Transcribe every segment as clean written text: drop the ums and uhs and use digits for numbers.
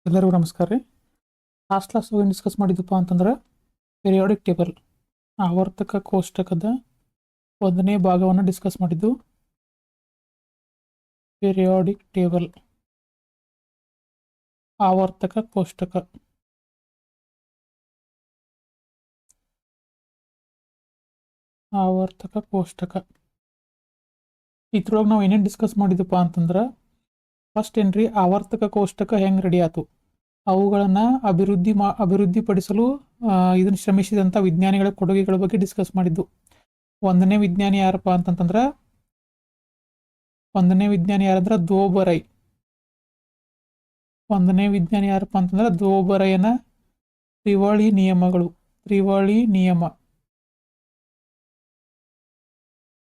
ಎಲ್ಲರಿಗೂ ನಮಸ್ಕಾರ ರೀ. ಲಾಸ್ಟ್ ಕ್ಲಾಸ್ ಏನು ಡಿಸ್ಕಸ್ ಮಾಡಿದ್ದಪ್ಪ ಅಂತಂದ್ರೆ ಪೀರಿಯಾಡಿಕ್ ಟೇಬಲ್ ಆವರ್ತಕ ಕೋಷ್ಟಕದ 1ನೇ ಭಾಗವನ್ನು ಡಿಸ್ಕಸ್ ಮಾಡಿದ್ದು. ಪೀರಿಯಾಡಿಕ್ ಟೇಬಲ್ ಆವರ್ತಕ ಕೋಷ್ಟಕ. ಆವರ್ತಕ ಕೋಷ್ಟಕ ಇದ್ರೊಳಗೆ ನಾವು ಏನೇನು ಡಿಸ್ಕಸ್ ಮಾಡಿದ್ದಪ್ಪ ಅಂತಂದ್ರೆ ಫಸ್ಟ್ ಏನ್ರಿ ಆವರ್ತಕ ಕೋಷ್ಟಕ ಹೆಂಗೆ ರೆಡಿ ಆಯ್ತು, ಅವುಗಳನ್ನು ಅಭಿವೃದ್ಧಿಪಡಿಸಲು ಇದನ್ನು ಶ್ರಮಿಸಿದಂಥ ವಿಜ್ಞಾನಿಗಳ ಕೊಡುಗೆಗಳ ಬಗ್ಗೆ ಡಿಸ್ಕಸ್ ಮಾಡಿದ್ದು. ಒಂದನೇ ವಿಜ್ಞಾನಿ ಯಾರಪ್ಪ ಅಂತಂತಂದ್ರೆ ದೋಬರೈ. ಒಂದನೇ ವಿಜ್ಞಾನಿ ಯಾರಪ್ಪ ಅಂತಂದ್ರೆ ದೋಬರೈನ ತ್ರಿವಳಿ ನಿಯಮ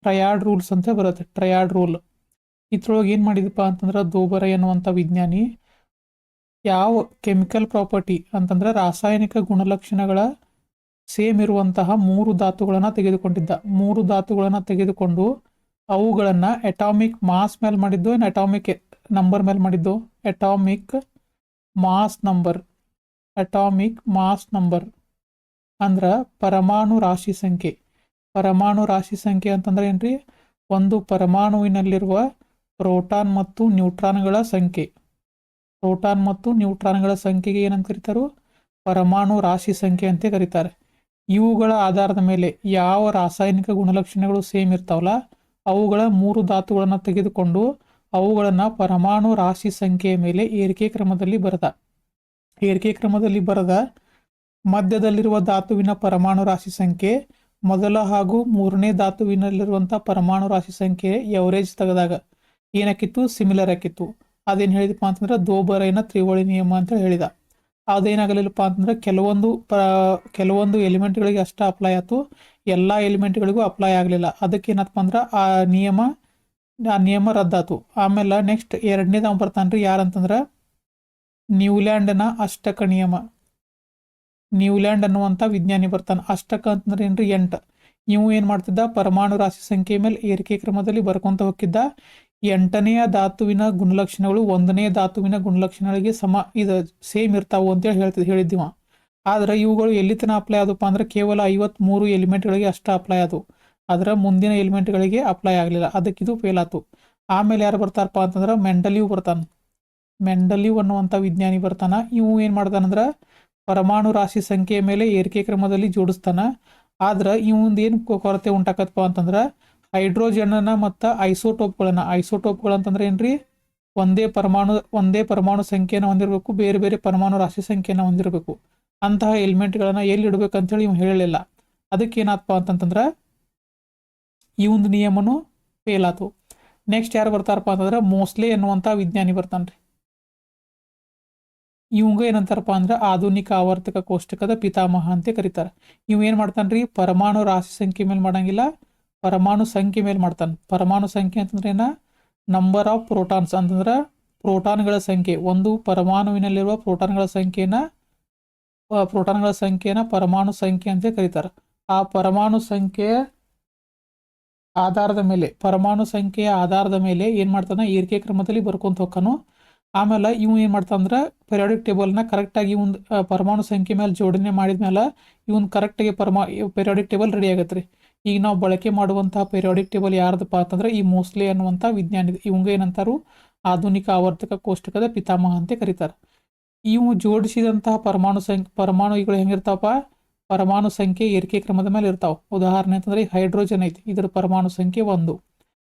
ಟ್ರಯಾಡ್ ರೂಲ್ಸ್ ಅಂತ ಬರುತ್ತೆ. ಟ್ರಯಾಡ್ ರೂಲ್ ಇದ್ರೊಳಗೆ ಏನು ಮಾಡಿದಪ್ಪ ಅಂತಂದ್ರೆ ದೋಬರೈ ಅನ್ನುವಂಥ ವಿಜ್ಞಾನಿ ಯಾವ ಕೆಮಿಕಲ್ ಪ್ರಾಪರ್ಟಿ ಅಂತಂದ್ರೆ ರಾಸಾಯನಿಕ ಗುಣಲಕ್ಷಣಗಳ ಸೇಮ್ ಇರುವಂತಹ 3 ಧಾತುಗಳನ್ನು ತೆಗೆದುಕೊಂಡಿದ್ದ. 3 ಧಾತುಗಳನ್ನು ತೆಗೆದುಕೊಂಡು ಅವುಗಳನ್ನು ಅಟಾಮಿಕ್ ಮಾಸ್ ಮೇಲೆ ಮಾಡಿದ್ದು, ಅಟಾಮಿಕ್ ನಂಬರ್ ಮೇಲೆ ಮಾಡಿದ್ದು. ಅಟಾಮಿಕ್ ಮಾಸ್ ನಂಬರ್ ಅಂದ್ರೆ ಪರಮಾಣು ರಾಶಿ ಸಂಖ್ಯೆ ಅಂತಂದ್ರೆ ಏನ್ರಿ, ಒಂದು ಪರಮಾಣುವಿನಲ್ಲಿರುವ ಪ್ರೋಟಾನ್ ಮತ್ತು ನ್ಯೂಟ್ರಾನ್ಗಳ ಸಂಖ್ಯೆಗೆ ಏನಂತ ಕರೀತಾರೋ ಪರಮಾಣು ರಾಶಿ ಸಂಖ್ಯೆ ಅಂತ ಕರೀತಾರೆ. ಇವುಗಳ ಆಧಾರದ ಮೇಲೆ ಯಾವ ರಾಸಾಯನಿಕ ಗುಣಲಕ್ಷಣಗಳು ಸೇಮ್ ಇರ್ತಾವಲ್ಲ ಅವುಗಳ 3 ಧಾತುಗಳನ್ನು ತೆಗೆದುಕೊಂಡು ಅವುಗಳನ್ನು ಪರಮಾಣು ರಾಶಿ ಸಂಖ್ಯೆಯ ಮೇಲೆ ಏರಿಕೆ ಕ್ರಮದಲ್ಲಿ ಬರದ ಮಧ್ಯದಲ್ಲಿರುವ ಧಾತುವಿನ ಪರಮಾಣು ರಾಶಿ ಸಂಖ್ಯೆ ಮೊದಲ ಹಾಗೂ 3ನೇ ಧಾತುವಿನಲ್ಲಿರುವಂಥ ಪರಮಾಣು ರಾಶಿ ಸಂಖ್ಯೆ ಎವರೇಜ್ ತೆಗೆದಾಗ ಏನಕ್ಕಿತ್ತು, ಸಿಮಿಲರ್ ಆಕಿತ್ತು. ಅದೇನು ಹೇಳಿದಪ್ಪ ಅಂತಂದ್ರೆ ದೋಬರೈನ ತ್ರಿವಳಿ ನಿಯಮ ಅಂತ ಹೇಳಿದ. ಅದೇನಾಗಲಿಲ್ಲಪ್ಪ ಅಂತಂದ್ರೆ ಕೆಲವೊಂದು ಎಲಿಮೆಂಟ್ಗಳಿಗೆ ಅಷ್ಟೇ ಅಪ್ಲೈ ಆಯ್ತು, ಎಲ್ಲ ಎಲಿಮೆಂಟ್ಗಳಿಗೂ ಅಪ್ಲೈ ಆಗಲಿಲ್ಲ. ಅದಕ್ಕೆ ಏನಪ್ಪ ಅಂದ್ರೆ ಆ ನಿಯಮ ರದ್ದಾತು. ಆಮೇಲೆ ನೆಕ್ಸ್ಟ್ ಎರಡನೇದು ಅವ್ನು ಬರ್ತಾನ್ರಿ, ಯಾರಂತಂದ್ರೆ ನ್ಯೂಲ್ಯಾಂಡ್ನ ಅಷ್ಟಕ ನಿಯಮ. ನ್ಯೂಲ್ಯಾಂಡ್ ಅನ್ನುವಂಥ ವಿಜ್ಞಾನಿ ಬರ್ತಾನೆ. ಅಷ್ಟಕ ಅಂತಂದ್ರೆ ಏನ್ರಿ 8. ಇವು ಏನು ಮಾಡ್ತಿದ್ದ, ಪರಮಾಣು ರಾಶಿ ಸಂಖ್ಯೆ ಮೇಲೆ ಏರಿಕೆ ಕ್ರಮದಲ್ಲಿ ಬರ್ಕೊಂತ ಹೋಗಿದ್ದ. 8ನೇ ಧಾತುವಿನ ಗುಣಲಕ್ಷಣಗಳು 1ನೇ ಧಾತುವಿನ ಗುಣಲಕ್ಷಣಗಳಿಗೆ ಸೇಮ್ ಇರ್ತಾವು ಅಂತೇಳಿ ಹೇಳಿದ್ದೀವ. ಆದ್ರೆ ಇವುಗಳು ಎಲ್ಲಿ ತನಕ ಅಪ್ಲೈ ಆದಪ್ಪ ಅಂದ್ರೆ ಕೇವಲ 53 ಎಲಿಮೆಂಟ್ಗಳಿಗೆ ಅಷ್ಟೇ ಅಪ್ಲೈ ಆದವು. ಅದರ ಮುಂದಿನ ಎಲಿಮೆಂಟ್ಗಳಿಗೆ ಅಪ್ಲೈ ಆಗಲಿಲ್ಲ. ಅದಕ್ಕಿದು ಫೇಲ್ ಆಯ್ತು. ಆಮೇಲೆ ಯಾರು ಬರ್ತಾರಪ್ಪ ಅಂತಂದ್ರೆ ಮೆಂಡಲೀವ್ ಅನ್ನುವಂಥ ವಿಜ್ಞಾನಿ ಬರ್ತಾನ. ಇವು ಏನು ಮಾಡ್ತಾನಂದ್ರೆ ಪರಮಾಣು ರಾಶಿ ಸಂಖ್ಯೆಯ ಮೇಲೆ ಏರಿಕೆ ಕ್ರಮದಲ್ಲಿ ಜೋಡಿಸ್ತಾನ. ಆದ್ರೆ ಇವಂದು ಏನು ಕೊರತೆ ಉಂಟಾಕತ್ತಪ್ಪ ಅಂತಂದ್ರೆ ಹೈಡ್ರೋಜನ್ನ ಮತ್ತು ಐಸೋಟೋಪ್ಗಳು ಅಂತಂದ್ರೆ ಏನ್ರಿ, ಒಂದೇ ಪರಮಾಣು ಸಂಖ್ಯೆನ ಹೊಂದಿರಬೇಕು, ಬೇರೆ ಬೇರೆ ಪರಮಾಣು ರಾಶಿ ಸಂಖ್ಯೆನ ಹೊಂದಿರಬೇಕು. ಅಂತಹ ಎಲಿಮೆಂಟ್ಗಳನ್ನ ಎಲ್ಲಿ ಇಡಬೇಕಂತೇಳಿ ಇವ್ ಹೇಳಲಿಲ್ಲ. ಅದಕ್ಕೆ ಏನಾತಪ್ಪ ಅಂತಂತಂದ್ರೆ ಈ ಒಂದು ನಿಯಮನು ಫೇಲ್ ಆತು. ನೆಕ್ಸ್ಟ್ ಯಾರು ಬರ್ತಾರಪ್ಪ ಅಂತಂದ್ರೆ ಮೋಸ್ಲೆ ಎನ್ನುವಂಥ ವಿಜ್ಞಾನಿ ಬರ್ತಾನ್ರಿ. ಇವಂಗ ಏನಂತಾರಪ್ಪ ಅಂದ್ರೆ ಆಧುನಿಕ ಆವರ್ತಕ ಕೋಷ್ಟಕದ ಪಿತಾಮಹ ಅಂತ ಕರೀತಾರೆ. ಇವ್ ಏನ್ ಮಾಡ್ತಾನ್ರಿ, ಪರಮಾಣು ರಾಶಿ ಸಂಖ್ಯೆ ಮೇಲೆ ಮಾಡಂಗಿಲ್ಲ, ಪರಮಾಣು ಸಂಖ್ಯೆ ಮೇಲೆ ಮಾಡ್ತಾನೆ. ಪರಮಾಣು ಸಂಖ್ಯೆ ಅಂತಂದ್ರೆ ಏನ, ನಂಬರ್ ಆಫ್ ಪ್ರೋಟಾನ್ಸ್ ಅಂತಂದ್ರೆ ಪ್ರೋಟಾನ್ಗಳ ಸಂಖ್ಯೆ. ಒಂದು ಪರಮಾಣುವಿನಲ್ಲಿರುವ ಪ್ರೋಟಾನ್ಗಳ ಸಂಖ್ಯೆನ ಪರಮಾಣು ಸಂಖ್ಯೆ ಅಂತ ಕರೀತಾರೆ. ಆ ಪರಮಾಣು ಸಂಖ್ಯೆಯ ಆಧಾರದ ಮೇಲೆ ಏನ್ ಮಾಡ್ತಾನೆ, ಏರಿಕೆ ಕ್ರಮದಲ್ಲಿ ಬರ್ಕೊಂತ ಹೋಗ್ತಾನು. ಆಮೇಲೆ ಇವು ಏನು ಮಾಡ್ತಾನಂದ್ರೆ ಪೀರಿಯಾಡಿಕ್ ಟೇಬಲ್ನ ಕರೆಕ್ಟಾಗಿ ಒಂದು ಪರಮಾಣು ಸಂಖ್ಯೆ ಮೇಲೆ ಜೋಡಣೆ ಮಾಡಿದ್ಮೇಲೆ ಇವನ್ ಕರೆಕ್ಟಾಗಿ ಪೀರಿಯಾಡಿಕ್ ಟೇಬಲ್ ರೆಡಿ ಆಗತ್ತೆ ರೀ. ಈಗ ನಾವು ಬಳಕೆ ಮಾಡುವಂತಹ ಪೀರಿಯಾಡಿಕ್ ಟೇಬಲ್ ಯಾರ್ದಪ್ಪ ಅಂತಂದ್ರೆ ಈ ಮೋಸ್ಲೆ ಅನ್ನುವಂಥ ವಿಜ್ಞಾನಿ. ಇವಂಗ ಏನಂತಾರು ಆಧುನಿಕ ಆವರ್ತಕ ಕೋಷ್ಟಕದ ಪಿತಾಮಹ ಅಂತ ಕರೀತಾರೆ. ಇವು ಜೋಡಿಸಿದಂತಹ ಪರಮಾಣುಗಳು ಹೆಂಗಿರ್ತಾವಪ್ಪ, ಪರಮಾಣು ಸಂಖ್ಯೆ ಏರಿಕೆ ಕ್ರಮದ ಮೇಲೆ ಇರ್ತಾವ. ಉದಾಹರಣೆ ಅಂತಂದ್ರೆ ಹೈಡ್ರೋಜನ್ ಐತಿ, ಇದರ ಪರಮಾಣು ಸಂಖ್ಯೆ 1.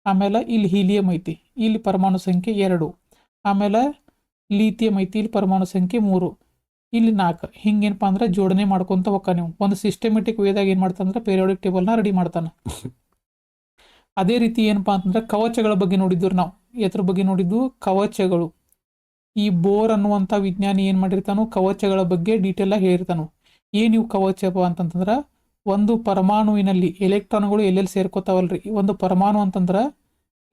ಆಮೇಲೆ ಇಲ್ಲಿ ಹೀಲಿಯಂ ಐತಿ, ಇಲ್ಲಿ ಪರಮಾಣು ಸಂಖ್ಯೆ 2. ಆಮೇಲೆ ಲೀಥಿಯಂ ಐತಿ, ಇಲ್ಲಿ ಪರಮಾಣು ಸಂಖ್ಯೆ 3, ಇಲ್ಲಿ 4. ಹಿಂಗೇನಪ್ಪ ಅಂದ್ರೆ ಜೋಡಣೆ ಮಾಡ್ಕೊಂತ ಹೋಗ್ತಾನೆ. ನೀವು ಒಂದು ಸಿಸ್ಟಮೆಟಿಕ್ ವೇದಾಗ ಏನು ಮಾಡ್ತಾನಂದ್ರೆ ಪೀರಿಯಾಡಿಕ್ ಟೇಬಲ್ನ ರೆಡಿ ಮಾಡ್ತಾನೆ. ಅದೇ ರೀತಿ ಏನಪ್ಪಾ ಅಂತಂದ್ರೆ ಕವಚಗಳ ಬಗ್ಗೆ ನೋಡಿದ್ರು ನಾವು. ಎದ್ರ ಬಗ್ಗೆ ನೋಡಿದ್ದು, ಕವಚಗಳು. ಈ ಬೋರ್ ಅನ್ನುವಂಥ ವಿಜ್ಞಾನಿ ಏನು ಮಾಡಿರ್ತಾನೋ ಕವಚಗಳ ಬಗ್ಗೆ ಡೀಟೇಲ್ ಆಗಿ ಹೇಳಿರ್ತಾನು. ಏನಿವು ಕವಚಪ್ಪ ಅಂತಂತಂದ್ರೆ, ಒಂದು ಪರಮಾಣುವಿನಲ್ಲಿ ಎಲೆಕ್ಟ್ರಾನ್ಗಳು ಎಲ್ಲೆಲ್ಲಿ ಸೇರ್ಕೋತಾವಲ್ರಿ. ಒಂದು ಪರಮಾಣು ಅಂತಂದ್ರೆ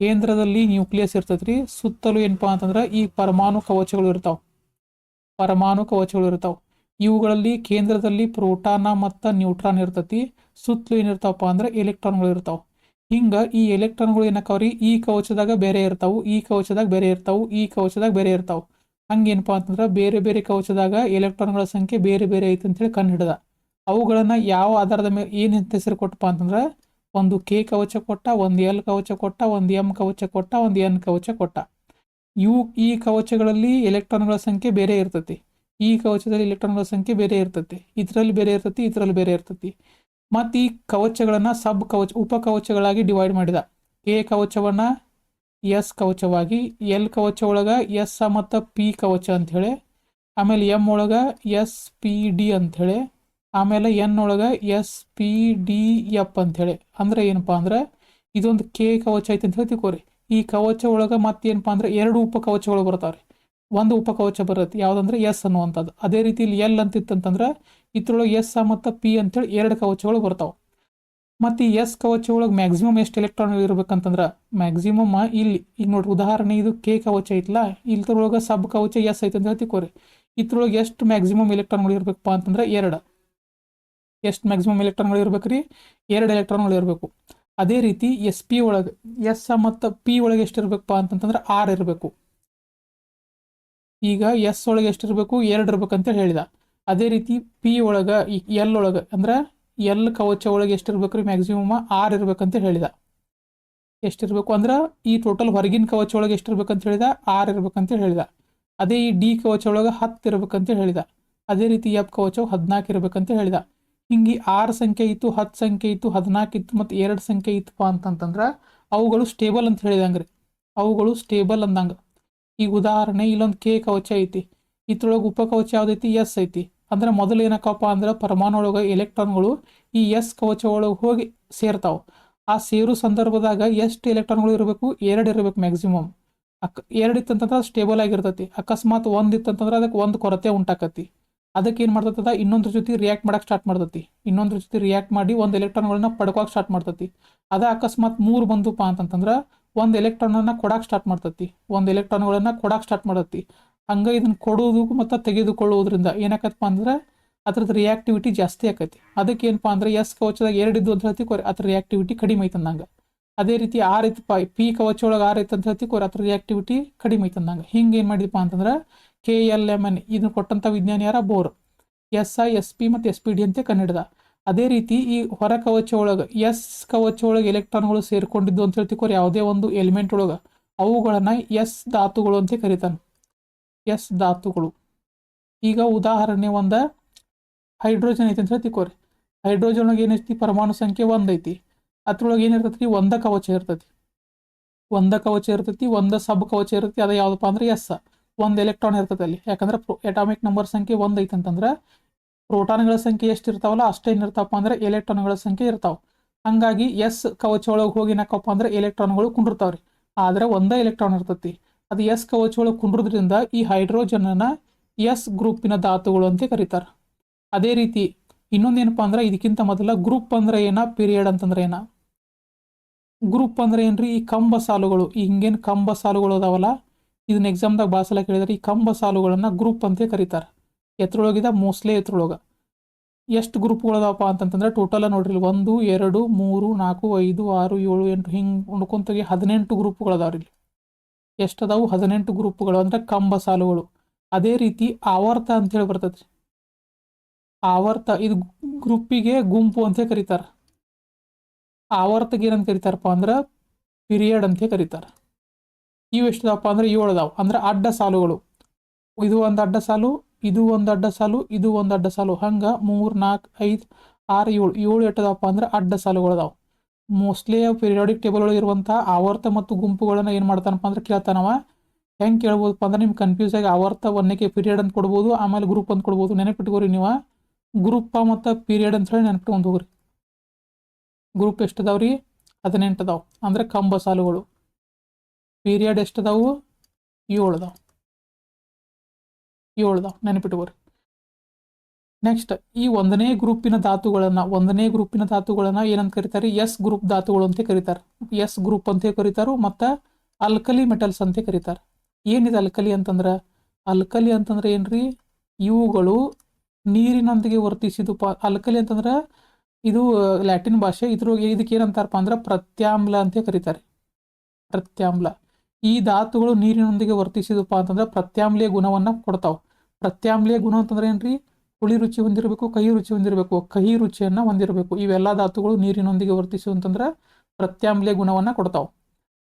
ಕೇಂದ್ರದಲ್ಲಿ ನ್ಯೂಕ್ಲಿಯಸ್ ಇರ್ತೈತ್ರಿ, ಸುತ್ತಲೂ ಏನಪ್ಪಾ ಅಂತಂದ್ರೆ ಈ ಪರಮಾಣು ಕವಚಗಳು ಇರ್ತಾವ. ಇವುಗಳಲ್ಲಿ ಕೇಂದ್ರದಲ್ಲಿ ಪ್ರೋಟಾನ ಮತ್ತು ನ್ಯೂಟ್ರಾನ್ ಇರ್ತೈತಿ, ಸುತ್ತಲೂ ಏನಿರ್ತಾವಪ್ಪ ಅಂದ್ರೆ ಎಲೆಕ್ಟ್ರಾನ್ಗಳು ಇರ್ತಾವ. ಹಿಂಗ ಈ ಎಲೆಕ್ಟ್ರಾನ್ಗಳು ಏನಕ್ಕವ್ರಿ, ಈ ಕವಚದಾಗ ಬೇರೆ ಇರ್ತಾವು, ಈ ಕವಚದಾಗ ಬೇರೆ ಇರ್ತಾವು, ಹಂಗೇನಪ್ಪ ಅಂತಂದ್ರೆ ಬೇರೆ ಬೇರೆ ಕವಚದಾಗ ಎಲೆಕ್ಟ್ರಾನ್ಗಳ ಸಂಖ್ಯೆ ಬೇರೆ ಬೇರೆ ಐತೆ ಅಂತೇಳಿ ಕಂಡು ಹಿಡ್ದ. ಅವುಗಳನ್ನು ಯಾವ ಆಧಾರದ ಮೇಲೆ ಏನು ಹೆಸರು ಕೊಟ್ಟಪ್ಪ ಅಂತಂದ್ರೆ ಒಂದು ಕೆ ಕವಚ ಕೊಟ್ಟ, ಒಂದು ಎಲ್ ಕವಚ ಕೊಟ್ಟ, ಒಂದು ಎಂ ಕವಚ ಕೊಟ್ಟ, ಒಂದು ಎನ್ ಕವಚ ಕೊಟ್ಟ. ಈ ಕವಚಗಳಲ್ಲಿ ಎಲೆಕ್ಟ್ರಾನ್ಗಳ ಸಂಖ್ಯೆ ಬೇರೆ ಇರ್ತತಿ. ಈ ಕವಚದಲ್ಲಿ ಎಲೆಕ್ಟ್ರಾನ್ಗಳ ಸಂಖ್ಯೆ ಬೇರೆ ಇರ್ತತಿ, ಇದರಲ್ಲಿ ಬೇರೆ ಇರ್ತತಿ, ಇದರಲ್ಲಿ ಬೇರೆ ಇರ್ತತಿ. ಮತ್ತು ಈ ಕವಚಗಳನ್ನು ಉಪಕವಚಗಳಾಗಿ ಡಿವೈಡ್ ಮಾಡಿದ. ಕೆ ಕವಚವನ್ನ ಎಸ್ ಕವಚವಾಗಿ, ಎಲ್ ಕವಚ ಒಳಗ ಎಸ್ ಮತ್ತು ಪಿ ಕವಚ ಅಂಥೇಳಿ, ಆಮೇಲೆ ಎಂ ಒಳಗ ಎಸ್ ಪಿ ಡಿ ಅಂಥೇಳಿ, ಆಮೇಲೆ ಎನ್ ಒಳಗ ಎಸ್ ಪಿ ಡಿ ಎಫ್ ಅಂಥೇಳಿ. ಅಂದ್ರೆ ಏನಪ್ಪಾ ಅಂದ್ರೆ ಇದೊಂದು ಕೆ ಕವಚ ಐತೆ ಅಂತ ಹೇಳಿ ತಿಳ್ಕೊರಿ. ಈ ಕವಚ ಒಳಗ ಮತ್ತೇನಪ್ಪಾ ಅಂದ್ರೆ 2 ಉಪಕವಚಗಳು ಬರ್ತಾವ್ರಿ. ಒಂದು ಉಪಕವಚ ಬರುತ್ತೆ ಯಾವುದಂದ್ರೆ ಎಸ್ ಅನ್ನುವಂಥದ್ದು. ಅದೇ ರೀತಿ ಇಲ್ಲಿ ಎಲ್ ಅಂತಿತ್ತಂತಂದ್ರೆ ಇದ್ರೊಳಗೆ ಎಸ್ ಮತ್ತು ಪಿ ಅಂತೇಳಿ 2 ಕವಚಗಳು ಬರ್ತಾವೆ. ಮತ್ತು ಈ ಎಸ್ ಕವಚ ಒಳಗೆ ಮ್ಯಾಕ್ಸಿಮಮ್ ಎಷ್ಟು ಎಲೆಕ್ಟ್ರಾನ್ ಇರ್ಬೇಕಂತಂದ್ರೆ ಮ್ಯಾಕ್ಸಿಮಮ್ ಇಲ್ಲಿ ಈಗ ನೋಡ್ರಿ, ಉದಾಹರಣೆ ಇದು ಕೆ ಕವಚ ಐತಲ್ಲ, ಇಲ್ದ್ರೊಳಗೆ ಸಬ್ ಕವಚ ಎಸ್ ಐತೆ ಅಂತ ಹೇಳ್ತಿಕೋರಿ. ಇದ್ರೊಳಗೆ ಎಷ್ಟು ಮ್ಯಾಕ್ಸಿಮಮ್ ಎಲೆಕ್ಟ್ರಾನ್ಗಳು ಇರ್ಬೇಕಪ್ಪ ಅಂತಂದ್ರೆ 2. ಎಷ್ಟು ಮ್ಯಾಕ್ಸಿಮಮ್ ಎಲೆಕ್ಟ್ರಾನ್ಗಳು ಇರ್ಬೇಕ್ರಿ? 2 ಎಲೆಕ್ಟ್ರಾನ್ಗಳು ಇರಬೇಕು. ಅದೇ ರೀತಿ ಎಸ್ ಪಿ ಒಳಗೆ ಎಸ್ ಮತ್ತು ಪಿ ಒಳಗೆ ಎಷ್ಟು ಇರ್ಬೇಕಪ್ಪ ಅಂತಂತಂದ್ರೆ 6 ಇರಬೇಕು. ಈಗ ಎಸ್ ಒಳಗೆ ಎಷ್ಟಿರಬೇಕು? 2 ಇರ್ಬೇಕಂತೇಳಿ ಹೇಳಿದ. ಅದೇ ರೀತಿ ಪಿ ಒಳಗೆ ಎಲ್ ಒಳಗೆ ಅಂದ್ರೆ ಎಲ್ ಕವಚ ಒಳಗೆ ಎಷ್ಟಿರ್ಬೇಕ್ರಿ? ಮ್ಯಾಕ್ಸಿಮಮ್ 6 ಇರ್ಬೇಕಂತ ಹೇಳಿದ. ಎಷ್ಟಿರ್ಬೇಕು ಅಂದ್ರೆ ಈ ಟೋಟಲ್ ಹೊರಗಿನ ಕವಚ ಒಳಗೆ ಎಷ್ಟಿರ್ಬೇಕಂತ ಹೇಳಿದ? 6 ಇರ್ಬೇಕಂತ ಹೇಳಿದ. ಅದೇ ಈ ಡಿ ಕವಚ ಒಳಗೆ 10 ಇರ್ಬೇಕಂತ ಹೇಳಿದ. ಅದೇ ರೀತಿ ಎಫ್ ಕವಚವು 14 ಇರ್ಬೇಕಂತ ಹೇಳಿದ. ಹಿಂಗೆ 6 ಸಂಖ್ಯೆ ಇತ್ತು, 10 ಸಂಖ್ಯೆ ಇತ್ತು, 14 ಇತ್ತು ಮತ್ತು 2 ಸಂಖ್ಯೆ ಇತ್ತಪ್ಪ ಅಂತಂತಂದ್ರೆ ಅವುಗಳು ಸ್ಟೇಬಲ್ ಅಂತ ಹೇಳಿದಂಗ್ರಿ. ಅವುಗಳು ಸ್ಟೇಬಲ್ ಅಂದಂಗೆ. ಈಗ ಉದಾಹರಣೆ ಇಲ್ಲೊಂದು ಕೆ ಕವಚ ಐತಿ, ಇದ್ರೊಳಗೆ ಉಪಕವಚ ಯಾವ್ದೈತಿ? ಎಸ್ ಐತಿ. ಅಂದ್ರೆ ಮೊದಲು ಏನಕ್ಕಪ್ಪ ಅಂದ್ರೆ ಪರಮಾಣು ಒಳಗೆ ಎಲೆಕ್ಟ್ರಾನ್ಗಳು ಈ ಎಸ್ ಕವಚ ಒಳಗೆ ಹೋಗಿ ಸೇರ್ತಾವೆ. ಆ ಸೇರೋ ಸಂದರ್ಭದಾಗ ಎಷ್ಟು ಎಲೆಕ್ಟ್ರಾನ್ಗಳು ಇರಬೇಕು? 2 ಇರಬೇಕು ಮ್ಯಾಕ್ಸಿಮಮ್. 2 ಇತ್ತಂತಂದ್ರೆ ಸ್ಟೇಬಲ್ ಆಗಿರ್ತೈತಿ. ಅಕಸ್ಮಾತ್ 1 ಇತ್ತಂತಂದ್ರೆ ಅದಕ್ಕೆ ಒಂದು ಕೊರತೆ ಉಂಟಾಕತಿ. ಅದಕ್ಕೆ ಏನು ಮಾಡ್ತದ? ಇನ್ನೊಂದ್ರ ಜೊತೆ ರಿಯಾಕ್ಟ್ ಮಾಡಕ್ಕೆ ಸ್ಟಾರ್ಟ್ ಮಾಡ್ತತಿ. ಇನ್ನೊಂದ್ರ ಜೊತೆ ರಿಯಾಕ್ಟ್ ಮಾಡಿ ಒಂದು ಎಲೆಕ್ಟ್ರಾನ್ಗಳನ್ನ ಪಡ್ಕೋಕೆ ಸ್ಟಾರ್ಟ್ ಮಾಡ್ತತಿ. ಅದ ಅಕಸ್ಮಾತ್ 3 ಬಂದುಪ್ಪ ಅಂತಂತಂದ್ರೆ ಒಂದು ಎಲೆಕ್ಟ್ರಾನನ್ನು ಕೊಡಕ್ಕೆ ಸ್ಟಾರ್ಟ್ ಮಾಡ್ತತಿ, ಒಂದು ಎಲೆಕ್ಟ್ರಾನ್ಗಳನ್ನು ಕೊಡಕ್ಕೆ ಸ್ಟಾರ್ಟ್ ಮಾಡತ್ತಿ. ಹಂಗೆ ಇದನ್ನು ಕೊಡೋದು ಮತ್ತು ತೆಗೆದುಕೊಳ್ಳುವುದರಿಂದ ಏನಾಕತ್ತಪ್ಪ ಅಂದ್ರೆ ಅದ್ರದ್ದು ರಿಯಾಕ್ಟಿವಿಟಿ ಜಾಸ್ತಿ ಆಕೈತಿ. ಅದಕ್ಕೆ ಏನಪ್ಪ ಅಂದ್ರೆ ಎಸ್ ಕವಚದಾಗ 2 ಇದ್ದು ಅಂತ ಹೇಳ್ತಿಕೋರಿ, ಅದ್ರ ರಿಯಾಕ್ಟಿವಿಟಿ ಕಡಿಮೆ ಐತಂದಂಗೆ. ಅದೇ ರೀತಿ 6 ಇತ್ತಪ್ಪ, ಪಿ ಕವಚ ಒಳಗೆ 6 ಐತೆ ಅಂತ ಹೇಳ್ತಿಕೋರಿ, ಅದ್ರ ರಿಯಾಕ್ಟಿವಿಟಿ ಕಡಿಮೆ ಐತಂದಂಗೆ. ಹಿಂಗೆ ಏನು ಮಾಡಿದಪ್ಪ ಅಂತಂದ್ರೆ KLMN ಇದನ್ನು ಕೊಟ್ಟಂಥ ವಿಜ್ಞಾನಿ ಯಾರ? ಬೋರ್. SI SP ಮತ್ತು SPD ಅಂತ ಕಂಡಿಡ್ದ. ಅದೇ ರೀತಿ ಈ ಹೊರ ಕವಚ ಒಳಗೆ ಎಸ್ ಕವಚ ಒಳಗೆ ಎಲೆಕ್ಟ್ರಾನ್ಗಳು ಸೇರ್ಕೊಂಡಿದ್ದು ಅಂತ ಹೇಳ್ತಿಕೋರಿ ಯಾವುದೇ ಒಂದು ಎಲಿಮೆಂಟ್ ಒಳಗೆ, ಅವುಗಳನ್ನು ಎಸ್ ಧಾತುಗಳು ಅಂತ ಕರೀತಾನೆ. ಎಸ್ ಧಾತುಗಳು. ಈಗ ಉದಾಹರಣೆ ಒಂದು ಹೈಡ್ರೋಜನ್ ಐತಿ ಅಂತ ಹೇಳ್ತಿಕೋರಿ. ಹೈಡ್ರೋಜನ್ ಒಳಗೆ ಏನೈತಿ? ಪರಮಾಣು ಸಂಖ್ಯೆ 1 ಐತಿ. ಅದ್ರೊಳಗೆ ಏನಿರ್ತೈತಿ? ಒಂದ ಕವಚ ಇರ್ತೈತಿ. ಒಂದ ಕವಚ ಇರ್ತೈತಿ, ಒಂದ ಸಬ್ ಕವಚ ಇರ್ತೈತಿ. ಅದು ಯಾವುದಪ್ಪ ಅಂದ್ರೆ ಎಸ್. ಒಂದು ಎಲೆಕ್ಟ್ರಾನ್ ಇರ್ತೈತೆ ಅಲ್ಲಿ. ಯಾಕಂದ್ರೆ ಅಟಾಮಿಕ್ ನಂಬರ್ ಸಂಖ್ಯೆ 1 ಐತೆ ಅಂತಂದ್ರೆ ಪ್ರೋಟಾನ್ಗಳ ಸಂಖ್ಯೆ ಎಷ್ಟು ಇರ್ತಾವಲ್ಲ ಅಷ್ಟೇ ಏನಿರ್ತಾವಪ್ಪ ಅಂದ್ರೆ ಎಲೆಕ್ಟ್ರಾನ್ಗಳ ಸಂಖ್ಯೆ ಇರ್ತಾವೆ. ಹಂಗಾಗಿ ಎಸ್ ಕವಚ ಒಳಗೆ ಹೋಗಿ ಏನಕ್ಕಪ್ಪ ಅಂದ್ರೆ ಎಲೆಕ್ಟ್ರಾನ್ಗಳು ಕುಂಡಿರ್ತಾವ್ರಿ. ಆದ್ರೆ ಒಂದೇ ಎಲೆಕ್ಟ್ರಾನ್ ಇರ್ತೈತಿ. ಅದು ಎಸ್ ಕವಚ ಒಳಗೆ ಕುಂಡ್ರೋದ್ರಿಂದ ಈ ಹೈಡ್ರೋಜನ್ನ ಎಸ್ ಗ್ರೂಪಿನ ಧಾತುಗಳು ಅಂತ ಕರೀತಾರೆ. ಅದೇ ರೀತಿ ಇನ್ನೊಂದೇನಪ್ಪ ಅಂದ್ರೆ ಇದಕ್ಕಿಂತ ಮೊದಲ ಗ್ರೂಪ್ ಅಂದ್ರೆ ಏನ, ಪೀರಿಯಡ್ ಅಂತಂದ್ರೆ ಏನ? ಗ್ರೂಪ್ ಅಂದ್ರೆ ಏನ್ರಿ? ಈ ಕಂಬ ಸಾಲುಗಳು, ಈ ಹಿಂಗೇನು ಕಂಬ ಸಾಲುಗಳು ಅದಾವಲ್ಲ, ಇದನ್ನ ಎಕ್ಸಾಮ್ದಾಗ ಭಾಳ ಸಲ ಕೇಳಿದ್ರೆ ಈ ಕಂಬ ಸಾಲುಗಳನ್ನು ಗ್ರೂಪ್ ಅಂತ ಕರೀತಾರೆ. ಎತ್ರೊಳಗಿದ ಮೋಸ್ಟ್ಲಿ ಎತ್ರೊಳಗೆ ಎಷ್ಟು ಗ್ರೂಪ್ಗಳದಾವಪ್ಪ ಅಂತಂತಂದ್ರೆ ಟೋಟಲ್ ನೋಡ್ರಿ 1 2 3 4 5 6 7 8 ಹಿಂಗೆ ಉಣ್ಕೊಂತೋಗಿ 18 ಗ್ರೂಪ್ಗಳದಾವ್ರಿ. ಇಲ್ಲಿ ಎಷ್ಟು ಅದಾವು? 18 ಗ್ರೂಪ್ಗಳು ಅಂದ್ರೆ ಕಂಬ ಸಾಲುಗಳು. ಅದೇ ರೀತಿ ಆವರ್ತ ಅಂತೇಳಿ ಬರ್ತೈತಿ. ಆವರ್ತ ಇದು ಗ್ರೂಪಿಗೆ ಗುಂಪು ಅಂತ ಕರೀತಾರೆ. ಆವರ್ತಗೆ ಏನಂತ ಕರೀತಾರಪ್ಪ ಅಂದ್ರೆ ಪಿರಿಯಡ್ ಅಂತ ಕರೀತಾರೆ. ಇವು ಎಷ್ಟದಪ್ಪ ಅಂದ್ರೆ 7 ಅದಾವು. ಅಂದ್ರೆ ಅಡ್ಡ ಸಾಲುಗಳು. ಇದು ಒಂದು ಅಡ್ಡ ಸಾಲು, ಇದು ಒಂದು ಅಡ್ಡ ಸಾಲು, ಇದು ಒಂದು ಅಡ್ಡ ಸಾಲು. ಹಂಗೆ 3 4 5 6 7 ಎಟ್ಟದಪ್ಪ ಅಂದ್ರೆ ಅಡ್ಡ ಸಾಲುಗಳು ಅದಾವೆ. ಮೋಸ್ಟ್ಲಿ ಪೀರಿಯಾಡಿಕ್ ಟೇಬಲ್ ಒಳಗೆ ಇರುವಂಥ ಆವರ್ತ ಮತ್ತು ಗುಂಪುಗಳನ್ನ ಏನು ಮಾಡ್ತಾನಪ್ಪ ಅಂದ್ರೆ ಕೇಳ್ತಾನವ. ಹೆಂಗೆ ಕೇಳ್ಬೋದಪ್ಪ ಅಂದ್ರೆ ನಿಮ್ಗೆ ಕನ್ಫ್ಯೂಸ್ ಆಗಿ ಆವರ್ತ 1ಕ್ಕೆ ಪೀರಿಯಡ್ ಅಂತ ಕೊಡ್ಬೋದು, ಆಮೇಲೆ ಗ್ರೂಪ್ ಅಂತ ಕೊಡ್ಬೋದು. ನೆನಪಿಟ್ಕೋರಿ ನೀವು, ಗ್ರೂಪ್ ಮತ್ತು ಪೀರಿಯಡ್ ಅಂತ ಹೇಳಿ ನೆನಪಿಟ್ಕೊಂಡು ಹೋಗ್ರಿ. ಗ್ರೂಪ್ ಎಷ್ಟದಾವ್ರಿ? 18 ಅದಾವೆ ಅಂದ್ರೆ ಕಂಬ ಸಾಲುಗಳು. ಪೀರಿಯಡ್ ಎಷ್ಟದಾವು? 7 ಅದಾವೆ. 7 ಅದಾವೆ, ನೆನಪಿಟ್ಕೋರಿ. ನೆಕ್ಸ್ಟ್ ಈ ಒಂದನೇ ಗ್ರೂಪಿನ ಧಾತುಗಳನ್ನ ಏನಂತ ಕರೀತಾರೆ? ಎಸ್ ಗ್ರೂಪ್ ಧಾತುಗಳು ಅಂತ ಕರೀತಾರೆ. ಎಸ್ ಗ್ರೂಪ್ ಅಂತ ಕರೀತಾರು. ಮತ್ತು ಅಲ್ಕಲಿ ಮೆಟಲ್ಸ್ ಅಂತ ಕರೀತಾರೆ. ಏನಿದೆ ಅಲ್ಕಲಿ ಅಂತಂದ್ರೆ? ಅಲ್ಕಲಿ ಅಂತಂದ್ರೆ ಏನ್ರಿ? ಇವುಗಳು ನೀರಿನೊಂದಿಗೆ ವರ್ತಿಸಿದು. ಅಲ್ಕಲಿ ಅಂತಂದ್ರೆ ಇದು ಲ್ಯಾಟಿನ್ ಭಾಷೆ. ಇದಕ್ಕೆ ಏನಂತಾರಪ್ಪ ಅಂದ್ರೆ ಪ್ರತ್ಯಾಮ್ಲ ಅಂತ ಕರೀತಾರೆ. ಪ್ರತ್ಯಾಮ್ಲ. ಈ ಧಾತುಗಳು ನೀರಿನೊಂದಿಗೆ ವರ್ತಿಸಿದಪ್ಪ ಅಂತಂದ್ರೆ ಪ್ರತ್ಯಾಮ್ಲೀಯ ಗುಣವನ್ನ ಕೊಡ್ತಾವ. ಪ್ರತ್ಯಾಮ್ಲೀಯ ಗುಣ ಅಂತಂದ್ರೆ ಏನ್ರಿ? ಹುಳಿ ರುಚಿ ಹೊಂದಿರಬೇಕು, ಕಹಿ ರುಚಿ ಹೊಂದಿರಬೇಕು, ಕಹಿ ರುಚಿಯನ್ನ ಹೊಂದಿರಬೇಕು. ಇವೆಲ್ಲ ಧಾತುಗಳು ನೀರಿನೊಂದಿಗೆ ವರ್ತಿಸು ಅಂತಂದ್ರೆ ಪ್ರತ್ಯಾಮ್ಲೀಯ ಗುಣವನ್ನ ಕೊಡ್ತಾವ.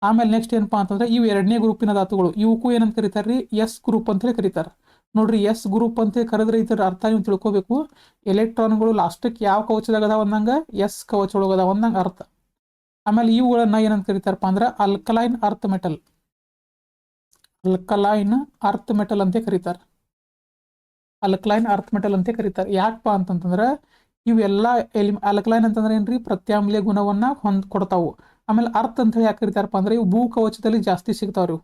ಆಮೇಲೆ ನೆಕ್ಸ್ಟ್ ಏನಪ್ಪಾ ಅಂತಂದ್ರೆ ಇವು ಎರಡನೇ ಗ್ರೂಪಿನ ಧಾತುಗಳು. ಇವಕ್ಕೂ ಏನಂತ ಕರೀತಾರ್ರಿ? ಎಸ್ ಗ್ರೂಪ್ ಅಂತ ಹೇಳಿ ಕರೀತಾರೆ. ನೋಡ್ರಿ, ಎಸ್ ಗ್ರೂಪ್ ಅಂತ ಕರೆದ್ರೆ ಇದರ ಅರ್ಥ ನೀವು ತಿಳ್ಕೊಬೇಕು. ಎಲೆಕ್ಟ್ರಾನ್ಗಳು ಲಾಸ್ಟಕ್ಕೆ ಯಾವ ಕವಚದಾಗ ಅದಾವ ಅಂದಂಗ ಎಸ್ ಕವಚ ಒಳಗದಾವ ಅಂದಂಗ ಅರ್ಥ. ಆಮೇಲೆ ಇವುಗಳನ್ನ ಏನಂತ ಕರೀತಾರಪ್ಪ ಅಂದ್ರೆ alkaline earth metal. Alkaline earth metal ಅಂತ ಕರೀತಾರೆ. ಅಲ್ಕಲೈನ್ ಅರ್ತ್ ಮೆಟಲ್ ಅಂತ ಕರೀತಾರೆ. ಯಾಕಪ್ಪ ಅಂತಂತಂದ್ರೆ ಇವೆಲ್ಲ ಅಲ್ಕಲೈನ್ ಅಂತಂದ್ರೆ ಏನ್ರಿ? ಪ್ರತ್ಯಾಮ್ಲೀಯ ಗುಣವನ್ನ ಕೊಡ್ತಾವು. ಆಮೇಲೆ ಅರ್ತ್ ಅಂತ ಹೇಳಿ ಯಾಕೆ ಕರೀತಾರಪ್ಪ ಅಂದ್ರೆ ಇವು ಭೂ ಕವಚದಲ್ಲಿ ಜಾಸ್ತಿ ಸಿಗ್ತಾವ್ರಿ.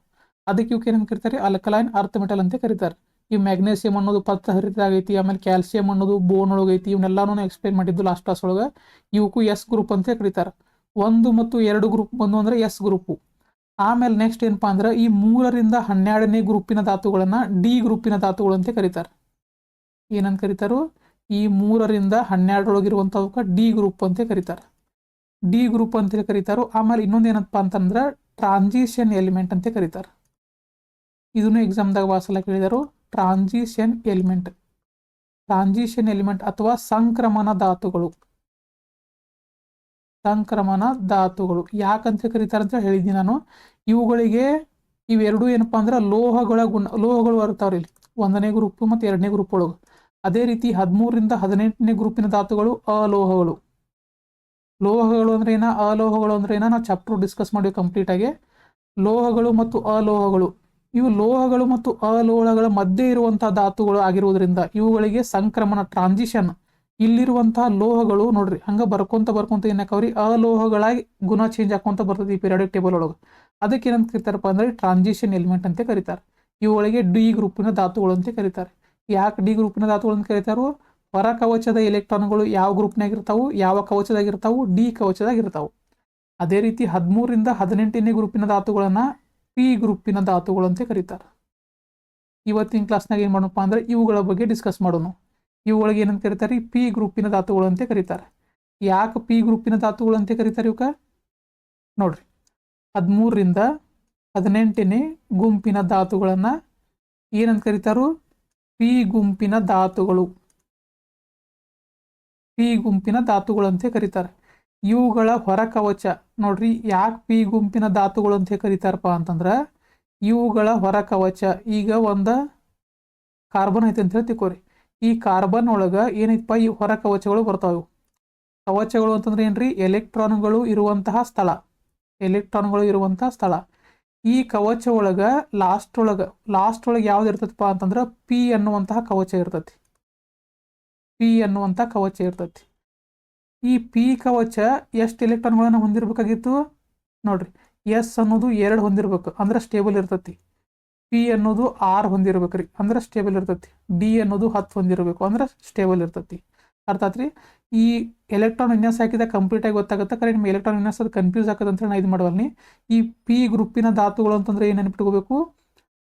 ಅದಕ್ಕೆ ಇವಕ್ಕೆ ಏನಂತ ಕರೀತಾರೆ? ಅಲ್ಕಲೈನ್ ಅರ್ತ್ ಮೆಟಲ್ ಅಂತ ಕರೀತಾರೆ. ಈ ಮ್ಯಾಗ್ನೇಸಿಯಂ ಅನ್ನೋದು ಪತ್ರ ಹರಿತಾಗೈತಿ, ಆಮೇಲೆ ಕ್ಯಾಲ್ಸಿಯಂ ಅನ್ನೋದು ಬೋನ್ ಒಳಗೈತಿ. ಇವನ್ನೆಲ್ಲಾನು ಎಕ್ಸ್ಪ್ಲೈನ್ ಮಾಡಿದ್ದು ಲಾಸ್ಟ್ ಕ್ಲಾಸ್ ಒಳಗೆ. ಇವಕ್ಕೂ ಎಸ್ ಗ್ರೂಪ್ ಅಂತ ಕರೀತಾರೆ. 1 ಮತ್ತು 2 ಗ್ರೂಪ್ ಬಂದು ಅಂದ್ರೆ ಎಸ್ ಗ್ರೂಪು. ಆಮೇಲೆ ನೆಕ್ಸ್ಟ್ ಏನಪ್ಪಾ ಅಂದ್ರೆ ಈ 3ರಿಂದ 12ನೇ ಗ್ರೂಪಿನ ಧಾತುಗಳನ್ನ ಡಿ ಗ್ರೂಪಿನ ಧಾತುಗಳು ಅಂತ ಕರೀತಾರೆ. ಏನಂತ ಕರೀತಾರು? ಈ 3ರಿಂದ 12 ಡಿ ಗ್ರೂಪ್ ಅಂತ ಕರೀತಾರೆ. ಡಿ ಗ್ರೂಪ್ ಅಂತ ಕರೀತಾರೋ. ಆಮೇಲೆ ಇನ್ನೊಂದು ಏನಪ್ಪ ಅಂತಂದ್ರೆ ಟ್ರಾನ್ಸಿಷನ್ ಎಲಿಮೆಂಟ್ ಅಂತ ಕರೀತಾರೆ. ಇದನ್ನು ಎಕ್ಸಾಮ್ದಾಗ ಭಾಳ ಕೇಳಿದಾರು. ಟ್ರಾನ್ಸಿಷನ್ ಎಲಿಮೆಂಟ್, ಟ್ರಾನ್ಸಿಷನ್ ಎಲಿಮೆಂಟ್ ಅಥವಾ ಸಂಕ್ರಮಣ ಧಾತುಗಳು. ಸಂಕ್ರಮಣ ಧಾತುಗಳು ಯಾಕಂತ ಕರೀತಾರೆ ಅಂತ ಹೇಳಿದ್ದೀನಿ ನಾನು. ಇವುಗಳಿಗೆ ಇವೆರಡು ಏನಪ್ಪಾ ಅಂದ್ರೆ ಲೋಹಗಳು ಬರ್ತಾವ್ರಿ ಇಲ್ಲಿ 1ನೇ ಗ್ರೂಪ್ ಮತ್ತು 2ನೇ ಗ್ರೂಪ್ ಒಳಗೆ. ಅದೇ ರೀತಿ 13ರಿಂದ 18ನೇ ಗ್ರೂಪಿನ ಧಾತುಗಳು ಅಲೋಹಗಳು. ಲೋಹಗಳು ಅಂದ್ರೆ ಏನ, ಅಲೋಹಗಳು ಅಂದ್ರೆ ಏನ, ನಾವು ಚಾಪ್ಟರ್ ಡಿಸ್ಕಸ್ ಮಾಡಿವಿ ಕಂಪ್ಲೀಟ್ ಆಗಿ. ಲೋಹಗಳು ಮತ್ತು ಅಲೋಹಗಳು, ಇವು ಲೋಹಗಳು ಮತ್ತು ಅಲೋಹಗಳ ಮಧ್ಯೆ ಇರುವಂತಹ ಧಾತುಗಳು ಆಗಿರುವುದರಿಂದ ಇವುಗಳಿಗೆ ಸಂಕ್ರಮಣ, ಟ್ರಾನ್ಸಿಷನ್. ಇಲ್ಲಿರುವಂತಹ ಲೋಹಗಳು ನೋಡ್ರಿ ಹಂಗ ಬರ್ಕೊಂತ ಏನಾಕವ್ರಿ ಅಲೋಹಗಳಾಗಿ ಗುಣ ಚೇಂಜ್ ಹಾಕೊಂತ ಬರ್ತದೆ ಈ ಪೀರಿಯಾಡಿಕ್ ಟೇಬಲ್ ಒಳಗೆ. ಅದಕ್ಕೆ ಏನಂತ ಕರೀತಾರಪ್ಪ ಅಂದ್ರೆ ಟ್ರಾನ್ಸಿಷನ್ ಎಲಿಮೆಂಟ್ ಅಂತ ಕರೀತಾರೆ. ಇವುಗಳಿಗೆ ಡಿ ಗ್ರೂಪಿನ ಧಾತುಗಳು ಅಂತ ಕರೀತಾರೆ. ಯಾಕೆ ಡಿ ಗ್ರೂಪಿನ ಧಾತುಗಳು ಅಂತ ಕರೀತಾರೋ? ಹೊರ ಕವಚದ ಎಲೆಕ್ಟ್ರಾನ್ಗಳು ಯಾವ ಗ್ರೂಪ್ನಾಗ ಇರ್ತಾವು, ಯಾವ ಕವಚದಾಗ ಇರ್ತಾವು? ಡಿ ಕವಚದಾಗ ಇರ್ತಾವು. ಅದೇ ರೀತಿ 13ರಿಂದ 18ನೇ ಗ್ರೂಪಿನ ಧಾತುಗಳನ್ನ ಪಿ ಗ್ರೂಪಿನ ಧಾತುಗಳು ಅಂತ ಕರೀತಾರೆ. ಇವತ್ತಿನ ಕ್ಲಾಸ್ನಾಗ ಏನ್ ಮಾಡೋಣಪ್ಪ ಅಂದ್ರೆ ಇವುಗಳ ಬಗ್ಗೆ ಡಿಸ್ಕಸ್ ಮಾಡೋಣ. ಇವುಗಳಿಗೆ ಏನಂತ ಕರೀತಾರೆ? ಪಿ ಗ್ರೂಪಿನ ಧಾತುಗಳು ಅಂತ ಕರೀತಾರೆ. ಯಾಕೆ ಪಿ ಗ್ರೂಪಿನ ಧಾತುಗಳು ಅಂತ ಕರೀತಾರೆ ಇವಕ್ಕ? ನೋಡ್ರಿ, 13ರಿಂದ 18ನೇ ಗುಂಪಿನ ಧಾತುಗಳನ್ನ ಏನಂತ ಕರೀತಾರು? ಪಿ ಗುಂಪಿನ ಧಾತುಗಳು. ಪಿ ಗುಂಪಿನ ಧಾತುಗಳು ಅಂತ ಕರೀತಾರೆ. ಇವುಗಳ ಹೊರ ಕವಚ ನೋಡ್ರಿ, ಯಾಕೆ ಪಿ ಗುಂಪಿನ ಧಾತುಗಳು ಅಂತ ಕರೀತಾರಪ್ಪ ಅಂತಂದ್ರೆ ಇವುಗಳ ಹೊರ ಕವಚ, ಈಗ ಒಂದು ಕಾರ್ಬನ್ ಐತೆ ಅಂತ ಹೇಳಿ ತಿಳ್ಕೊರಿ. ಈ ಕಾರ್ಬನ್ ಒಳಗ ಏನೈತಪ್ಪ, ಈ ಹೊರ ಕವಚಗಳು ಬರ್ತಾವೆ. ಕವಚಗಳು ಅಂತಂದ್ರೆ ಏನ್ರಿ? ಎಲೆಕ್ಟ್ರಾನ್ಗಳು ಇರುವಂತಹ ಸ್ಥಳ. ಎಲೆಕ್ಟ್ರಾನ್ಗಳು ಇರುವಂತಹ ಸ್ಥಳ. ಈ ಕವಚ ಒಳಗ ಲಾಸ್ಟ್ ಒಳಗೆ ಯಾವ್ದು ಇರ್ತೈತಪ್ಪ ಅಂತಂದ್ರೆ ಪಿ ಅನ್ನುವಂತಹ ಕವಚ ಇರ್ತೈತಿ. ಪಿ ಅನ್ನುವಂತಹ ಕವಚ ಇರ್ತೈತಿ. ಈ ಪಿ ಕವಚ ಎಷ್ಟು ಎಲೆಕ್ಟ್ರಾನ್ಗಳನ್ನ ಹೊಂದಿರಬೇಕಾಗಿತ್ತು? ನೋಡ್ರಿ, ಎಸ್ ಅನ್ನೋದು 2 ಹೊಂದಿರ್ಬೇಕು ಅಂದ್ರೆ ಸ್ಟೇಬಲ್ ಇರ್ತೈತಿ. ಪಿ ಅನ್ನೋದು 6 ಹೊಂದಿರ್ಬೇಕ್ರಿ ಅಂದ್ರೆ ಸ್ಟೇಬಲ್ ಇರ್ತೈತಿ. ಡಿ ಅನ್ನೋದು 10 ಹೊಂದಿರಬೇಕು ಅಂದ್ರೆ ಸ್ಟೇಬಲ್ ಇರ್ತೈತಿ. ಅರ್ಥ ಆತ್ರಿ? ಈ ಎಲೆಕ್ಟ್ರಾನ್ ವಿನ್ಯಾಸ ಹಾಕಿದ ಕಂಪ್ಲೀಟ್ ಆಗಿ ಗೊತ್ತಾಗುತ್ತೆ. ಕರೆ ನಿಮ್ಮ ಎಲೆಕ್ಟ್ರಾನ್ ವಿನ್ಯಾಸ ಅದು ಕನ್ಫ್ಯೂಸ್ ಆಗತ್ತೆ ಅಂತ ಹೇಳಿ ನಾ ಇದು ಮಾಡವಲ್ನಿ. ಈ ಪಿ ಗ್ರೂಪಿನ ಧಾತುಗಳು ಅಂತಂದ್ರೆ ಏನು ನೆನಪಿಟ್ಕೋಬೇಕು?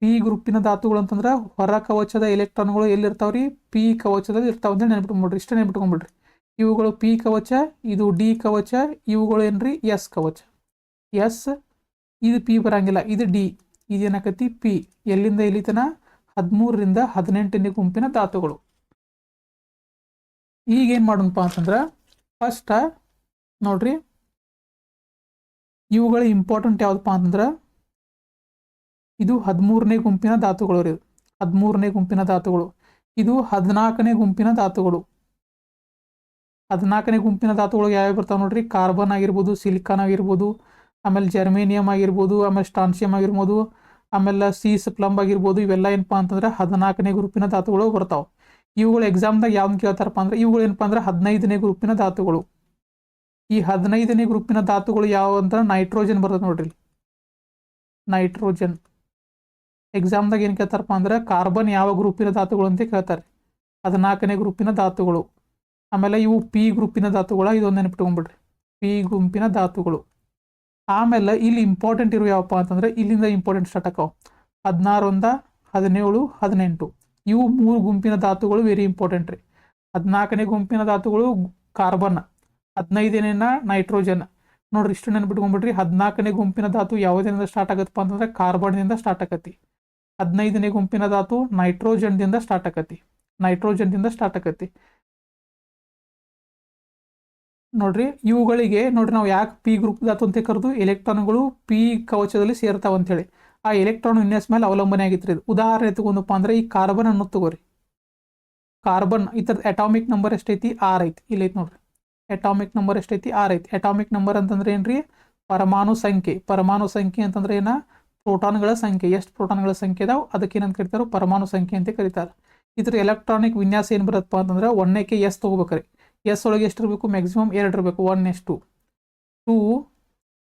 ಪಿ ಗ್ರೂಪಿನ ಧಾತುಗಳು ಅಂತಂದ್ರೆ ಹೊರ ಕವಚದ ಎಲೆಕ್ಟ್ರಾನ್ಗಳು ಎಲ್ಲಿರ್ತಾವ್ರಿ? ಪಿ ಕವಚದಲ್ಲಿ ಇರ್ತಾವ ಅಂತ ನೆನಪಿಟ್ಕೊಂಡ್ಬಿಡ್ರಿ. ಇಷ್ಟ ನೆನಪಿಟ್ಕೊಂಡ್ಬಿಡ್ರಿ. ಇವುಗಳು ಪಿ ಕವಚ, ಇದು ಡಿ ಕವಚ, ಇವುಗಳು ಏನ್ರಿ? ಎಸ್ ಕವಚ. ಎಸ್ ಇದು ಪಿ ಬರಂಗಿಲ್ಲ, ಇದು ಡಿ. ಇದೇನಾಕತಿ? ಪಿ. ಎಲ್ಲಿಂದ ಎಲ್ಲಿತನ? 13ರಿಂದ 18ನೇ ಗುಂಪಿನ ಧಾತುಗಳು. ಈಗ ಏನ್ ಮಾಡೋಣಪ್ಪ ಅಂತಂದ್ರೆ ಫಸ್ಟ್ ನೋಡ್ರಿ, ಇವುಗಳ ಇಂಪಾರ್ಟೆಂಟ್ ಯಾವ್ದಪ್ಪ ಅಂತಂದ್ರೆ ಇದು 13ನೇ ಗುಂಪಿನ ಧಾತುಗಳು ರೀ. 13ನೇ ಗುಂಪಿನ ಧಾತುಗಳು. ಇದು 14ನೇ ಗುಂಪಿನ ಧಾತುಗಳು. 14ನೇ ಗುಂಪಿನ ಧಾತುಗಳು ಯಾವ್ಯಾವ ಬರ್ತಾವೆ ನೋಡ್ರಿ? ಕಾರ್ಬನ್ ಆಗಿರ್ಬೋದು, ಸಿಲಿಕಾನ್ ಆಗಿರ್ಬೋದು, ಆಮೇಲೆ ಜರ್ಮೇನಿಯಂ ಆಗಿರ್ಬೋದು, ಆಮೇಲೆ ಸ್ಟಾನ್ಸಿಯಂ ಆಗಿರ್ಬೋದು, ಆಮೇಲೆ ಸೀಸ್ ಪ್ಲಂಬ್ ಆಗಿರ್ಬೋದು. ಇವೆಲ್ಲ ಏನಪ್ಪಾ ಅಂತಂದ್ರೆ 14ನೇ ಗ್ರೂಪಿನ ಧಾತುಗಳು ಬರ್ತಾವೆ. ಇವುಗಳು ಎಕ್ಸಾಮ್ದಾಗ ಯಾವ್ದು ಕೇಳ್ತಾರಪ್ಪ ಅಂದ್ರೆ ಇವುಗಳು ಏನಪ್ಪಾ ಅಂದ್ರೆ 15ನೇ ಗ್ರೂಪಿನ ಧಾತುಗಳು. ಈ 15ನೇ ಗ್ರೂಪಿನ ಧಾತುಗಳು ಯಾವ ಅಂತ ನೈಟ್ರೋಜನ್ ಬರ್ತದೆ ನೋಡ್ರಿ. ನೈಟ್ರೋಜನ್ ಎಕ್ಸಾಮ್ದಾಗ ಏನು ಕೇಳ್ತಾರಪ್ಪ ಅಂದ್ರೆ ಕಾರ್ಬನ್ ಯಾವ ಗ್ರೂಪಿನ ಧಾತುಗಳು ಅಂತ ಕೇಳ್ತಾರೆ. 14ನೇ ಗ್ರೂಪಿನ ಧಾತುಗಳು. ಆಮೇಲೆ ಇವು ಪಿ ಗ್ರೂಪಿನ ಧಾತುಗಳ, ಇದೊಂದು ನೆನಪಿಟ್ಕೊಂಡ್ಬಿಡ್ರಿ, ಪಿ ಗುಂಪಿನ ಧಾತುಗಳು. ಆಮೇಲೆ ಇಲ್ಲಿ ಇಂಪಾರ್ಟೆಂಟ್ ಇರೋ ಯಾವಪ್ಪ ಅಂತಂದ್ರೆ ಇಲ್ಲಿಂದ ಇಂಪಾರ್ಟೆಂಟ್ ಸ್ಟಾರ್ಟ್ ಆಕಾವ. 16, 17, 18 ಇವು 3 ಗುಂಪಿನ ಧಾತುಗಳು ವೆರಿ ಇಂಪಾರ್ಟೆಂಟ್ ರೀ. 14ನೇ ಗುಂಪಿನ ಧಾತುಗಳು ಕಾರ್ಬನ್, 15ನೇನ ನೈಟ್ರೋಜನ್, ನೋಡ್ರಿ ಇಷ್ಟು ನೆನ್ಬಿಟ್ಕೊಂಡ್ಬಿಡ್ರಿ. 14ನೇ ಗುಂಪಿನ ಧಾತು ಯಾವುದರಿಂದ ಸ್ಟಾರ್ಟ್ ಆಗತ್ತಪ್ಪ ಅಂತಂದ್ರೆ ಕಾರ್ಬನ್ದಿಂದ ಸ್ಟಾರ್ಟ್ ಆಕತಿ. 15ನೇ ಗುಂಪಿನ ಧಾತು ನೈಟ್ರೋಜನ್ದಿಂದ ಸ್ಟಾರ್ಟ್ ಆಕತಿ. ನೈಟ್ರೋಜನ್ದಿಂದ ಸ್ಟಾರ್ಟ್ ಆಕತಿ ನೋಡ್ರಿ. ಇವುಗಳಿಗೆ ನೋಡ್ರಿ ನಾವು ಯಾಕೆ ಪಿ ಗ್ರೂಪ್ ಧಾತು ಅಂತ ಕರೆದು, ಎಲೆಕ್ಟ್ರಾನ್ಗಳು ಪಿ ಕವಚದಲ್ಲಿ ಸೇರ್ತಾವ ಅಂತೇಳಿ. ಆ ಎಲೆಕ್ಟ್ರಾನ್ ವಿನ್ಯಾಸ ಮೇಲೆ ಅವಲಂಬನೆ ಆಗಿತ್ರಿ. ಉದಾಹರಣೆ ತಗೊಂಡಪ್ಪ ಅಂದ್ರೆ ಈ ಕಾರ್ಬನ್ ಅನ್ನು ತಗೋರಿ. ಕಾರ್ಬನ್ ಇತರದ ಅಟಾಮಿಕ್ ನಂಬರ್ ಎಷ್ಟೈತಿ? 6 ಐತಿ. ಇಲ್ಲಿ ಐತಿ ನೋಡ್ರಿ. ಅಟಾಮಿಕ್ ನಂಬರ್ ಎಷ್ಟೈತಿ? 6 ಐತಿ. ಅಟಾಮಿಕ್ ನಂಬರ್ ಅಂತಂದ್ರೆ ಏನ್ರಿ? ಪರಮಾಣು ಸಂಖ್ಯೆ. ಪರಮಾಣು ಸಂಖ್ಯೆ ಅಂತಂದ್ರೆ ಏನ? ಪ್ರೋಟಾನ್ಗಳ ಸಂಖ್ಯೆ. ಎಷ್ಟು ಪ್ರೋಟಾನ್ಗಳ ಸಂಖ್ಯೆ ಇದಾವೆ ಅದಕ್ಕೆ ಏನಂತ ಕರೀತಾರೆ? ಪರಮಾಣು ಸಂಖ್ಯೆ ಅಂತ ಕರೀತಾರೆ. ಇದ್ರ ಎಲೆಕ್ಟ್ರಾನಿಕ್ ವಿನ್ಯಾಸ ಏನು ಬರುತ್ತಪ್ಪ ಅಂತಂದ್ರೆ 1ಕ್ಕೆ ಎಸ್ ತಗೋಬೇಕ್ರಿ. ಎಸ್ ಒಳಗೆ ಎಷ್ಟು ಇರಬೇಕು? ಮ್ಯಾಕ್ಸಿಮಮ್ 2 ಇರಬೇಕು. 1:2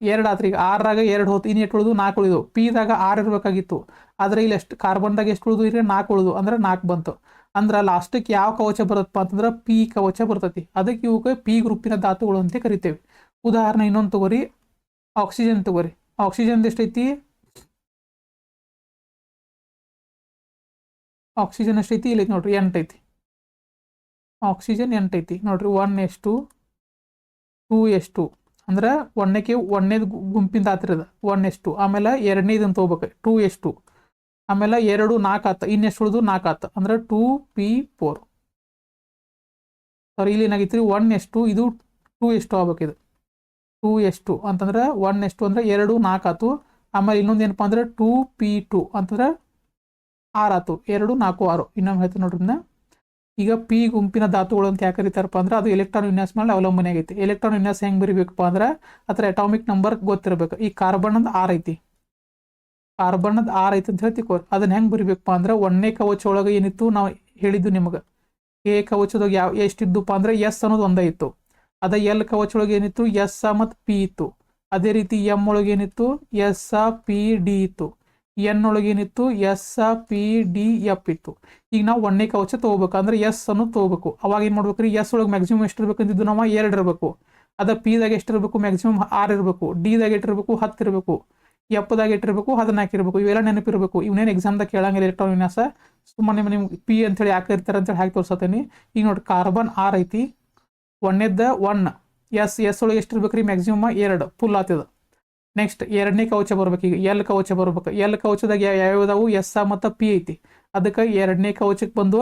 2 ಆತ್ರಿ. ಈಗ 6ರಾಗ 2 ಹೋತು, ಇನ್ನು ಎಷ್ಟು ಉಳಿದು? 4 ಉಳಿದು. ಪಿದಾಗ 6 ಇರಬೇಕಾಗಿತ್ತು, ಆದರೆ ಇಲ್ಲಿ ಎಷ್ಟು ಕಾರ್ಬನ್ದಾಗ ಎಷ್ಟು ಉಳಿದು? ಇದ್ರೆ 4 ಉಳಿದು, ಅಂದ್ರೆ 4 ಬಂತು. ಅಂದ್ರೆ ಲಾಸ್ಟಿಗೆ ಯಾವ ಕವಚ ಬರುತ್ತಪ್ಪ ಅಂತಂದ್ರೆ ಪಿ ಕವಚ ಬರ್ತೈತಿ. ಅದಕ್ಕೆ ಇವಕ್ಕೆ ಪಿ ಗ್ರೂಪಿನ ಧಾತುಗಳು ಅಂತ ಕರಿತೇವೆ. ಉದಾಹರಣೆ ಇನ್ನೊಂದು ತಗೋರಿ, ಆಕ್ಸಿಜನ್ ತಗೋರಿ. ಆಕ್ಸಿಜನ್ ಎಷ್ಟೈತಿ? ಆಕ್ಸಿಜನ್ ಎಷ್ಟೈತಿ? ಇಲ್ಲಿ ನೋಡ್ರಿ 8 ಐತಿ. ಆಕ್ಸಿಜನ್ 8 ಐತಿ ನೋಡ್ರಿ. 1:2 2:2 ಅಂದ್ರೆ 1ನೇ ಗುಂಪಿನ ಧಾತ್ರದ 1:2. ಆಮೇಲೆ 2ನೇ ಇದನ್ನು ತೊಗೋಬೇಕು 2:2. ಆಮೇಲೆ 2 4 ಆತ, ಇನ್ನೆಷ್ಟು ಉಳಿದು? 4 ಆತ, ಅಂದ್ರೆ 2p4. ಸಾರಿ, ಇಲ್ಲಿ ಏನಾಗೈತ್ರಿ? 1:2 ಇದು 2:2 ಆಗ್ಬೇಕು. ಇದು 2:2 ಅಂತಂದ್ರೆ 1:2 ಅಂದ್ರೆ 2 4 ಆತು. ಆಮೇಲೆ ಇನ್ನೊಂದು ಏನಪ್ಪ ಅಂದ್ರೆ 2p2 ಅಂತಂದ್ರೆ 6 ಆತು. 2 4 6. ಇನ್ನೊಮ್ಮೆ ಹೇಳ್ತೀನಿ ನೋಡ್ರಿ. ಈಗ ಪಿ ಗುಂಪಿನ ಧಾತುಗಳು ಅಂತ ಯಾಕೆ ಕರೀತಾರಪ್ಪ ಅಂದ್ರೆ ಅದು ಎಲೆಕ್ಟ್ರಾನ್ ವಿನ್ಯಾಸ ಮೇಲೆ ಅವಲಂಬನೆ ಆಗೈತಿ. ಎಲೆಕ್ಟ್ರಾನ್ ವಿನ್ಯಾಸ ಹೆಂಗೆ ಬರಿಬೇಕಪ್ಪ ಅಂದ್ರೆ ಅದರ ಅಟಾಮಿಕ್ ನಂಬರ್ ಗೊತ್ತಿರಬೇಕು. ಈ ಕಾರ್ಬನ್ 6 ಐತಿ. ಕಾರ್ಬನ್ 6 ಐತಿ ಅಂತ ಹೇಳ್ತಿಕೋರಿ. ಅದನ್ನ ಹೆಂಗೆ ಬರಿಬೇಕಪ್ಪ ಅಂದ್ರೆ 1ನೇ ಕವಚ ಒಳಗೆ ಏನಿತ್ತು ನಾವು ಹೇಳಿದ್ದು ನಿಮಗೆ. ಎ ಕವಚದಾಗ ಎಷ್ಟಿದ್ದಪ್ಪ ಅಂದ್ರೆ ಎಸ್ ಅನ್ನೋದು ಒಂದೇ ಇತ್ತು. ಅದ ಎಲ್ ಕವಚ ಒಳಗೆ ಏನಿತ್ತು? ಎಸ್ ಮತ್ತು ಪಿ ಇತ್ತು. ಅದೇ ರೀತಿ ಎಂ ಒಳಗೆ ಏನಿತ್ತು? ಎಸ್ ಪಿ ಡಿ ಇತ್ತು. ಎನ್ ಒಳಗೆ ಏನಿತ್ತು? ಎಸ್ ಪಿ ಡಿ ಎಫ್ ಇತ್ತು. ಈಗ ನಾವು 1ನೇ ಕವಚ ತೊಗೋಬೇಕು ಅಂದ್ರೆ ಎಸ್ ಅನ್ನು ತೊಗೋಬೇಕು. ಅವಾಗ ಏನು ಮಾಡ್ಬೇಕ್ರಿ? ಎಸ್ ಒಳಗೆ ಮ್ಯಾಕ್ಸಿಮಮ್ ಎಷ್ಟು ಇರ್ಬೇಕಂತಿದ್ದು ನಾವು? 2 ಇರಬೇಕು. ಅದ ಪಿದಾಗ ಎಷ್ಟು ಇರಬೇಕು? ಮ್ಯಾಕ್ಸಿಮಮ್ 6 ಇರಬೇಕು. ಡಿದಾಗ ಎಷ್ಟಿರಬೇಕು? 10 ಇರಬೇಕು. ಎಫ್ದಾಗ ಎಷ್ಟಿರಬೇಕು? 14 ಇರಬೇಕು. ಇವೆಲ್ಲ ನೆನಪಿರಬೇಕು. ಇವನೇನು ಎಕ್ಸಾಮ್ದಾಗ ಕೇಳಂಗಿಲ್ಲ ಎಲೆಕ್ಟ್ರಾನ್ ವಿನ್ಯಾಸ. ಸುಮ್ಮನೆ ನಿಮ್ಗೆ ಪಿ ಅಂತೇಳಿ ಯಾಕೆ ಇರ್ತಾರೆ ಅಂತೇಳಿ ಹಾಕಿ ತೋರಿಸತ್ತೇನೆ. ಈಗ ನೋಡಿ, ಕಾರ್ಬನ್ 6 ಐತಿ. 1ನೇದ 1 ಎಸ್ ಒಳಗೆ ಎಷ್ಟು ಇರ್ಬೇಕ್ರಿ? ಮ್ಯಾಕ್ಸಿಮಮ್ 2 ಫುಲ್ ಆತದ. ನೆಕ್ಸ್ಟ್ 2ನೇ ಕವಚ ಬರ್ಬೇಕು. ಈಗ ಎಲ್ ಕವಚ ಬರ್ಬೇಕು. ಎಲ್ ಕವಚದಾಗ ಯಾವ್ಯಾವ್ದಾವು? ಎಸ್ ಮತ್ತು ಪಿ ಐತಿ. ಅದಕ್ಕೆ 2ನೇ ಕವಚಕ್ಕೆ ಬಂದು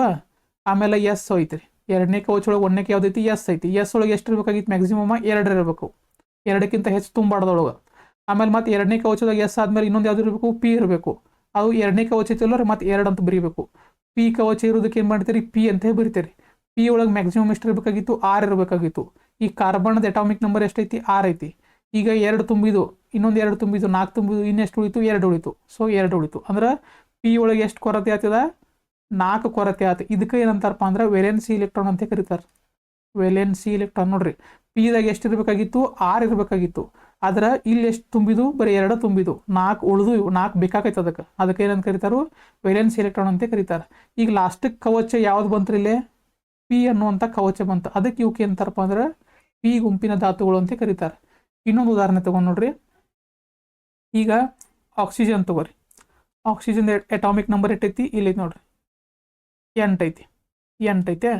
ಆಮೇಲೆ ಎಸ್ ಐತ್ರಿ. 2ನೇ ಕವಚ ಒಳಗೆ 1ನೇಕ್ಕೆ ಯಾವ್ದೈತಿ? ಎಸ್ ಐತಿ. ಎಸ್ ಒಳಗೆ ಎಷ್ಟು ಇರ್ಬೇಕಾಗಿತ್ತು? ಮ್ಯಾಕ್ಸಿಮಮ್ 2 ಇರಬೇಕು. 2ಕ್ಕಿಂತ ಹೆಚ್ಚು ತುಂಬಾರ್ದೊಳಗೆ. ಆಮೇಲೆ ಮತ್ತೆ 2ನೇ ಕವಚದಾಗ ಎಸ್ ಆದ್ಮೇಲೆ ಇನ್ನೊಂದು ಯಾವ್ದು ಇರಬೇಕು? ಪಿ ಇರಬೇಕು. ಅದು 2ನೇ ಕವಚ ಐತಿಲ್ಲ ಮತ್ತೆ 2 ಅಂತ ಬರೀಬೇಕು. ಪಿ ಕವಚ ಇರೋದಕ್ಕೆ ಏನು ಮಾಡ್ತೀರಿ? ಪಿ ಅಂತ ಬರೀತೀರಿ. ಪಿ ಒಳಗೆ ಮ್ಯಾಕ್ಸಿಮಮ್ ಎಷ್ಟು ಇರಬೇಕಾಗಿತ್ತು? 6 ಇರಬೇಕಾಗಿತ್ತು. ಈ ಕಾರ್ಬನ್ದ ಅಟಾಮಿಕ್ ನಂಬರ್ ಎಷ್ಟೈತಿ? 6 ಐತಿ. ಈಗ 2 ತುಂಬಿದು, ಇನ್ನೊಂದು 2 ತುಂಬಿದು, 4 ತುಂಬಿದು, ಇನ್ನೆಷ್ಟು ಉಳಿತು? 2 ಉಳಿತು. ಸೊ 2 ಉಳಿತು. ಅಂದ್ರೆ ಪಿ ಒಳಗೆ ಎಷ್ಟು ಕೊರತೆ ಆಗ್ತದ? 4 ಕೊರತೆ ಆಯ್ತು. ಇದಕ್ಕೆ ಏನಂತಾರಪ್ಪ ಅಂದ್ರೆ ವೇಲೆನ್ಸಿ ಇಲೆಕ್ಟ್ರಾನ್ ಅಂತ ಕರೀತಾರೆ. ವೇಲೆನ್ಸಿ ಇಲೆಕ್ಟ್ರಾನ್ ನೋಡ್ರಿ. ಪಿದಾಗ ಎಷ್ಟು ಇರಬೇಕಾಗಿತ್ತು? 6 ಇರಬೇಕಾಗಿತ್ತು. ಆದ್ರೆ ಇಲ್ಲಿ ಎಷ್ಟು ತುಂಬಿದು? ಬರೀ 2 ತುಂಬಿದು, 4 ಉಳಿದು. 4 ಬೇಕಾಗೈತೆ ಅದಕ್ಕೆ ಏನಂತ ಕರೀತಾರು? ವೇಲೆನ್ಸಿ ಎಲೆಕ್ಟ್ರಾನ್ ಅಂತ ಕರೀತಾರೆ. ಈಗ ಲಾಸ್ಟಿಕ್ ಕವಚ ಯಾವ್ದು ಬಂತ್ರಿ? ಇಲ್ಲೇ ಪಿ ಅನ್ನುವಂಥ ಕವಚ ಬಂತು. ಅದಕ್ಕೆ ಇವಕ್ಕೆ ಏನಂತಾರಪ್ಪ ಅಂದ್ರೆ ಪಿ ಗುಂಪಿನ ಧಾತುಗಳು ಅಂತ ಕರೀತಾರೆ. ಇನ್ನೊಂದು ಉದಾಹರಣೆ ತಗೊಂಡು ನೋಡ್ರಿ. ಈಗ ಆಕ್ಸಿಜನ್ ತಗೋರಿ. ಆಕ್ಸಿಜನ್ ಅಟಾಮಿಕ್ ನಂಬರ್ ಎಷ್ಟೈತಿ? ಇಲ್ಲಿ ನೋಡ್ರಿ 8 ಐತಿ. 8 ಐತೆ.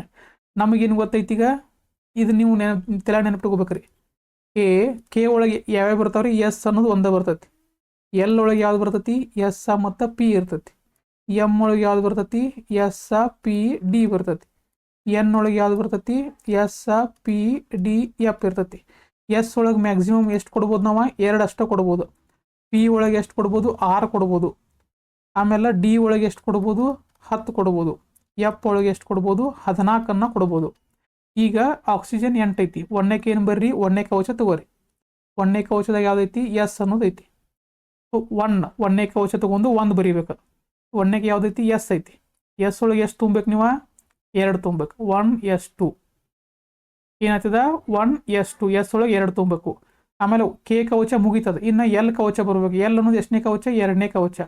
ನಮಗೇನು ಗೊತ್ತೈತಿ? ಈಗ ಇದು ನೀವು ತಲೆ ನೆನಪಿಟ್ಕೋಬೇಕ್ರಿ. ಕೆ ಒಳಗೆ ಯಾವ್ಯಾವ ಬರ್ತಾವ್ರಿ? ಎಸ್ ಅನ್ನೋದು ಒಂದೇ ಬರ್ತೈತಿ. ಎಲ್ ಒಳಗೆ ಯಾವ್ದು ಬರ್ತೈತಿ? ಎಸ್ ಮತ್ತು ಪಿ ಇರ್ತೈತಿ. ಎಂ ಒಳಗೆ ಯಾವ್ದು ಬರ್ತೈತಿ? ಎಸ್ ಪಿ ಡಿ ಬರ್ತೈತಿ. ಎನ್ ಒಳಗೆ ಯಾವ್ದು ಬರ್ತೈತಿ? ಎಸ್ ಪಿ ಡಿ ಎಫ್ ಇರ್ತೈತಿ. ಎಸ್ ಒಳಗೆ ಮ್ಯಾಕ್ಸಿಮಮ್ ಎಷ್ಟು ಕೊಡ್ಬೋದು? ನಾವು 2 ಅಷ್ಟೇ ಕೊಡ್ಬೋದು. ಪಿ ಒಳಗೆ ಎಷ್ಟು ಕೊಡ್ಬೋದು? 6 ಕೊಡ್ಬೋದು. ಆಮೇಲೆ ಡಿ ಒಳಗೆ ಎಷ್ಟು ಕೊಡ್ಬೋದು? 10 ಕೊಡ್ಬೋದು. ಎಫ್ ಒಳಗೆ ಎಷ್ಟು ಕೊಡ್ಬೋದು? 14 ಕೊಡ್ಬೋದು. ಈಗ ಆಕ್ಸಿಜನ್ 8 ಐತಿ. 1ನೇಕ್ಕೆ ಏನು ಬರ್ರಿ? 1ನೇ ಕವಚ ತಗೋರಿ. 1ನೇ ಕವಚದಾಗ ಯಾವ್ದೈತಿ? ಎಸ್ ಅನ್ನೋದೈತಿ. 1ನೇ ಕವಚ ತಗೊಂಡು 1 ಬರೀಬೇಕು. 1ನೇಗೆ ಯಾವ್ದೈತಿ? ಎಸ್ ಐತಿ. ಎಸ್ ಒಳಗೆ ಎಷ್ಟು ತುಂಬೇಕು? ನೀವು 2 ತುಂಬೇಕು. 1s2 ಏನಾಗ್ತದ? 1s2. ಎಸ್ ಒಳಗೆ 2 ತುಂಬಬೇಕು. ಆಮೇಲೆ ಕೆ ಕವಚ ಮುಗಿತದ. ಇನ್ನು ಎಲ್ ಕವಚ ಬರ್ಬೇಕು. ಎಲ್ ಅನ್ನೋದು ಎಷ್ಟನೇ ಕವಚ? 2ನೇ ಕವಚ.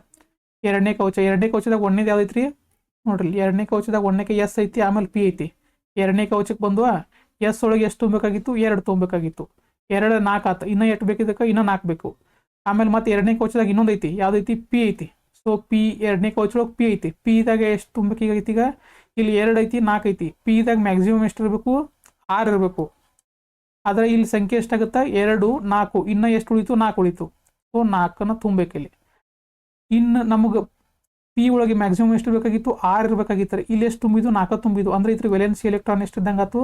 2ನೇ ಕವಚ. 2ನೇ ಕವಚದಾಗ 1ನೇದು ಯಾವ್ದೈತ್ರಿ? ನೋಡ್ರಿ, 2ನೇ ಕವಚದಾಗ 1ನೇಗೆ ಎಸ್ ಐತಿ, ಆಮೇಲೆ ಪಿ ಐತಿ. 2ನೇ ಕವಚಕ್ಕೆ ಬಂದು ಎಸ್ ಒಳಗೆ ಎಷ್ಟು ತುಂಬಬೇಕಾಗಿತ್ತು? 2 ತುಂಬಬೇಕಾಗಿತ್ತು. 2 4 ಆತ. ಇನ್ನೂ ಎಷ್ಟು ಬೇಕಿದ್ದಕ್ಕೆ? ಇನ್ನೂ 4 ಬೇಕು. ಆಮೇಲೆ ಮತ್ತೆ 2ನೇ ಕವಚದಾಗ ಇನ್ನೊಂದು ಐತಿ. ಯಾವ್ದೈತಿ? ಪಿ ಐತಿ. ಸೊ ಪಿ 2ನೇ ಕವಚ ಒಳಗೆ ಪಿ ಐತಿ. ಪಿದಾಗ ಎಷ್ಟು ತುಂಬಬೇಕಾಗೈತಿ? ಈಗ ಇಲ್ಲಿ 2 ಐತಿ, 4 ಐತಿ. ಪಿದಾಗ ಮ್ಯಾಕ್ಸಿಮಮ್ ಎಷ್ಟು ಇರಬೇಕು? 6 ಇರಬೇಕು. ಆದರೆ ಇಲ್ಲಿ ಸಂಖ್ಯೆ ಎಷ್ಟಾಗುತ್ತೆ 2 4 ಇನ್ನು ಎಷ್ಟು ಉಳಿತು 4 ಉಳಿತು. ಸೊ 4ನ್ನು ತುಂಬಬೇಕಿಲ್ಲಿ. ಇನ್ನು ನಮಗೆ ಪಿ ಒಳಗೆ ಮ್ಯಾಕ್ಸಿಮಮ್ ಎಷ್ಟು ಬೇಕಾಗಿತ್ತು 6 ಇರಬೇಕಾಗಿತ್ತು. ಇಲ್ಲಿ ಎಷ್ಟು ತುಂಬಿದ್ದು 4 ತುಂಬಿದ್ದು ಅಂದ್ರೆ ಇದ್ರ ವೇಲೆನ್ಸಿ ಎಲೆಕ್ಟ್ರಾನ್ ಎಷ್ಟು ಇದ್ದಂಗಾತು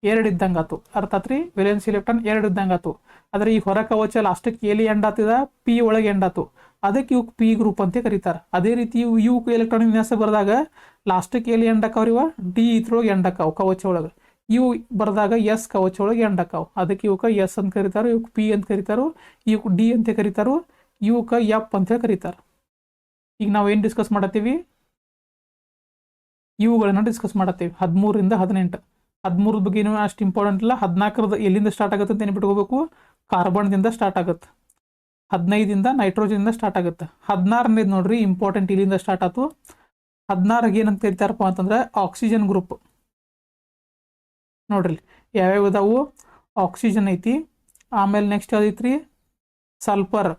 2 ಇದ್ದಂಗಾತು. ಅರ್ಥ ಆತ್ರಿ, ವೇಲೆನ್ಸಿ ಎಲೆಕ್ಟ್ರಾನ್ 2 ಇದ್ದಂಗಾತು. ಆದರೆ ಈ ಹೊರ ಕವಚ ಲಾಸ್ಟಕ್ಕೆ ಎಲ್ಲಿ ಎಂಡ್ ಆತಿದ ಪಿ ಒಳಗೆ ಎಂಡ್ ಆತು, ಅದಕ್ಕೆ ಇವ್ ಪಿ ಗ್ರೂಪ್ ಅಂತ ಕರೀತಾರೆ. ಅದೇ ರೀತಿ ಇವು ಎಲೆಕ್ಟ್ರಾನ್ ವಿನ್ಯಾಸ ಬರೆದಾಗ ಲಾಸ್ಟಕ್ಕೆ ಎಲ್ಲಿ ಎಂಡ್ ಆಕಾವ್ರಿ ಇವ ಡಿ ಇದ್ರೊಳಗೆ ಎಂಡ್ ಆಕಾವು ಕವಚ ಒಳಗೆ. ಇವು ಬರೆದಾಗ ಎಸ್ ಕವಚ ಒಳಗೆ ಎಂಡ್ ಆಕಾವು. ಅದಕ್ಕೆ ಇವಕ್ಕೆ ಎಸ್ ಅಂತ ಕರೀತಾರೋ, ಇವಕ್ಕೆ ಪಿ ಅಂತ ಕರೀತಾರೋ, ಇವಕ್ಕೆ ಡಿ ಅಂತ ಕರೀತಾರೋ, ಇವಕ್ಕೆ ಎಫ್ ಅಂತ ಕರೀತಾರೆ. ಈಗ ನಾವು ಏನು ಡಿಸ್ಕಸ್ ಮಾಡತ್ತೀವಿ, ಇವುಗಳನ್ನ ಡಿಸ್ಕಸ್ ಮಾಡತ್ತೀವಿ 13ರಿಂದ 18. 13 ಬಗ್ಗೆ ಏನು ಅಷ್ಟು ಇಂಪಾರ್ಟೆಂಟ್ ಇಲ್ಲ. 14 ಎಲ್ಲಿಂದ ಸ್ಟಾರ್ಟ್ ಆಗುತ್ತೆ ಅಂತ ನೆನಪಿಟ್ಕೋಬೇಕು, ಕಾರ್ಬನ್ದಿಂದ ಸ್ಟಾರ್ಟ್ ಆಗುತ್ತೆ. 15ರಿಂದ ನೈಟ್ರೋಜನ್ದಿಂದ ಸ್ಟಾರ್ಟ್ ಆಗುತ್ತೆ. 16ನೇದು ನೋಡ್ರಿ ಇಂಪಾರ್ಟೆಂಟ್, ಇಲ್ಲಿಂದ ಸ್ಟಾರ್ಟ್ ಆಯ್ತು. 16ಗೆ ಏನಂತ ಕರಿತಾರಪ್ಪ ಅಂತಂದ್ರೆ ಆಕ್ಸಿಜನ್ ಗ್ರೂಪ್. ನೋಡ್ರಿ ಯಾವ್ಯಾವ ಇದಾವು, ಆಕ್ಸಿಜನ್ ಐತಿ, ಆಮೇಲೆ ನೆಕ್ಸ್ಟ್ ಯಾವ್ದೈತ್ರಿ ಸಲ್ಫರ್,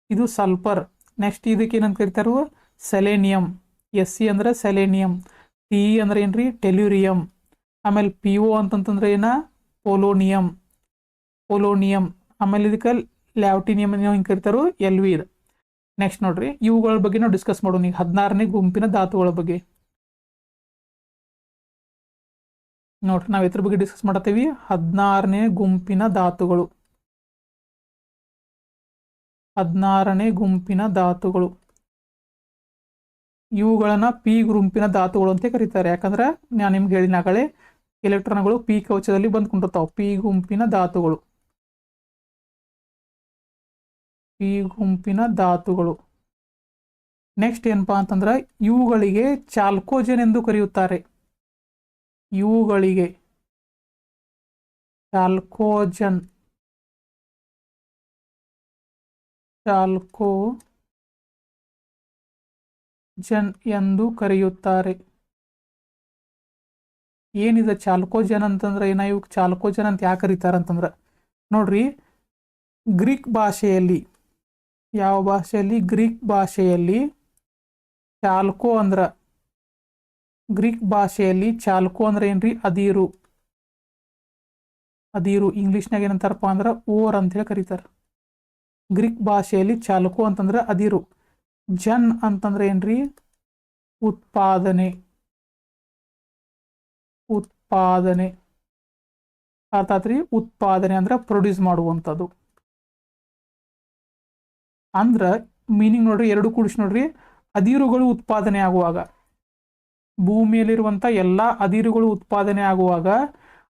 ಇದು ಸಲ್ಫರ್. ನೆಕ್ಸ್ಟ್ ಇದಕ್ಕೆ ಏನಂತ ಕರಿತಾರು ಸೆಲೆನಿಯಂ, ಎಸ್ ಸಿ ಅಂದ್ರೆ ಸೆಲೆನಿಯಂ, ಟಿ ಅಂದ್ರೆ ಏನ್ರಿ ಟೆಲ್ಯೂರಿಯಂ, ಆಮೇಲೆ ಪಿ ಒ ಅಂತಂತಂದ್ರೆ ಏನ ಪೋಲೋನಿಯಂ, ಆಮೇಲೆ ಇದಕ್ಕೆ ಲ್ಯಾವ್ಟಿನಿಯಂ ಹಿಂಗೆ ಕರಿತಾರು ಎಲ್ ವಿ ಇದು. ನೆಕ್ಸ್ಟ್ ನೋಡ್ರಿ ಇವುಗಳ ಬಗ್ಗೆ ನಾವು ಡಿಸ್ಕಸ್ ಮಾಡೋಣ ಈಗ 16ನೇ ಗುಂಪಿನ ಧಾತುಗಳ ಬಗ್ಗೆ. ನೋಡ್ರಿ ನಾವು ಇದ್ರ ಬಗ್ಗೆ ಡಿಸ್ಕಸ್ ಮಾಡತ್ತೀವಿ 16ನೇ ಗುಂಪಿನ ಧಾತುಗಳು. 16ನೇ ಗುಂಪಿನ ಧಾತುಗಳು ಇವುಗಳನ್ನ ಪಿ ಗುಂಪಿನ ಧಾತುಗಳು ಅಂತ ಕರೀತಾರೆ. ಯಾಕಂದ್ರೆ ನಾನು ನಿಮ್ಗೆ ಹೇಳಿದ ಆಗಲೇ ಎಲೆಕ್ಟ್ರಾನ್ಗಳು ಪಿ ಕವಚದಲ್ಲಿ ಬಂದ್ಕೊಂಡಿರ್ತಾವೆ. ಪಿ ಗುಂಪಿನ ಧಾತುಗಳು, ಪಿ ಗುಂಪಿನ ಧಾತುಗಳು. ನೆಕ್ಸ್ಟ್ ಏನಪ್ಪಾ ಅಂತಂದ್ರೆ ಇವುಗಳಿಗೆ ಚಾಲ್ಕೋಜನ್ ಎಂದು ಕರೆಯುತ್ತಾರೆ. ಇವುಗಳಿಗೆ ಚಾಲ್ಕೋಜನ್ ಎಂದು ಕರೆಯುತ್ತಾರೆ. ಏನಿದೆ ಚಾಲ್ಕೋಜನ್ ಅಂತಂದ್ರೆ ಏನ, ಇವ್ ಚಾಲ್ಕೋಜನ್ ಅಂತ ಯಾಕೆ ಕರೀತಾರೆ ಅಂತಂದ್ರೆ ನೋಡ್ರಿ ಗ್ರೀಕ್ ಭಾಷೆಯಲ್ಲಿ, ಯಾವ ಭಾಷೆಯಲ್ಲಿ ಗ್ರೀಕ್ ಭಾಷೆಯಲ್ಲಿ ಚಾಲ್ಕೋ ಅಂದ್ರ, ಗ್ರೀಕ್ ಭಾಷೆಯಲ್ಲಿ ಚಾಲ್ಕೋ ಅಂದ್ರೆ ಏನ್ರಿ ಅದಿರು. ಅದಿರು ಇಂಗ್ಲಿಷ್ನಾಗ ಏನಂತಾರಪ್ಪ ಅಂದ್ರೆ ಓರ್ ಅಂತ ಹೇಳಿ ಕರೀತಾರೆ. ಗ್ರೀಕ್ ಭಾಷೆಯಲ್ಲಿ ಚಾಲ್ಕೋ ಅಂತಂದ್ರೆ ಅದಿರು. ಜನ್ ಅಂತಂದ್ರೆ ಏನ್ರಿ ಉತ್ಪಾದನೆ. ಅರ್ಥಾತ್ರಿ ಉತ್ಪಾದನೆ ಅಂದ್ರೆ ಪ್ರೊಡ್ಯೂಸ್ ಮಾಡುವಂಥದ್ದು. ಅಂದ್ರ ಮೀನಿಂಗ್ ನೋಡ್ರಿ ಎರಡು ಕೂಡಿಸಿ ನೋಡ್ರಿ, ಅದಿರುಗಳು ಉತ್ಪಾದನೆ ಆಗುವಾಗ, ಭೂಮಿಯಲ್ಲಿರುವಂಥ ಎಲ್ಲ ಅದಿರುಗಳು ಉತ್ಪಾದನೆ ಆಗುವಾಗ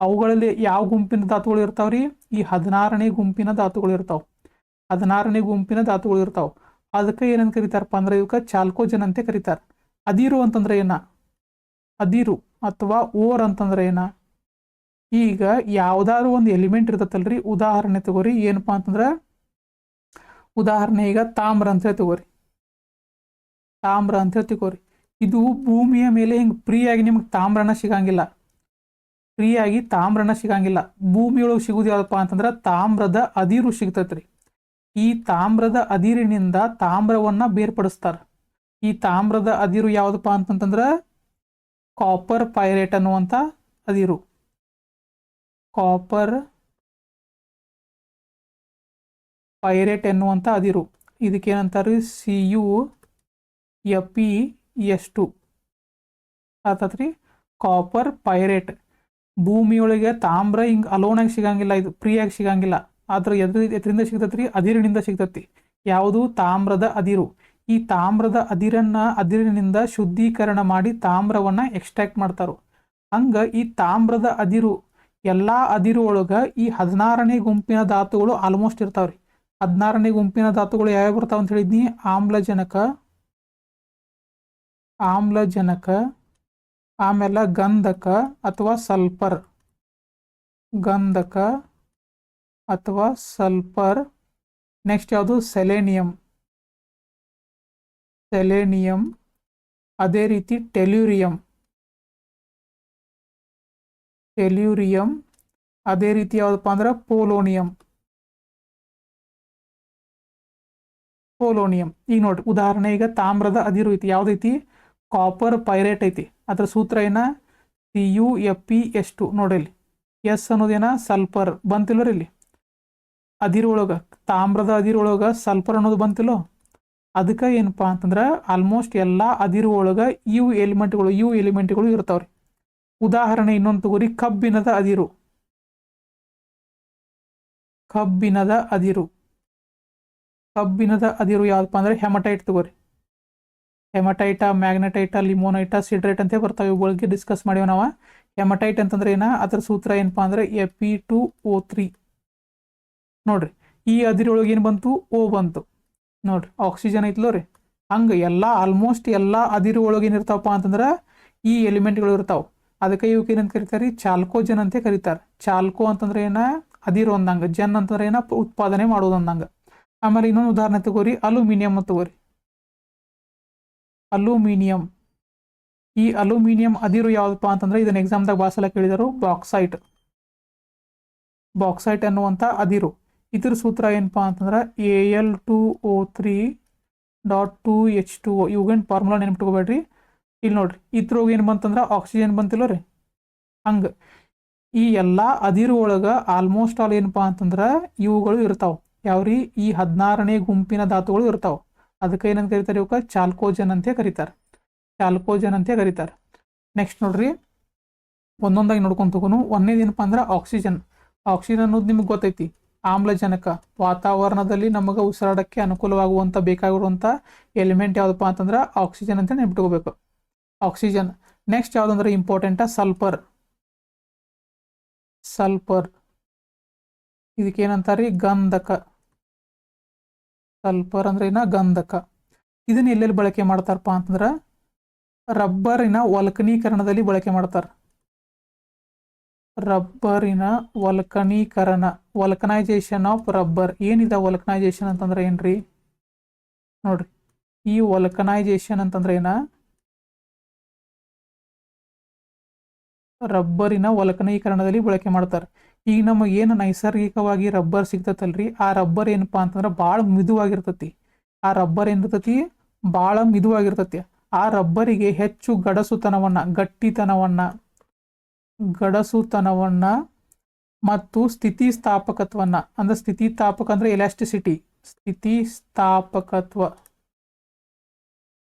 ಅವುಗಳಲ್ಲಿ ಯಾವ ಗುಂಪಿನ ಧಾತುಗಳು ಇರ್ತಾವ್ರಿ, ಈ 16ನೇ ಗುಂಪಿನ ಧಾತುಗಳು ಇರ್ತಾವ. 16ನೇ ಗುಂಪಿನ ಧಾತುಗಳು ಇರ್ತಾವ. ಅದಕ್ಕೆ ಏನಂತ ಕರೀತಾರಪ್ಪ ಅಂದ್ರೆ ಇವಕ್ಕೆ ಚಾಲ್ಕೋಜನ್ ಅಂತ ಕರೀತಾರೆ. ಅದಿರು ಅಂತಂದ್ರೆ ಏನ, ಅದಿರು ಅಥವಾ ಓರ್ ಅಂತಂದ್ರೆ ಏನ, ಈಗ ಯಾವ್ದಾದ್ರು ಒಂದು ಎಲಿಮೆಂಟ್ ಇರ್ತೈತಲ್ರಿ, ಉದಾಹರಣೆ ತಗೋರಿ ಏನಪ್ಪಾ ಅಂತಂದ್ರೆ ಉದಾಹರಣೆ ಈಗ ತಾಮ್ರ ಅಂತ ಹೇಳಿ ತಗೋರಿ, ತಾಮ್ರ ಅಂತ ಹೇಳಿ ತಗೋರಿ. ಇದು ಭೂಮಿಯ ಮೇಲೆ ಹಿಂಗೆ ಫ್ರೀಯಾಗಿ ನಿಮ್ಗೆ ತಾಮ್ರನ ಸಿಗಂಗಿಲ್ಲ. ಭೂಮಿಯೊಳಗೆ ಸಿಗುದು ಯಾವ್ದಪ್ಪ ಅಂತಂದ್ರೆ ತಾಮ್ರದ ಅದಿರು ಸಿಗ್ತೈತ್ರಿ. ಈ ತಾಮ್ರದ ಅದಿರಿನಿಂದ ತಾಮ್ರವನ್ನ ಬೇರ್ಪಡಿಸ್ತಾರ. ಈ ತಾಮ್ರದ ಅದಿರು ಯಾವ್ದಪ್ಪ ಅಂತಂತಂದ್ರ ಕಾಪರ್ ಪೈರೇಟ್ ಅನ್ನುವಂಥ ಅದಿರು. ಕಾಪರ್ ಪೈರೇಟ್ ಎನ್ನುವಂಥ ಅದಿರು. ಇದಕ್ಕೇನಂತಾರೆ CuFeS2 ಆತತ್ರಿ, ಕಾಪರ್ ಪೈರೇಟ್. ಭೂಮಿಯೊಳಗೆ ತಾಮ್ರ ಹಿಂಗೆ ಅಲೋನಾಗಿ ಸಿಗಂಗಿಲ್ಲ, ಇದು ಫ್ರೀಯಾಗಿ ಸಿಗಂಗಿಲ್ಲ. ಆದ್ರೆ ಎದರಿಂದ ಸಿಗ್ತೈತ್ರಿ, ಅದಿರಿನಿಂದ ಸಿಗ್ತೈತಿ. ಯಾವುದು ತಾಮ್ರದ ಅದಿರು. ಈ ತಾಮ್ರದ ಅದಿರಿನಿಂದ ಶುದ್ಧೀಕರಣ ಮಾಡಿ ತಾಮ್ರವನ್ನ ಎಕ್ಸ್ಟ್ರಾಕ್ಟ್ ಮಾಡ್ತಾರೋ. ಹಂಗ ಈ ತಾಮ್ರದ ಅದಿರು ಎಲ್ಲ ಅದಿರು ಒಳಗೆ ಈ 16ನೇ ಗುಂಪಿನ ಧಾತುಗಳು ಆಲ್ಮೋಸ್ಟ್ ಇರ್ತಾವ್ರಿ. 16ನೇ ಗುಂಪಿನ ಧಾತುಗಳು ಯಾವ್ಯಾವ ಬರ್ತಾವ ಅಂತ ಹೇಳಿದ್ನಿ, ಆಮ್ಲಜನಕ, ಆಮೇಲೆ ಗಂಧಕ ಅಥವಾ ಸಲ್ಫರ್, ನೆಕ್ಸ್ಟ್ ಯಾವುದು ಸೆಲೆನಿಯಂ, ಅದೇ ರೀತಿ ಟೆಲ್ಯೂರಿಯಂ, ಅದೇ ರೀತಿ ಯಾವ್ದಪ್ಪ ಅಂದ್ರೆ ಪೋಲೋನಿಯಂ. ಈಗ ನೋಡ್ರಿ ಉದಾಹರಣೆ, ಈಗ ತಾಮ್ರದ ಅದಿರು ಐತಿ, ಯಾವ್ದೈತಿ ಕಾಪರ್ ಪೈರೇಟ್ ಐತಿ. ಅದ್ರ ಸೂತ್ರ ಏನ CuFeS2. ನೋಡ್ರಿ ಎಸ್ ಅನ್ನೋದೇನ ಸಲ್ಫರ್ ಬಂತಿಲ್ಲರಿ ಇಲ್ಲಿ ಅದಿರೊಳಗೆ, ತಾಮ್ರದ ಅದಿರೊಳಗೆ ಸಲ್ಫರ್ ಅನ್ನೋದು ಬಂತಿಲ್ಲೋ. ಅದಕ್ಕೆ ಏನಪ್ಪ ಅಂತಂದ್ರೆ ಆಲ್ಮೋಸ್ಟ್ ಎಲ್ಲ ಅದಿರು ಒಳಗೆ ಇವು ಎಲಿಮೆಂಟ್ಗಳು ಇರ್ತಾವ್ರಿ. ಉದಾಹರಣೆ ಇನ್ನೊಂದು ತಗೋರಿ, ಕಬ್ಬಿಣದ ಅದಿರು. ಕಬ್ಬಿಣದ ಅದಿರು ಯಾವ್ದಪ್ಪ ಅಂದ್ರೆ ಹೆಮಟೈಟ್ ತಗೋರಿ. ಹೆಮಟೈಟ, ಮ್ಯಾಗ್ನೆಟೈಟ, ಲಿಮೋನೈಟ, ಸಿಡ್ರೈಟ್ ಅಂತ ಬರ್ತಾವೆ. ಇವುಗಳಿಗೆ ಡಿಸ್ಕಸ್ ಮಾಡಿವ ನಾವು. ಹೆಮಟೈಟ್ ಅಂತಂದ್ರೆ ಏನ, ಅದ್ರ ಸೂತ್ರ ಏನಪ್ಪಾ ಅಂದ್ರೆ Fe2O3 ನೋಡ್ರಿ. ಈ ಅದಿರೊಳಗೆ ಏನು ಬಂತು, ಓ ಬಂತು ನೋಡ್ರಿ, ಆಕ್ಸಿಜನ್ ಐತ್ಲೋ ರೀ. ಹಂಗೆ ಎಲ್ಲ ಆಲ್ಮೋಸ್ಟ್ ಎಲ್ಲ ಅದಿರು ಒಳಗೆ ಏನಿರ್ತಾವಪ್ಪ ಅಂತಂದ್ರೆ ಈ ಎಲಿಮೆಂಟ್ಗಳು ಇರ್ತಾವೆ. ಅದಕ್ಕೆ ಇವಕ್ಕೆ ಏನಂತ ಕರೀತಾರೆ, ಚಾಲ್ಕೋಜನ್ ಅಂತ ಕರೀತಾರೆ. ಚಾಲ್ಕೋ ಅಂತಂದ್ರೆ ಏನ, ಅದಿರು ಅಂದಂಗೆ. ಜನ್ ಅಂತಂದ್ರೆ ಏನ, ಉತ್ಪಾದನೆ ಮಾಡೋದು ಅಂದಂಗೆ. ಆಮೇಲೆ ಇನ್ನೊಂದು ಉದಾಹರಣೆ ತಗೋರಿ, ಅಲ್ಯೂಮಿನಿಯಂ ತಗೋರಿ. ಅಲ್ಯೂಮಿನಿಯಂ, ಈ ಅಲ್ಯೂಮಿನಿಯಂ ಅದಿರು ಯಾವ್ದಪ್ಪ ಅಂತಂದ್ರೆ ಇದನ್ನ ಎಕ್ಸಾಮ್ದಾಗ ಭಾಳ ಸಲ ಕೇಳಿದರು, ಬಾಕ್ಸೈಟ್ ಅನ್ನುವಂಥ ಅದಿರು. ಇದ್ರ ಸೂತ್ರ ಏನಪ್ಪಾ ಅಂತಂದ್ರೆ Al2O3.2H2O. ಇವಾಗೇನು ಫಾರ್ಮುಲಾ ನೆನ್ಪಿಟ್ಕೋಬೇಡ್ರಿ. ಇಲ್ಲಿ ನೋಡ್ರಿ, ಇದ್ರೊಳಗೆ ಏನು ಬಂತಂದ್ರೆ ಆಕ್ಸಿಜನ್ ಬಂತಿಲ್ಲ ರೀ. ಹಂಗೆ ಈ ಎಲ್ಲ ಅದಿರು ಒಳಗೆ ಆಲ್ಮೋಸ್ಟ್ ಆಲ್ ಏನಪ್ಪಾ ಅಂತಂದ್ರೆ ಇವುಗಳು ಇರ್ತಾವೆ. ಯಾವ್ರಿ, ಈ 16ನೇ ಗುಂಪಿನ ಧಾತುಗಳು ಇರ್ತಾವೆ. ಅದಕ್ಕೆ ಏನಂತ ಕರೀತಾರೆ, ಇವಕ್ಕೆ ಚಾಲ್ಕೋಜನ್ ಅಂತ ಕರೀತಾರೆ. ನೆಕ್ಸ್ಟ್ ನೋಡ್ರಿ, ಒಂದೊಂದಾಗಿ ನೋಡ್ಕೊಂತ ಹೋಗೋನು. ಒಂದೇದು ಏನಪ್ಪಾ ಅಂದ್ರೆ ಆಕ್ಸಿಜನ್ ಅನ್ನೋದು ನಿಮ್ಗೆ ಗೊತ್ತೈತಿ. ಆಮ್ಲಜನಕ, ವಾತಾವರಣದಲ್ಲಿ ನಮಗೆ ಉಸಿರಾಡಕ್ಕೆ ಅನುಕೂಲವಾಗುವಂಥ ಬೇಕಾಗಿರುವಂಥ ಎಲಿಮೆಂಟ್ ಯಾವುದಪ್ಪ ಅಂತಂದ್ರೆ ಆಕ್ಸಿಜನ್ ಅಂತ ನೆನ್ಪಿಟ್ಕೋಬೇಕು. ಆಕ್ಸಿಜನ್. ನೆಕ್ಸ್ಟ್ ಯಾವುದಂದ್ರೆ ಇಂಪಾರ್ಟೆಂಟ, ಸಲ್ಫರ್. ಇದಕ್ಕೇನಂತಾರೆ, ಗಂಧಕ. ಸಲ್ಫರ್ ಅಂದ್ರೆ ಏನ, ಗಂಧಕ. ಇದನ್ನ ಎಲ್ಲೆಲ್ಲಿ ಬಳಕೆ ಮಾಡ್ತಾರಪ್ಪ ಅಂತಂದ್ರೆ ರಬ್ಬರಿನ ವಲ್ಕನೀಕರಣದಲ್ಲಿ ಬಳಕೆ ಮಾಡ್ತಾರೆ. ರಬ್ಬರಿನ ವಲ್ಕನೀಕರಣ, ವಲ್ಕನೈಜೇಷನ್ ಆಫ್ ರಬ್ಬರ್. ಏನಿದೆ ವಲ್ಕನೈಜೇಷನ್ ಅಂತಂದ್ರೆ ಏನ್ರಿ ನೋಡ್ರಿ. ಈ ವಲ್ಕನೈಜೇಷನ್ ಅಂತಂದ್ರೆ ಏನ, ರಬ್ಬರಿನ ವಲ್ಕನೀಕರಣದಲ್ಲಿ ಬಳಕೆ ಮಾಡ್ತಾರೆ. ಈಗ ನಮಗೆ ಏನು ನೈಸರ್ಗಿಕವಾಗಿ ರಬ್ಬರ್ ಸಿಗ್ತತಲ್ರಿ, ಆ ರಬ್ಬರ್ ಏನಪ್ಪಾ ಅಂತಂದ್ರೆ ಭಾಳ ಮಿದುವಾಗಿರ್ತತಿ. ಆ ರಬ್ಬರಿಗೆ ಹೆಚ್ಚು ಗಡಸುತನವನ್ನ ಮತ್ತು ಸ್ಥಿತಿಸ್ಥಾಪಕತ್ವನ್ನ, ಅಂದ್ರೆ ಸ್ಥಿತಿಸ್ಥಾಪಕ ಅಂದ್ರೆ ಎಲಾಸ್ಟಿಸಿಟಿ, ಸ್ಥಿತಿಸ್ಥಾಪಕತ್ವ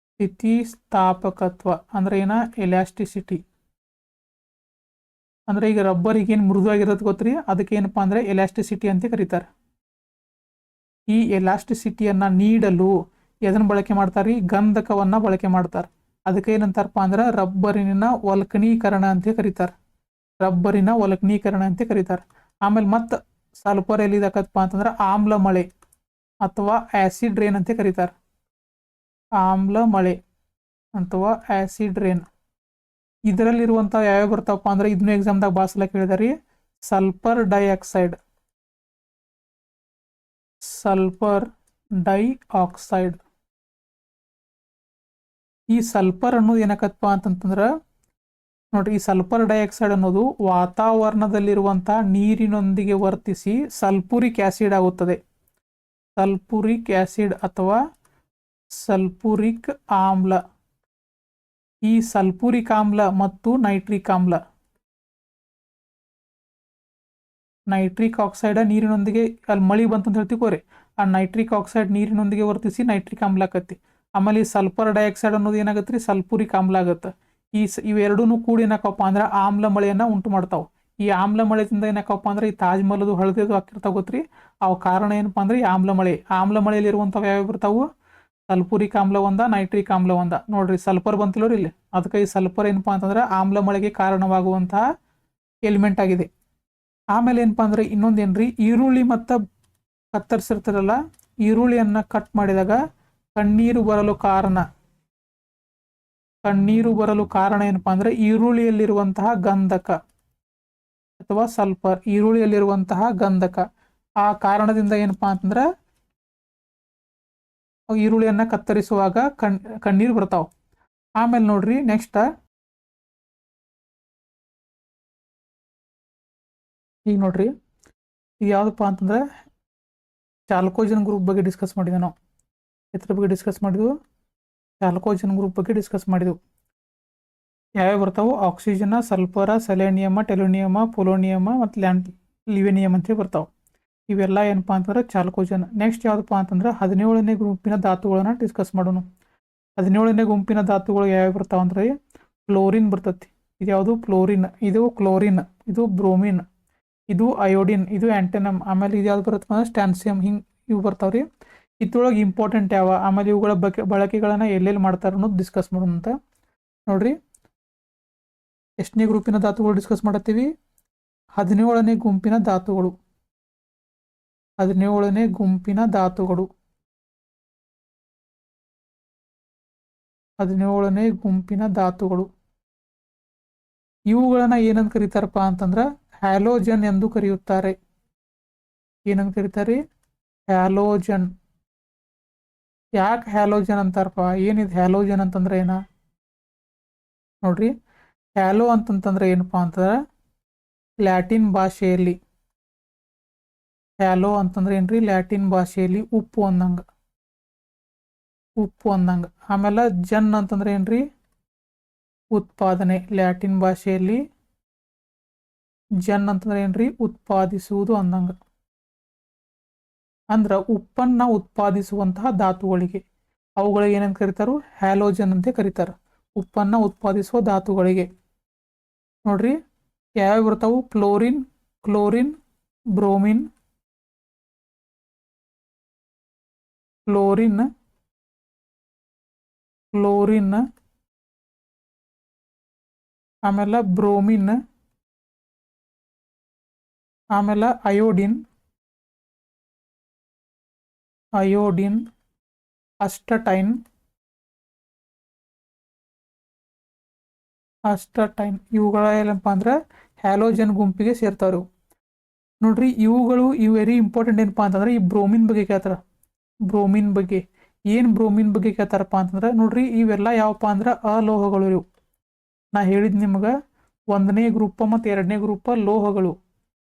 ಅಂದ್ರೆ ಏನ, ಎಲಾಸ್ಟಿಸಿಟಿ. ಅಂದ್ರೆ ಈಗ ರಬ್ಬರಿಗೆ ಏನು ಮೃದುವಾಗಿರೋದು ಗೊತ್ತ್ರಿ, ಅದಕ್ಕೆ ಏನಪ್ಪಾ ಅಂದ್ರೆ ಎಲಾಸ್ಟಿಸಿಟಿ ಅಂತ ಕರೀತಾರೆ. ಈ ಎಲಾಸ್ಟಿಸಿಟಿಯನ್ನ ನೀಡಲು ಎದನ್ನ ಬಳಕೆ ಮಾಡ್ತಾರೆ, ಗಂಧಕವನ್ನ ಬಳಕೆ ಮಾಡ್ತಾರೆ. ಅದಕ್ಕೆ ಏನಂತಾರಪ್ಪ ಅಂದ್ರೆ ರಬ್ಬರಿನ ವಲ್ಕನೀಕರಣ ಅಂತ ಕರೀತಾರೆ. ಆಮೇಲೆ ಮತ್ತೆ ಸಲ್ಫರ್ ಎಲ್ಲಿದಾಕತ್ತಪ್ಪ ಅಂತಂದ್ರೆ ಆಮ್ಲ ಮಳೆ ಅಥವಾ ಆಸಿಡ್ ರೇನ್ ಅಂತ ಕರೀತಾರೆ. ಇದರಲ್ಲಿರುವಂಥ ಯಾವ್ಯಾವ ಬರ್ತಾವಪ್ಪ ಅಂದ್ರೆ ಇದನ್ನು ಎಕ್ಸಾಮ್ದಾಗ ಭಾಳ ಸಲ ಕೇಳಿದಾರೆ. Sulphur dioxide. ಈ ಸಲ್ಫರ್ ಅನ್ನೋದು ಏನಕ್ಕಪ್ಪ ಅಂತಂತಂದ್ರೆ ನೋಡ್ರಿ, ಈ ಸಲ್ಫರ್ ಡೈಆಕ್ಸೈಡ್ ಅನ್ನೋದು ವಾತಾವರಣದಲ್ಲಿರುವಂಥ ನೀರಿನೊಂದಿಗೆ ವರ್ತಿಸಿ ಸಲ್ಫೂರಿಕ್ ಆಸಿಡ್ ಆಗುತ್ತದೆ. ಸಲ್ಫೂರಿಕ್ ಆಸಿಡ್ ಅಥವಾ ಸಲ್ಫೂರಿಕ್ ಆಮ್ಲ. ಈ ಸಲ್ಫೂರಿಕ್ ಆಮ್ಲ ಮತ್ತು ನೈಟ್ರಿಕ್ ಆಕ್ಸೈಡ್ ನೀರಿನೊಂದಿಗೆ, ಅಲ್ಲಿ ಮಳಿ ಬಂತಂತ ಹೇಳ್ತೀವಿ, ಆ ನೈಟ್ರಿಕ್ ಆಕ್ಸೈಡ್ ನೀರಿನೊಂದಿಗೆ ವರ್ತಿಸಿ ನೈಟ್ರಿಕ್ ಆಮ್ಲ ಆಕತಿ. ಆಮೇಲೆ ಈ ಸಲ್ಫರ್ ಡೈಆಕ್ಸೈಡ್ ಅನ್ನೋದು ಏನಾಗತ್ತೆ ರೀ, ಸಲ್ಫೂರಿಕ್ ಆಮ್ಲ ಆಗುತ್ತೆ. ಇವೆರಡೂ ಕೂಡಿ ಏನಾಕಪ್ಪ ಅಂದ್ರೆ ಆಮ್ಲ ಮಳೆಯನ್ನ ಉಂಟು ಮಾಡ್ತಾವೆ. ಈ ಆಮ್ಲ ಮಳೆಯಿಂದ ಏನಾಕಪ್ಪ ಅಂದ್ರೆ ಈ ತಾಜ್ ಮಹಲದು ಹಳದಿದು ಆಗ್ತಿರ್ತಾವ ಗೊತ್ತ್ರಿ, ಅವು ಕಾರಣ ಏನಪ್ಪಾ ಅಂದ್ರೆ ಈ ಆಮ್ಲ ಮಳೆಯಲ್ಲಿ ಇರುವಂಥವು ಯಾವ್ಯಾವ ಬರ್ತಾವು, ಸಲ್ಫೂರಿಕ್ ಆಮ್ಲ ಒಂದ, ನೈಟ್ರಿಕ್ ಆಮ್ಲ ಒಂದ. ನೋಡ್ರಿ ಸಲ್ಫರ್ ಬಂತಿಲ್ಲೋರಿ ಇಲ್ಲಿ. ಅದಕ್ಕೆ ಈ ಸಲ್ಫರ್ ಏನಪ್ಪಾ ಅಂತಂದ್ರೆ ಆಮ್ಲ ಮಳೆಗೆ ಕಾರಣವಾಗುವಂತಹ ಎಲಿಮೆಂಟ್ ಆಗಿದೆ. ಆಮೇಲೆ ಏನಪ್ಪಾ ಅಂದ್ರೆ ಇನ್ನೊಂದೇನ್ರಿ, ಈರುಳ್ಳಿ ಮತ್ತು ಕತ್ತರಿಸಿರ್ತಾರಲ್ಲ, ಈರುಳ್ಳಿಯನ್ನ ಕಟ್ ಮಾಡಿದಾಗ ಕಣ್ಣೀರು ಬರಲು ಕಾರಣ ಏನಪ್ಪಾ ಅಂದ್ರೆ ಈರುಳ್ಳಿಯಲ್ಲಿರುವಂತಹ ಗಂಧಕ ಅಥವಾ ಸಲ್ಫರ್. ಆ ಕಾರಣದಿಂದ ಏನಪ್ಪಾ ಅಂತಂದ್ರೆ ಈರುಳ್ಳಿಯನ್ನ ಕತ್ತರಿಸುವಾಗ ಕಣ್ಣೀರು ಬರ್ತಾವ. ಆಮೇಲೆ ನೋಡ್ರಿ ನೆಕ್ಸ್ಟ್, ಈಗ ನೋಡ್ರಿ ಇದು ಯಾವ್ದಪ್ಪ ಅಂತಂದ್ರೆ ಚಾಲ್ಕೋಜನ್ ಗ್ರೂಪ್ ಬಗ್ಗೆ ಡಿಸ್ಕಸ್ ಮಾಡಿದ್ವಿ ನಾವು. ಎದ್ರ ಬಗ್ಗೆ ಡಿಸ್ಕಸ್ ಮಾಡಿದ್ವು, ಚಾಲ್ಕೋಜನ್ ಗ್ರೂಪ್ ಬಗ್ಗೆ ಡಿಸ್ಕಸ್ ಮಾಡಿದ್ವು. ಯಾವ್ಯಾವ ಬರ್ತಾವೆ? ಆಕ್ಸಿಜನ್, ಸಲ್ಫರ, ಸೆಲೆನಿಯಮ, ಟೆಲೋನಿಯಮ, ಪೊಲೋನಿಯಮ ಮತ್ತು ಲಿವೆನಿಯಮ್ ಅಂತೇಳಿ ಬರ್ತಾವೆ. ಇವೆಲ್ಲ ಏನಪ್ಪ ಅಂತಂದ್ರೆ ಚಾಲ್ಕೋಜನ್. ನೆಕ್ಸ್ಟ್ ಯಾವುದಪ್ಪ ಅಂತಂದ್ರೆ 17ನೇ ಗುಂಪಿನ ಧಾತುಗಳನ್ನ ಡಿಸ್ಕಸ್ ಮಾಡೋಣ. 17ನೇ ಗುಂಪಿನ ಧಾತುಗಳು ಯಾವ್ಯಾವ ಬರ್ತಾವ ಅಂದ್ರೆ ಫ್ಲೋರಿನ್ ಬರ್ತತಿ. ಇದು ಯಾವುದು? ಫ್ಲೋರಿನ್. ಇದು ಕ್ಲೋರಿನ್, ಇದು ಬ್ರೋಮಿನ್, ಇದು ಅಯೋಡಿನ್, ಇದು ಆ್ಯಂಟನಮ್. ಆಮೇಲೆ ಇದು ಯಾವ್ದು ಬರುತ್ತೆ ಅಂದ್ರೆ ಸ್ಟ್ಯಾನ್ಸಿಯಮ್. ಹಿಂಗೆ ಇವು ಬರ್ತಾವ್ರಿ. ಇದ್ರೊಳಗೆ ಇಂಪಾರ್ಟೆಂಟ್ ಯಾವ, ಆಮೇಲೆ ಇವುಗಳ ಬಳಕೆಗಳನ್ನ ಎಲ್ಲೆಲ್ಲಿ ಮಾಡ್ತಾರೆ ಅನ್ನೋದು ಡಿಸ್ಕಸ್ ಮಾಡೋಣ ಅಂತ ನೋಡ್ರಿ. ಎಷ್ಟನೇ ಗ್ರೂಪಿನ ಧಾತುಗಳು ಡಿಸ್ಕಸ್ ಮಾಡತ್ತೀವಿ? 17ನೇ ಗುಂಪಿನ ಧಾತುಗಳು. 17ನೇ ಗುಂಪಿನ ಧಾತುಗಳು. 17ನೇ ಗುಂಪಿನ ಧಾತುಗಳು. ಇವುಗಳನ್ನ ಏನಂತ ಕರೀತಾರಪ್ಪ ಅಂತಂದ್ರೆ ಹ್ಯಾಲೋಜನ್ ಎಂದು ಕರೆಯುತ್ತಾರೆ. ಏನಂತ ಕರೀತಾರೆ? ಹ್ಯಾಲೋಜನ್. ಯಾಕೆ ಹ್ಯಾಲೋಜನ್ ಅಂತಾರಪ್ಪ? ಏನಿದು ಹ್ಯಾಲೋಜನ್ ಅಂತಂದ್ರೆ ಏನ ನೋಡ್ರಿ. ಹ್ಯಾಲೋ ಅಂತಂತಂದ್ರೆ ಏನಪ್ಪಾ ಅಂತಂದ್ರೆ ಲ್ಯಾಟಿನ್ ಭಾಷೆಯಲ್ಲಿ, ಹ್ಯಾಲೋ ಅಂತಂದ್ರೆ ಏನ್ರಿ? ಲ್ಯಾಟಿನ್ ಭಾಷೆಯಲ್ಲಿ ಉಪ್ಪು ಅಂದಂಗ, ಉಪ್ಪು ಅಂದಂಗ. ಆಮೇಲೆ ಜನ್ ಅಂತಂದ್ರೆ ಏನ್ರಿ? ಉತ್ಪಾದನೆ. ಲ್ಯಾಟಿನ್ ಭಾಷೆಯಲ್ಲಿ ಜನ್ ಅಂತಂದ್ರೆ ಏನ್ರಿ? ಉತ್ಪಾದಿಸುವುದು ಅಂದಂಗ. ಅಂದ್ರ ಉಪ್ಪನ್ನ ಉತ್ಪಾದಿಸುವಂತಹ ಧಾತುಗಳಿಗೆ ಅವುಗಳಿಗೆ ಏನಂತ ಕರೀತಾರು? ಹ್ಯಾಲೋಜನ್ ಅಂತ ಕರೀತಾರ. ಉಪ್ಪನ್ನ ಉತ್ಪಾದಿಸುವ ಧಾತುಗಳಿಗೆ ನೋಡ್ರಿ ಯಾವ್ಯಾವ ಬರ್ತಾವು? Fluorine, chlorine, bromine, fluorine, chlorine, ಆಮೇಲೆ ಬ್ರೋಮಿನ್, ಆಮೇಲೆ ಅಯೋಡಿನ್, ಅಯೋಡಿನ್, ಅಸ್ಟಟೈನ್, ಅಸ್ಟಟೈನ್. ಇವುಗಳ ಏನಪ್ಪ ಅಂದ್ರೆ ಹ್ಯಾಲೋಜನ್ ಗುಂಪಿಗೆ ಸೇರ್ತಾವ್ರಿ. ನೋಡ್ರಿ ಇವುಗಳು ವೆರಿ ಇಂಪಾರ್ಟೆಂಟ್ ಏನಪ್ಪಾ ಅಂತಂದ್ರೆ ಈ ಬ್ರೋಮಿನ್ ಬಗ್ಗೆ ಕೇಳ್ತಾರ. ಬ್ರೋಮಿನ್ ಬಗ್ಗೆ ಏನು? ಬ್ರೋಮಿನ್ ಬಗ್ಗೆ ಕೇಳ್ತಾರಪ್ಪ ಅಂತಂದ್ರೆ ನೋಡ್ರಿ ಇವೆಲ್ಲ ಯಾವಪ್ಪ ಅಂದ್ರೆ ಅಲೋಹಗಳು. ಇವು ನಾ ಹೇಳಿದ್ ನಿಮ್ಗೆ 1ನೇ ಗ್ರೂಪ ಮತ್ತು 2ನೇ ಗ್ರೂಪ ಲೋಹಗಳು.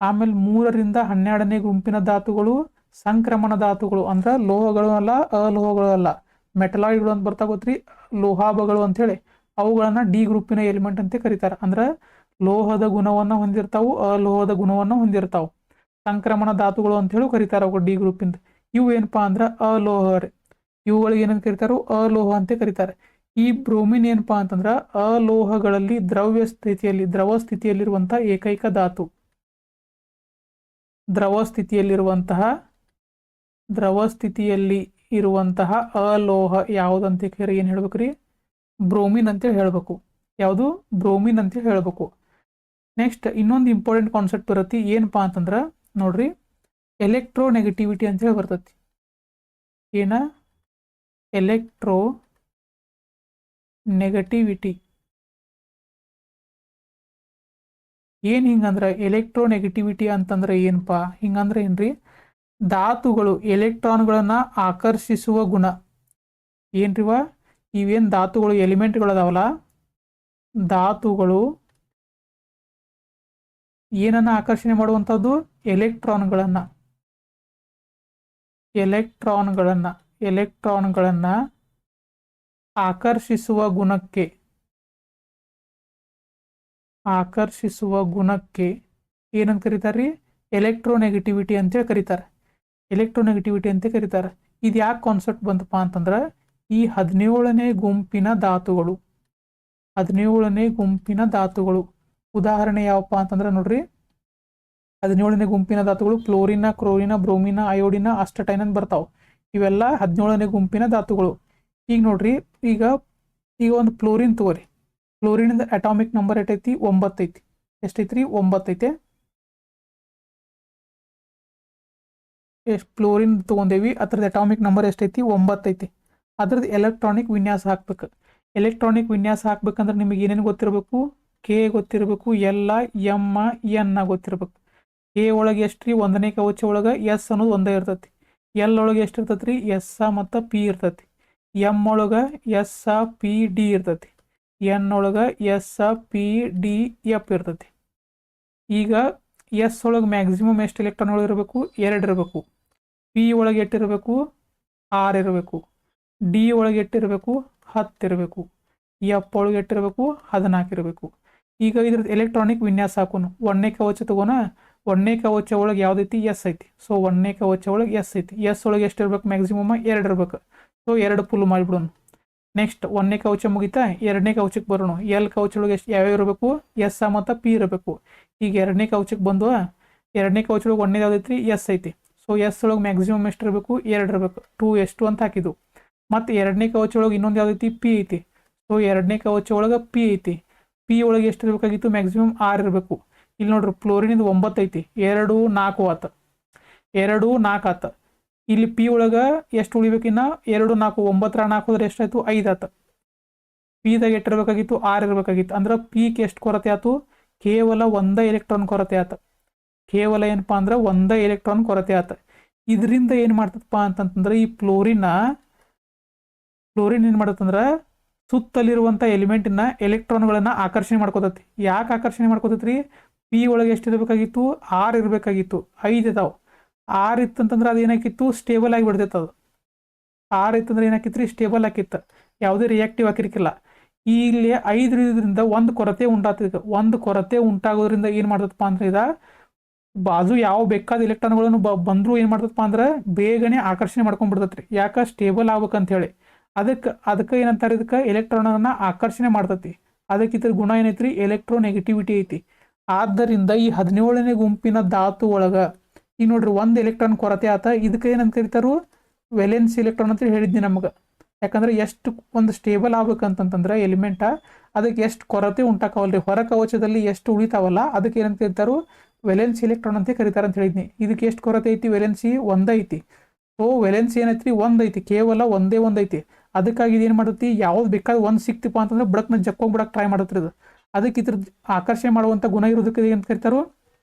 ಆಮೇಲೆ 3ರಿಂದ 12ನೇ ಗುಂಪಿನ ಧಾತುಗಳು ಸಂಕ್ರಮಣ ಧಾತುಗಳು. ಅಂದ್ರೆ ಲೋಹಗಳು ಅಲ್ಲ, ಅಲೋಹಗಳು ಅಲ್ಲ, ಮೆಟಲಾಯ್ಡ್ಗಳು ಅಂತ ಬರ್ತಾ ಗೊತ್ತ್ರಿ, ಲೋಹಾಭಗಳು ಅಂತೇಳಿ. ಅವುಗಳನ್ನ ಡಿ ಗ್ರೂಪಿನ ಎಲಿಮೆಂಟ್ ಅಂತ ಕರೀತಾರೆ. ಅಂದ್ರೆ ಲೋಹದ ಗುಣವನ್ನು ಹೊಂದಿರ್ತಾವು, ಅಲೋಹದ ಗುಣವನ್ನು ಹೊಂದಿರ್ತಾವು. ಸಂಕ್ರಮಣ ಧಾತುಗಳು ಅಂತ ಹೇಳಿ ಕರೀತಾರೆ ಅವು ಡಿ ಗ್ರೂಪಿಂದ. ಇವು ಏನಪ್ಪಾ ಅಂದ್ರೆ ಅಲೋಹ. ಇವುಗಳಿಗೆ ಏನಂತ ಕರೀತಾರೋ? ಅಲೋಹ ಅಂತ ಕರೀತಾರೆ. ಈ ಬ್ರೋಮಿನ್ ಏನಪ್ಪಾ ಅಂತಂದ್ರೆ ಅಲೋಹಗಳಲ್ಲಿ ದ್ರವ ಸ್ಥಿತಿಯಲ್ಲಿರುವಂತಹ ಏಕೈಕ ಧಾತು. ದ್ರವ ಸ್ಥಿತಿಯಲ್ಲಿ ಇರುವಂತಹ ಅಲೋಹ ಯಾವುದಂತ ಕೇಳಿ ಏನು ಹೇಳ್ಬೇಕ್ರಿ? ಬ್ರೋಮಿನ್ ಅಂತೇಳಿ ಹೇಳ್ಬೇಕು. ಯಾವುದು? ಬ್ರೋಮಿನ್ ಅಂತೇಳಿ ಹೇಳ್ಬೇಕು. ನೆಕ್ಸ್ಟ್ ಇನ್ನೊಂದು ಇಂಪಾರ್ಟೆಂಟ್ ಕಾನ್ಸೆಪ್ಟ್ ಬರುತ್ತೆ. ಏನಪ್ಪಾ ಅಂತಂದ್ರೆ ನೋಡ್ರಿ ಎಲೆಕ್ಟ್ರೋ ನೆಗೆಟಿವಿಟಿ ಅಂತ ಹೇಳಿ ಬರ್ತತಿ. ಏನ? Electro negativity. ಏನು ಹಿಂಗಂದ್ರೆ ಎಲೆಕ್ಟ್ರೋ ನೆಗೆಟಿವಿಟಿ ಅಂತಂದ್ರೆ ಏನಪ್ಪಾ? ಹಿಂಗಂದ್ರೆ ಏನ್ರಿ? ಧಾತುಗಳು ಎಲೆಕ್ಟ್ರಾನ್ಗಳನ್ನ ಆಕರ್ಷಿಸುವ ಗುಣ. ಏನ್ರಿವ? ಇವೇನು ಧಾತುಗಳು ಎಲಿಮೆಂಟ್ಗಳು ಅದಾವಲ್ಲ, ಧಾತುಗಳು ಏನನ್ನ ಆಕರ್ಷಣೆ ಮಾಡುವಂಥದ್ದು? ಎಲೆಕ್ಟ್ರಾನ್ಗಳನ್ನ ಆಕರ್ಷಿಸುವ ಗುಣಕ್ಕೆ ಏನಂತ ಕರೀತಾರ್ರಿ? ಎಲೆಕ್ಟ್ರೋನೆಗೆಟಿವಿಟಿ ಅಂತೇಳಿ ಕರೀತಾರೆ. ಎಲೆಕ್ಟ್ರೋನೆಗೆಟಿವಿಟಿ ಅಂತ ಕರೀತಾರೆ. ಇದು ಯಾಕೆ ಕಾನ್ಸೆಪ್ಟ್ ಬಂತಪ್ಪ ಅಂತಂದ್ರೆ ಈ 17ನೇ ಗುಂಪಿನ ಧಾತುಗಳು, 17ನೇ ಗುಂಪಿನ ಧಾತುಗಳು ಉದಾಹರಣೆ ಯಾವಪ್ಪ ಅಂತಂದ್ರೆ ನೋಡ್ರಿ 17ನೇ ಗುಂಪಿನ ಧಾತುಗಳು ಫ್ಲೋರಿನ, ಕ್ಲೋರಿನ, ಬ್ರೋಮಿನ, ಅಯೋಡಿನ, ಅಸ್ಟಟೈನ್ ಅಂತ ಬರ್ತಾವೆ. ಇವೆಲ್ಲ 17ನೇ ಗುಂಪಿನ ಧಾತುಗಳು. ಈಗ ನೋಡ್ರಿ ಈಗ ಒಂದು ಫ್ಲೋರಿನ್ ತಗೋರಿ. ಫ್ಲೋರಿನಿಂದ ಅಟಾಮಿಕ್ ನಂಬರ್ ಎಷ್ಟೈತಿ? 9 ಐತಿ. ಎಷ್ಟೈತ್ರಿ? 9 ಐತೆ. ಎಷ್ಟು ಫ್ಲೋರಿನ್ ತೊಗೊಂಡೇವಿ, ಅದ್ರದ್ದು ಅಟಾಮಿಕ್ ನಂಬರ್ ಎಷ್ಟೈತಿ? 9 ಐತಿ. ಅದ್ರದ್ದು ಎಲೆಕ್ಟ್ರಾನಿಕ್ ವಿನ್ಯಾಸ ಹಾಕ್ಬೇಕು. ಎಲೆಕ್ಟ್ರಾನಿಕ್ ವಿನ್ಯಾಸ ಹಾಕ್ಬೇಕಂದ್ರೆ ನಿಮಗೆ ಏನೇನು ಗೊತ್ತಿರಬೇಕು? ಕೆ ಗೊತ್ತಿರಬೇಕು, ಎಲ್, ಎಮ್, ಎನ್ ಗೊತ್ತಿರಬೇಕು. ಕೆ ಒಳಗೆ ಎಷ್ಟು ರೀ? 1ನೇ ಕವಚ ಒಳಗೆ ಎಸ್ ಅನ್ನೋದು ಒಂದೇ ಇರ್ತೈತಿ. ಎಲ್ ಒಳಗೆ ಎಷ್ಟು ಇರ್ತೈತಿ ರೀ? ಎಸ್ ಮತ್ತು ಪಿ ಇರ್ತೈತಿ. ಎಮ್ ಒಳಗೆ ಎಸ್ ಪಿ ಡಿ ಇರ್ತೈತಿ. ಎನ್ ಒಳಗೆ ಎಸ್ ಪಿ ಡಿ ಎಫ್ ಇರ್ತೈತಿ. ಈಗ ಎಸ್ ಒಳಗೆ ಮ್ಯಾಕ್ಸಿಮಮ್ ಎಷ್ಟು ಎಲೆಕ್ಟ್ರಾನ್ಗಳು ಇರಬೇಕು? 2 ಇರಬೇಕು. ಪಿ ಒಳಗೆ ಎಷ್ಟಿರಬೇಕು? 6 ಇರಬೇಕು. ಡಿ ಒಳಗೆ ಎಷ್ಟಿರಬೇಕು? 10 ಇರಬೇಕು. ಎಫ್ ಒಳಗೆ ಎಷ್ಟಿರಬೇಕು 14 ಇರಬೇಕು. ಈಗ ಇದ್ರದ್ದು ಎಲೆಕ್ಟ್ರಾನಿಕ್ ವಿನ್ಯಾಸ ಹಾಕೋನು. 1ನೇ ಕವಚ ತಗೋಣ. 1ನೇ ಕವಚ ಒಳಗೆ ಯಾವ್ದೈತಿ ಎಸ್ ಐತಿ. ಸೊ 1ನೇ ಕವಚ ಒಳಗೆ ಎಸ್ ಐತಿ. ಎಸ್ ಒಳಗೆ ಎಷ್ಟು ಇರ್ಬೇಕು ಮ್ಯಾಕ್ಸಿಮಮ್ 2 ಇರ್ಬೇಕು. ಸೊ 2 ಫುಲ್ ಮಾಡಿಬಿಡೋಣ. ನೆಕ್ಸ್ಟ್ 1ನೇ ಕವಚ ಮುಗಿತಾ 2ನೇ ಕವಚಕ್ಕೆ ಬರೋಣ. ಎಲ್ ಕವಚ ಒಳಗೆ ಎಷ್ಟು ಯಾವ್ಯಾವ ಇರಬೇಕು ಎಸ್ ಮತ್ತು ಪಿ ಇರಬೇಕು. ಈಗ 2ನೇ ಕವಚಕ್ಕೆ ಬಂದು 2ನೇ ಕವಚ ಒಳಗೆ 1ನೇದು ಯಾವ್ದೈತಿ ಎಸ್ ಐತಿ. ಸೊ ಎಸ್ ಒಳಗೆ ಮ್ಯಾಕ್ಸಿಮಮ್ ಎಷ್ಟು ಇರಬೇಕು 2 ಇರಬೇಕು. 2 ಎಷ್ಟು ಅಂತ ಹಾಕಿದ್ದು. ಮತ್ತು 2ನೇ ಕವಚ ಒಳಗೆ ಇನ್ನೊಂದು ಯಾವ್ದೈತಿ ಪಿ ಐತಿ. ಸೊ 2ನೇ ಕವಚ ಒಳಗೆ ಪಿ ಐತಿ. ಪಿ ಒಳಗೆ ಎಷ್ಟು ಇರಬೇಕಾಗಿತ್ತು ಮ್ಯಾಕ್ಸಿಮಮ್ 6 ಇರಬೇಕು. ಇಲ್ಲಿ ನೋಡ್ರಿ ಫ್ಲೋರಿನಿಂದ 9 ಐತಿ. 2 4 ಆತ. 2 4 ಆತ. ಇಲ್ಲಿ ಪಿ ಒಳಗೆ ಎಷ್ಟು ಉಳಿಬೇಕಿನ್ನ 2 4 9 4 ಹೋದ್ರೆ ಎಷ್ಟಾಯ್ತು 5 ಆತ. ಪಿದಾಗ ಎಷ್ಟು ಇರಬೇಕಾಗಿತ್ತು 6 ಇರಬೇಕಾಗಿತ್ತು. ಅಂದ್ರೆ ಪಿಗೆ ಎಷ್ಟು ಕೊರತೆ ಆಯ್ತು ಕೇವಲ 1 ಎಲೆಕ್ಟ್ರಾನ್ ಕೊರತೆ ಆತ. ಕೇವಲ ಏನಪ್ಪಾ ಅಂದ್ರೆ 1 ಎಲೆಕ್ಟ್ರಾನ್ ಕೊರತೆ ಆತ. ಇದರಿಂದ ಏನು ಮಾಡ್ತದಪ್ಪ ಅಂತಂತಂದ್ರೆ ಈ ಫ್ಲೋರಿನ್ ಏನು ಮಾಡತ್ತಂದ್ರೆ ಸುತ್ತಲಿರುವಂಥ ಎಲಿಮೆಂಟಿನ ಎಲೆಕ್ಟ್ರಾನ್ಗಳನ್ನು ಆಕರ್ಷಣೆ ಮಾಡ್ಕೋತೈತಿ. ಯಾಕೆ ಆಕರ್ಷಣೆ ಮಾಡ್ಕೋತೈತ್ರಿ ಪಿ ಒಳಗೆ ಎಷ್ಟು ಇರಬೇಕಾಗಿತ್ತು 6 ಇರಬೇಕಾಗಿತ್ತು. 5 ಇದಾವೆ. 6 ಇತ್ತಂತಂದ್ರೆ ಅದು ಏನಾಕಿತ್ತು ಸ್ಟೇಬಲ್ ಆಗಿ ಬಿಡ್ತೈತೆ. ಅದು 6 ಇತ್ತಂದ್ರೆ ಏನಾಕಿತ್ರಿ ಸ್ಟೇಬಲ್ ಆಕಿತ್ತು. ಯಾವುದೇ ರಿಯಾಕ್ಟಿವ್ ಹಾಕಿರ್ಕಿಲ್ಲ. ಇಲ್ಲಿ 5 ಇರೋದ್ರಿಂದ ಒಂದು ಕೊರತೆ ಉಂಟಾಗ್ತದೆ. ಒಂದು ಕೊರತೆ ಉಂಟಾಗೋದ್ರಿಂದ ಏನು ಮಾಡ್ತದಪ್ಪ ಅಂದ್ರೆ ಇದ ಬಾಜು ಯಾವ ಬೇಕಾದ ಎಲೆಕ್ಟ್ರಾನ್ಗಳನ್ನು ಬಂದರೂ ಏನು ಮಾಡ್ತದಪ್ಪ ಅಂದ್ರೆ ಬೇಗನೆ ಆಕರ್ಷಣೆ ಮಾಡ್ಕೊಂಡ್ಬಿಡ್ತೈತ್ರಿ. ಯಾಕೆ ಸ್ಟೇಬಲ್ ಆಗ್ಬೇಕಂತ ಹೇಳಿ. ಅದಕ್ಕೆ ಏನಂತಾರೆ ಇದಕ್ಕೆ ಎಲೆಕ್ಟ್ರಾನನ್ನು ಆಕರ್ಷಣೆ ಮಾಡ್ತೈತಿ. ಅದಕ್ಕೆ ಇದ್ರ ಗುಣ ಏನೈತ್ರಿ ಎಲೆಕ್ಟ್ರೋನೆಗೆಟಿವಿಟಿ ಐತಿ. ಆದ್ದರಿಂದ ಈ 17ನೇ ಗುಂಪಿನ ಧಾತು ಒಳಗೆ ಈಗ ನೋಡ್ರಿ 1 ಎಲೆಕ್ಟ್ರಾನ್ ಕೊರತೆ ಆತ. ಇದಕ್ಕೆ ಏನಂತ ಕರೀತಾರು ವೆಲೆನ್ಸ್ ಎಲೆಕ್ಟ್ರಾನ್ ಅಂತ ಹೇಳಿದ್ನಿ ನಮಗೆ. ಯಾಕಂದ್ರೆ ಎಷ್ಟು ಒಂದು ಸ್ಟೇಬಲ್ ಆಗ್ಬೇಕಂತಂದ್ರೆ ಎಲಿಮೆಂಟ ಅದಕ್ಕೆ ಎಷ್ಟು ಕೊರತೆ ಉಂಟಾಕವಲ್ರಿ. ಹೊರ ಕವಚದಲ್ಲಿ ಎಷ್ಟು ಉಳಿತಾವಲ್ಲ ಅದಕ್ಕೆ ಏನಂತ ಕರೀತಾರು ವೆಲೆನ್ಸ್ ಎಲೆಕ್ಟ್ರಾನ್ ಅಂತ ಕರೀತಾರೆ ಅಂತ ಹೇಳಿದ್ನಿ. ಇದಕ್ಕೆ ಎಷ್ಟು ಕೊರತೆ ಐತಿ ವೆಲೆನ್ಸಿ 1 ಐತಿ. ಸೊ ವೆಲೆನ್ಸಿ ಏನೈತ್ರಿ 1 ಐತಿ. ಕೇವಲ ಒಂದೇ ಐತಿ. ಅದಕ್ಕಾಗಿ ಇದು ಏನು ಮಾಡ್ತೈತಿ ಯಾವ್ದು ಬೇಕಾದ್ರೆ 1 ಸಿಕ್ತಿಪ್ಪ ಅಂತಂದ್ರೆ ಬಡಕ್ನ ಜಕ್ಕೊಂಡ್ಬಿಡಕ್ಕೆ ಟ್ರೈ ಮಾಡತ್ರಿ ಇದು. ಅದಕ್ಕೆ ಇದ್ರ ಆಕರ್ಷಣೆ ಮಾಡುವಂಥ ಗುಣ ಇರೋದಕ್ಕೆ ಏನು ಕರೀತಾರೋ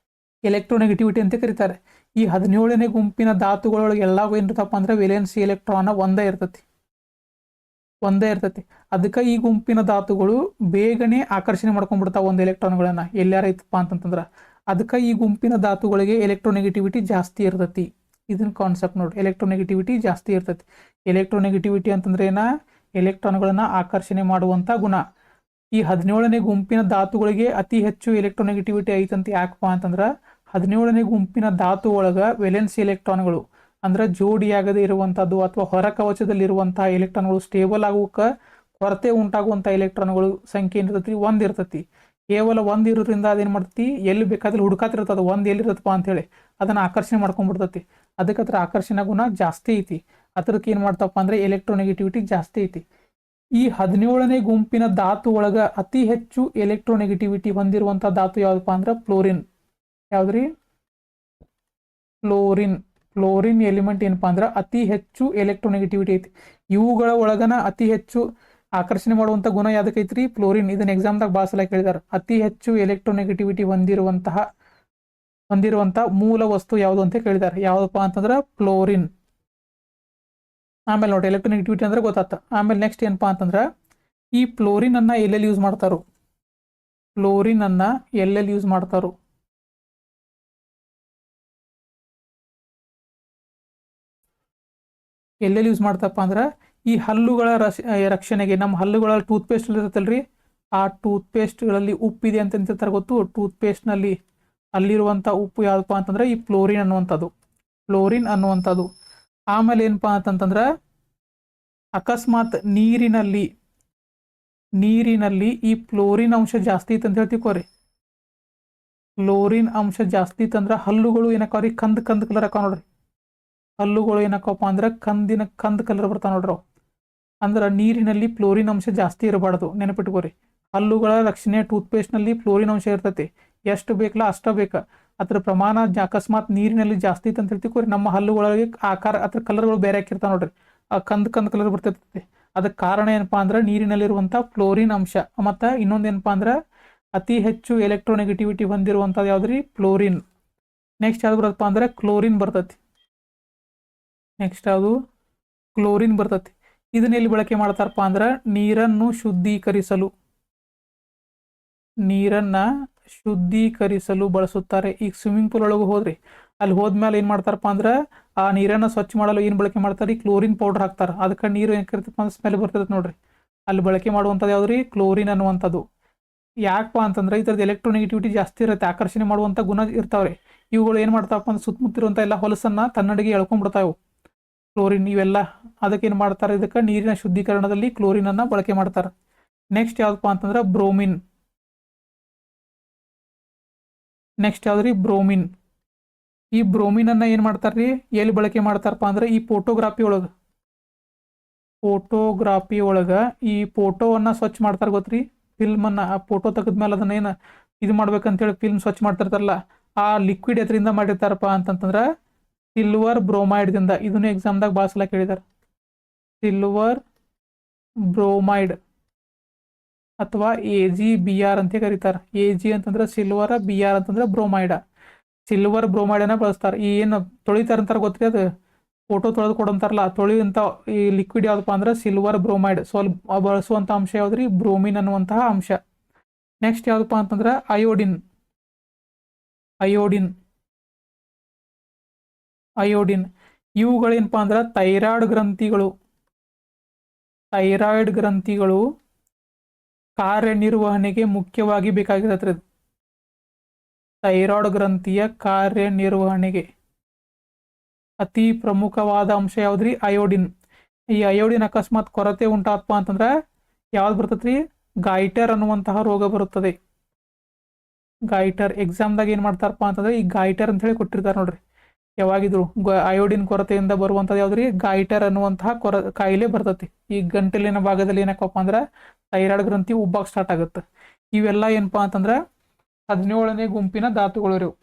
ಎಲೆಕ್ಟ್ರೋನೆಗೆಟಿವಿಟಿ ಅಂತ ಕರೀತಾರೆ. ಈ 17ನೇ ಗುಂಪಿನ ಧಾತುಗಳೊಳಗೆ ಎಲ್ಲವೂ ಏನಿರ್ತಪ್ಪ ಅಂದ್ರೆ ವೆಲೆನ್ಸಿ ಎಲೆಕ್ಟ್ರಾನ್ ಒಂದೇ ಇರ್ತೈತಿ. ಅದಕ್ಕೆ ಈ ಗುಂಪಿನ ಧಾತುಗಳು ಬೇಗನೆ ಆಕರ್ಷಣೆ ಮಾಡ್ಕೊಂಡ್ಬಿಡ್ತಾವ ಒಂದು ಎಲೆಕ್ಟ್ರಾನ್ಗಳನ್ನ ಎಲ್ಲಾರ ಐತಪ್ಪ ಅಂತಂದ್ರೆ. ಅದಕ್ಕೆ ಈ ಗುಂಪಿನ ಧಾತುಗಳಿಗೆ ಎಲೆಕ್ಟ್ರೋನೆಗೆಟಿವಿಟಿ ಜಾಸ್ತಿ ಇರ್ತೈತಿ. ಇದನ್ನ ಕಾನ್ಸೆಪ್ಟ್ ನೋಡ್ರಿ, ಎಲೆಕ್ಟ್ರೋನೆಗೆಟಿವಿಟಿ ಜಾಸ್ತಿ ಇರ್ತೈತಿ. ಎಲೆಕ್ಟ್ರೋನೆಗೆಟಿವಿಟಿ ಅಂತಂದ್ರೆ ಏನ ಎಲೆಕ್ಟ್ರಾನ್ಗಳನ್ನ ಆಕರ್ಷಣೆ ಮಾಡುವಂಥ ಗುಣ. ಈ 17ನೇ ಗುಂಪಿನ ಧಾತುಗಳಿಗೆ ಅತಿ ಹೆಚ್ಚು ಎಲೆಕ್ಟ್ರೋನೆಗೆಟಿವಿಟಿ ಐತಂತ ಯಾಕಪ್ಪ ಅಂತಂದ್ರೆ 17ನೇ ಗುಂಪಿನ ಧಾತು ಒಳಗೆ ವೆಲೆನ್ಸಿ ಎಲೆಕ್ಟ್ರಾನ್ಗಳು ಅಂದ್ರೆ ಜೋಡಿಯಾಗದೇ ಇರುವಂಥದ್ದು ಅಥವಾ ಹೊರ ಕವಚದಲ್ಲಿರುವಂತಹ ಎಲೆಕ್ಟ್ರಾನ್ಗಳು ಸ್ಟೇಬಲ್ ಆಗೋಕೆ ಕೊರತೆ ಉಂಟಾಗುವಂಥ ಎಲೆಕ್ಟ್ರಾನ್ಗಳು ಸಂಖ್ಯೆ ಏನಿರ್ತೈತಿ 1 ಇರ್ತೈತಿ. ಕೇವಲ 1 ಇರೋದ್ರಿಂದ ಅದೇನು ಮಾಡ್ತೈತಿ ಎಲ್ಲಿ ಬೇಕಾದ್ರೆ ಹುಡುಕಾತಿರ್ತದೆ 1 ಎಲ್ಲಿರುತ್ತಪ್ಪ ಅಂತೇಳಿ ಅದನ್ನು ಆಕರ್ಷಣೆ ಮಾಡ್ಕೊಂಡ್ಬಿಡ್ತೈತಿ. ಅದಕ್ಕೆ ಅದ್ರ ಆಕರ್ಷಣೆ ಗುಣ ಜಾಸ್ತಿ ಐತಿ. ಅದಕ್ಕೆ ಏನು ಮಾಡ್ತಪ್ಪ ಅಂದ್ರೆ ಎಲೆಕ್ಟ್ರೋನೆಗೆಟಿವಿಟಿ ಜಾಸ್ತಿ ಐತಿ. ಈ 17ನೇ ಗುಂಪಿನ ಧಾತು ಒಳಗೆ ಅತಿ ಹೆಚ್ಚು ಎಲೆಕ್ಟ್ರೋನೆಗೆಟಿವಿಟಿ ಹೊಂದಿರುವಂಥ ಧಾತು ಯಾವುದಪ್ಪ ಅಂದ್ರೆ ಫ್ಲೋರಿನ್. ಯಾವ್ದ್ರಿ ಫ್ಲೋರಿನ್ ಎಲಿಮೆಂಟ್ ಏನಪ್ಪ ಅಂದ್ರೆ ಅತಿ ಹೆಚ್ಚು ಎಲೆಕ್ಟ್ರೋನೆಗೆಟಿವಿಟಿ ಐತಿ. ಇವುಗಳ ಒಳಗನ ಅತಿ ಹೆಚ್ಚು ಆಕರ್ಷಣೆ ಮಾಡುವಂಥ ಗುಣ ಯಾವ್ದಕ್ಕೈತ್ರಿ ಫ್ಲೋರಿನ್. ಇದನ್ನ ಎಕ್ಸಾಮ್ದಾಗ ಭಾಳ ಸಲ ಕೇಳಿದಾರೆ. ಅತಿ ಹೆಚ್ಚು ಎಲೆಕ್ಟ್ರೋನೆಗೆಟಿವಿಟಿ ಹೊಂದಿರುವಂಥ ಮೂಲ ವಸ್ತು ಯಾವುದು ಅಂತ ಕೇಳಿದ್ದಾರೆ. ಯಾವುದಪ್ಪ ಅಂತಂದ್ರೆ ಫ್ಲೋರಿನ್. ಆಮೇಲೆ ನೋಡಿ ಎಲೆಕ್ಟ್ರೋನೆಗೆಟಿವಿಟಿ ಅಂದ್ರೆ ಗೊತ್ತಾತ. ಆಮೇಲೆ ನೆಕ್ಸ್ಟ್ ಏನಪ್ಪ ಅಂತಂದ್ರೆ ಈ ಫ್ಲೋರಿನ್ ಅನ್ನ ಎಲ್ಲೆಲ್ಲಿ ಯೂಸ್ ಮಾಡ್ತಾರೋ ಎಲ್ಲೆಲ್ಲಿ ಯೂಸ್ ಮಾಡ್ತಪ್ಪ ಅಂದ್ರೆ ಈ ಹಲ್ಲುಗಳ ರಕ್ಷಣೆಗೆ. ನಮ್ಮ ಹಲ್ಲುಗಳ ಟೂತ್ಪೇಸ್ಟ್ ಇರುತ್ತಲ್ರಿ ಆ ಟೂತ್ಪೇಸ್ಟ್ಗಳಲ್ಲಿ ಉಪ್ಪಿದೆ ಅಂತ ಅಂತಿರ್ತಾರೆ ಗೊತ್ತು. ಟೂತ್ಪೇಸ್ಟ್ನಲ್ಲಿ ಅಲ್ಲಿರುವಂಥ ಉಪ್ಪು ಯಾವುದಪ್ಪ ಅಂತಂದ್ರೆ ಈ ಫ್ಲೋರಿನ್ ಅನ್ನುವಂಥದ್ದು. ಆಮೇಲೆ ಏನಪ್ಪಾ ಅಂತಂತಂದ್ರೆ ಅಕಸ್ಮಾತ್ ನೀರಿನಲ್ಲಿ ಈ ಫ್ಲೋರಿನ್ ಅಂಶ ಜಾಸ್ತಿ ಇತ್ತು ಅಂತ ಹೇಳ್ತಿಕೋರಿ. ಫ್ಲೋರಿನ್ ಅಂಶ ಜಾಸ್ತಿ ಇತ್ತಂದ್ರೆ ಹಲ್ಲುಗಳು ಏನಕ್ಕಾವ್ರಿ ಕಂದ್ ಕಲರ್ ಹಾಕ ನೋಡ್ರಿ. ಹಲ್ಲುಗಳು ಏನಕ್ಕಪ್ಪ ಅಂದ್ರೆ ಕಂದ್ ಕಲರ್ ಬರ್ತಾವ ನೋಡ್ರಿ. ಅಂದ್ರೆ ನೀರಿನಲ್ಲಿ ಫ್ಲೋರಿನ್ ಅಂಶ ಜಾಸ್ತಿ ಇರಬಾರ್ದು, ನೆನಪಿಟ್ಕೋರಿ. ಹಲ್ಲುಗಳ ರಕ್ಷಣೆ ಟೂತ್ಪೇಸ್ಟ್ನಲ್ಲಿ ಫ್ಲೋರಿನ್ ಅಂಶ ಇರ್ತೈತಿ. ಎಷ್ಟು ಬೇಕಲ್ಲ ಅಷ್ಟ ಬೇಕಾ. ಅದ್ರ ಪ್ರಮಾಣ ಅಕಸ್ಮಾತ್ ನೀರಿನಲ್ಲಿ ಜಾಸ್ತಿ ಇತ್ತು ಅಂತ ಹೇಳ್ತಿಕೋರಿ ನಮ್ಮ ಹಲ್ಲುಗಳಿಗೆ ಆಕಾರ ಅದ್ರ ಕಲರ್ಗಳು ಬೇರೆ ಹಾಕಿರ್ತಾವ ನೋಡ್ರಿ. ಆ ಕಂದ್ ಕಲರ್ ಬರ್ತಿರ್ತೈತಿ. ಅದಕ್ಕೆ ಕಾರಣ ಏನಪ್ಪಾ ಅಂದ್ರೆ ನೀರಿನಲ್ಲಿರುವಂಥ ಫ್ಲೋರಿನ್ ಅಂಶ. ಮತ್ತು ಇನ್ನೊಂದು ಏನಪ್ಪಾ ಅಂದ್ರೆ ಅತಿ ಹೆಚ್ಚು ಎಲೆಕ್ಟ್ರೋನೆಗೆಟಿವಿಟಿ ಹೊಂದಿರುವಂಥದ್ದು ಯಾವ್ದ್ರಿ ಫ್ಲೋರಿನ್. ನೆಕ್ಸ್ಟ್ ಯಾವ್ದು ಬರತ್ತಪ್ಪ ಅಂದ್ರೆ ಕ್ಲೋರಿನ್ ಬರ್ತೈತಿ. ಇದನ್ನ ಎಲ್ಲಿ ಬಳಕೆ ಮಾಡ್ತಾರಪ್ಪ ಅಂದ್ರೆ ನೀರನ್ನು ಶುದ್ಧೀಕರಿಸಲು ಬಳಸುತ್ತಾರೆ. ಈಗ ಸ್ವಿಮ್ಮಿಂಗ್ ಪೂಲ್ ಒಳಗೆ ಹೋದ್ರಿ, ಅಲ್ಲಿ ಹೋದ್ಮೇಲೆ ಏನು ಮಾಡ್ತಾರಪ್ಪ ಅಂದ್ರೆ ಆ ನೀರನ್ನು ಸ್ವಚ್ಛ ಮಾಡಲು ಏನು ಬಳಕೆ ಮಾಡ್ತಾರೆ ಕ್ಲೋರಿನ್ ಪೌಡರ್ ಹಾಕ್ತಾರೆ. ಅದಕ್ಕೆ ನೀರು ಏನಿರ್ತಪ್ಪ ಅಂದ್ರೆ ಸ್ಮೆಲ್ ಬರ್ತೈತೆ ನೋಡ್ರಿ. ಅಲ್ಲಿ ಬಳಕೆ ಮಾಡುವಂಥದ್ದು ಯಾವ್ದು ರೀ? ಕ್ಲೋರಿನ್ ಅನ್ನುವಂಥದ್ದು. ಯಾಕಪ್ಪ ಅಂತಂದ್ರೆ ಇದ್ರದ್ದು ಎಲೆಕ್ಟ್ರೋನೆಗೆಟಿವಿಟಿ ಜಾಸ್ತಿ ಇರುತ್ತೆ, ಆಕರ್ಷಣೆ ಮಾಡುವಂಥ ಗುಣ ಇರ್ತಾವ್ರಿ. ಇವುಗಳು ಏನು ಮಾಡ್ತಾವಪ್ಪ ಅಂದ್ರೆ ಸುತ್ತಮುತ್ತಿರುವಂಥ ಎಲ್ಲ ಹೊಲಸನ್ನು ತನ್ನಡೆಗೆ ಎಳ್ಕೊಂಡ್ಬಿಡ್ತಾವೆ ಕ್ಲೋರಿನ್ ಇವೆಲ್ಲ. ಅದಕ್ಕೆ ಏನು ಮಾಡ್ತಾರೆ, ಇದಕ್ಕೆ ನೀರಿನ ಶುದ್ಧೀಕರಣದಲ್ಲಿ ಕ್ಲೋರಿನನ್ನು ಬಳಕೆ ಮಾಡ್ತಾರೆ. ನೆಕ್ಸ್ಟ್ ಯಾವ್ದಪ್ಪ ಅಂತಂದ್ರೆ ಬ್ರೋಮಿನ್. ನೆಕ್ಸ್ಟ್ ಯಾವ್ದ್ರಿ? ಬ್ರೋಮಿನ್. ಈ ಬ್ರೋಮಿನ್ ಅನ್ನ ಏನು ಮಾಡ್ತಾರ್ರಿ, ಎಲ್ಲಿ ಬಳಕೆ ಮಾಡ್ತಾರಪ್ಪ ಅಂದ್ರೆ ಈ ಫೋಟೋಗ್ರಾಫಿ ಒಳಗೆ. ಫೋಟೋಗ್ರಾಫಿ ಒಳಗೆ ಈ ಫೋಟೋವನ್ನು ಸ್ವಚ್ಛ ಮಾಡ್ತಾರೆ ಗೊತ್ತ್ರಿ, ಫಿಲ್ಮನ್ನು. ಆ ಫೋಟೋ ತೆಗೆದ್ಮೇಲೆ ಅದನ್ನೇನು ಇದು ಮಾಡ್ಬೇಕಂತೇಳಿ ಫಿಲ್ಮ್ ಸ್ವಚ್ಛ ಮಾಡ್ತಿರ್ತಾರಲ್ಲ, ಆ ಲಿಕ್ವಿಡ್ ಎದರಿಂದ ಮಾಡಿರ್ತಾರಪ್ಪ ಅಂತಂತಂದ್ರೆ ಸಿಲ್ವರ್ ಬ್ರೋಮೈಡ್ದಿಂದ. ಇದನ್ನು ಎಕ್ಸಾಮ್ದಾಗ ಭಾಳ ಸಲ ಕೇಳಿದಾರೆ. ಸಿಲ್ವರ್ ಬ್ರೋಮೈಡ್ ಅಥವಾ AgBr ಅಂತ ಕರೀತಾರೆ. Ag ಅಂತಂದ್ರೆ ಸಿಲ್ವರ್, Br ಅಂತಂದ್ರೆ ಬ್ರೋಮೈಡ. ಸಿಲ್ವರ್ ಬ್ರೋಮೈಡನ್ನ ಬಳಸ್ತಾರೆ. ಈ ಏನು ತೊಳಿತಾರೆ ಅಂತಾರೆ ಗೊತ್ತ್ರಿ, ಅದು ಫೋಟೋ ತೊಳೆದು ಕೊಡಂತಾರಲ್ಲ, ತೊಳೆಯುವಂಥ ಈ ಲಿಕ್ವಿಡ್ ಯಾವುದಪ್ಪ ಅಂದ್ರೆ ಸಿಲ್ವರ್ ಬ್ರೋಮೈಡ್. ಸ್ವಲ್ಪ ಬಳಸುವಂಥ ಅಂಶ ಯಾವ್ದ್ರಿ? ಬ್ರೋಮಿನ್ ಅನ್ನುವಂತಹ ಅಂಶ. ನೆಕ್ಸ್ಟ್ ಯಾವುದಪ್ಪ ಅಂತಂದ್ರೆ ಅಯೋಡಿನ್. ಅಯೋಡಿನ್ ಅಯೋಡಿನ್ ಇವುಗಳೇನಪ್ಪ ಅಂದ್ರೆ ಥೈರಾಯ್ಡ್ ಗ್ರಂಥಿಗಳು ಕಾರ್ಯನಿರ್ವಹಣೆಗೆ ಮುಖ್ಯವಾಗಿ ಬೇಕಾಗಿರತ್ರಿ. ಥೈರಾಯ್ಡ್ ಗ್ರಂಥಿಯ ಕಾರ್ಯನಿರ್ವಹಣೆಗೆ ಅತಿ ಪ್ರಮುಖವಾದ ಅಂಶ ಯಾವ್ದ್ರಿ? ಅಯೋಡಿನ್. ಈ ಅಯೋಡಿನ್ ಅಕಸ್ಮಾತ್ ಕೊರತೆ ಉಂಟಾತಪ್ಪ ಅಂತಂದ್ರೆ ಯಾವ್ದು ಬರ್ತೈತ್ರಿ? ಗೈಟರ್ ಅನ್ನುವಂತಹ ರೋಗ ಬರುತ್ತದೆ. ಗೈಟರ್ ಎಕ್ಸಾಮ್ದಾಗ ಏನು ಮಾಡ್ತಾರಪ್ಪ ಅಂತಂದ್ರೆ ಈ ಗೈಟರ್ ಅಂತ ಹೇಳಿ ಕೊಟ್ಟಿರ್ತಾರೆ ನೋಡ್ರಿ. ಯಾವಾಗಿದ್ರು ಅಯೋಡಿನ್ ಕೊರತೆಯಿಂದ ಬರುವಂಥದ್ದು ಯಾವ್ದ್ರಿ? ಗೈಟರ್ ಅನ್ನುವಂತಹ ಕಾಯಿಲೆ ಬರ್ತೈತಿ. ಈ ಗಂಟಲಿನ ಭಾಗದಲ್ಲಿ ಏನಕ್ಕಪ್ಪ ಅಂದ್ರೆ ಥೈರಾಯ್ಡ್ ಗ್ರಂಥಿ ಉಬ್ಬಾಕ್ ಸ್ಟಾರ್ಟ್ ಆಗುತ್ತೆ. ಇವೆಲ್ಲ ಏನಪ್ಪಾ ಅಂತಂದ್ರೆ 17ನೇ ಗುಂಪಿನ ಧಾತುಗಳು ಇವು.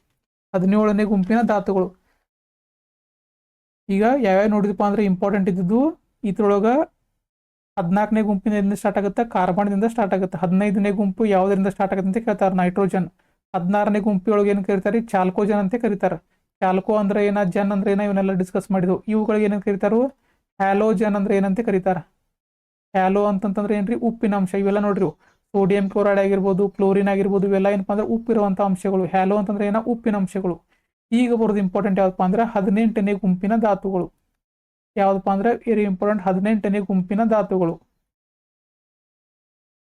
17ನೇ ಗುಂಪಿನ ಧಾತುಗಳು. ಈಗ ಯಾವ್ಯಾವ ನೋಡಿದಪ್ಪ ಅಂದ್ರೆ ಇಂಪಾರ್ಟೆಂಟ್ ಇದ್ದಿದ್ದು, ಇದ್ರೊಳಗೆ 14ನೇ ಗುಂಪಿನಿಂದ ಸ್ಟಾರ್ಟ್ ಆಗುತ್ತೆ, ಕಾರ್ಬನ್ದಿಂದ ಸ್ಟಾರ್ಟ್ ಆಗುತ್ತೆ. 15ನೇ ಗುಂಪು ಯಾವುದರಿಂದ ಸ್ಟಾರ್ಟ್ ಆಗುತ್ತೆ ಅಂತ ಕೇಳ್ತಾರೆ? ನೈಟ್ರೋಜನ್. 16ನೇ ಗುಂಪಿಯೊಳಗೆ ಏನು ಕರೀತಾರೆ? ಚಾಲ್ಕೋಜನ್ ಅಂತ ಕರೀತಾರೆ. ಚಾಲ್ಕೋ ಅಂದ್ರೆ ಏನ, ಜನ್ ಅಂದ್ರೆ ಏನ, ಇವನ್ನೆಲ್ಲ ಡಿಸ್ಕಸ್ ಮಾಡಿದ್ವು. ಇವುಗಳಿಗೆ ಏನೇನು ಕರೀತಾರು? ಹ್ಯಾಲೋಜನ್ ಅಂದ್ರೆ ಏನಂತ ಕರೀತಾರೆ? ಹ್ಯಾಲೋ ಅಂತಂತಂದ್ರೆ ಏನ್ರಿ? ಉಪ್ಪಿನ ಅಂಶ. ಇವೆಲ್ಲ ನೋಡ್ರಿ, ಸೋಡಿಯಂ ಕ್ಲೋರೈಡ್ ಆಗಿರ್ಬೋದು, ಕ್ಲೋರಿನ್ ಆಗಿರ್ಬೋದು, ಇವೆಲ್ಲ ಏನಪ್ಪ ಅಂದ್ರೆ ಉಪ್ಪಿರುವಂಥ ಅಂಶಗಳು. ಹ್ಯಾಲೋ ಅಂತಂದ್ರೆ ಏನ? ಉಪ್ಪಿನ ಅಂಶಗಳು. ಈಗ ಬರೋದು ಇಂಪಾರ್ಟೆಂಟ್ ಯಾವ್ದಪ್ಪ ಅಂದ್ರೆ 18ನೇ ಗುಂಪಿನ ಧಾತುಗಳು. ಯಾವ್ದಪ್ಪ ಅಂದ್ರೆ ವೆರಿ ಇಂಪಾರ್ಟೆಂಟ್, 18ನೇ ಗುಂಪಿನ ಧಾತುಗಳು.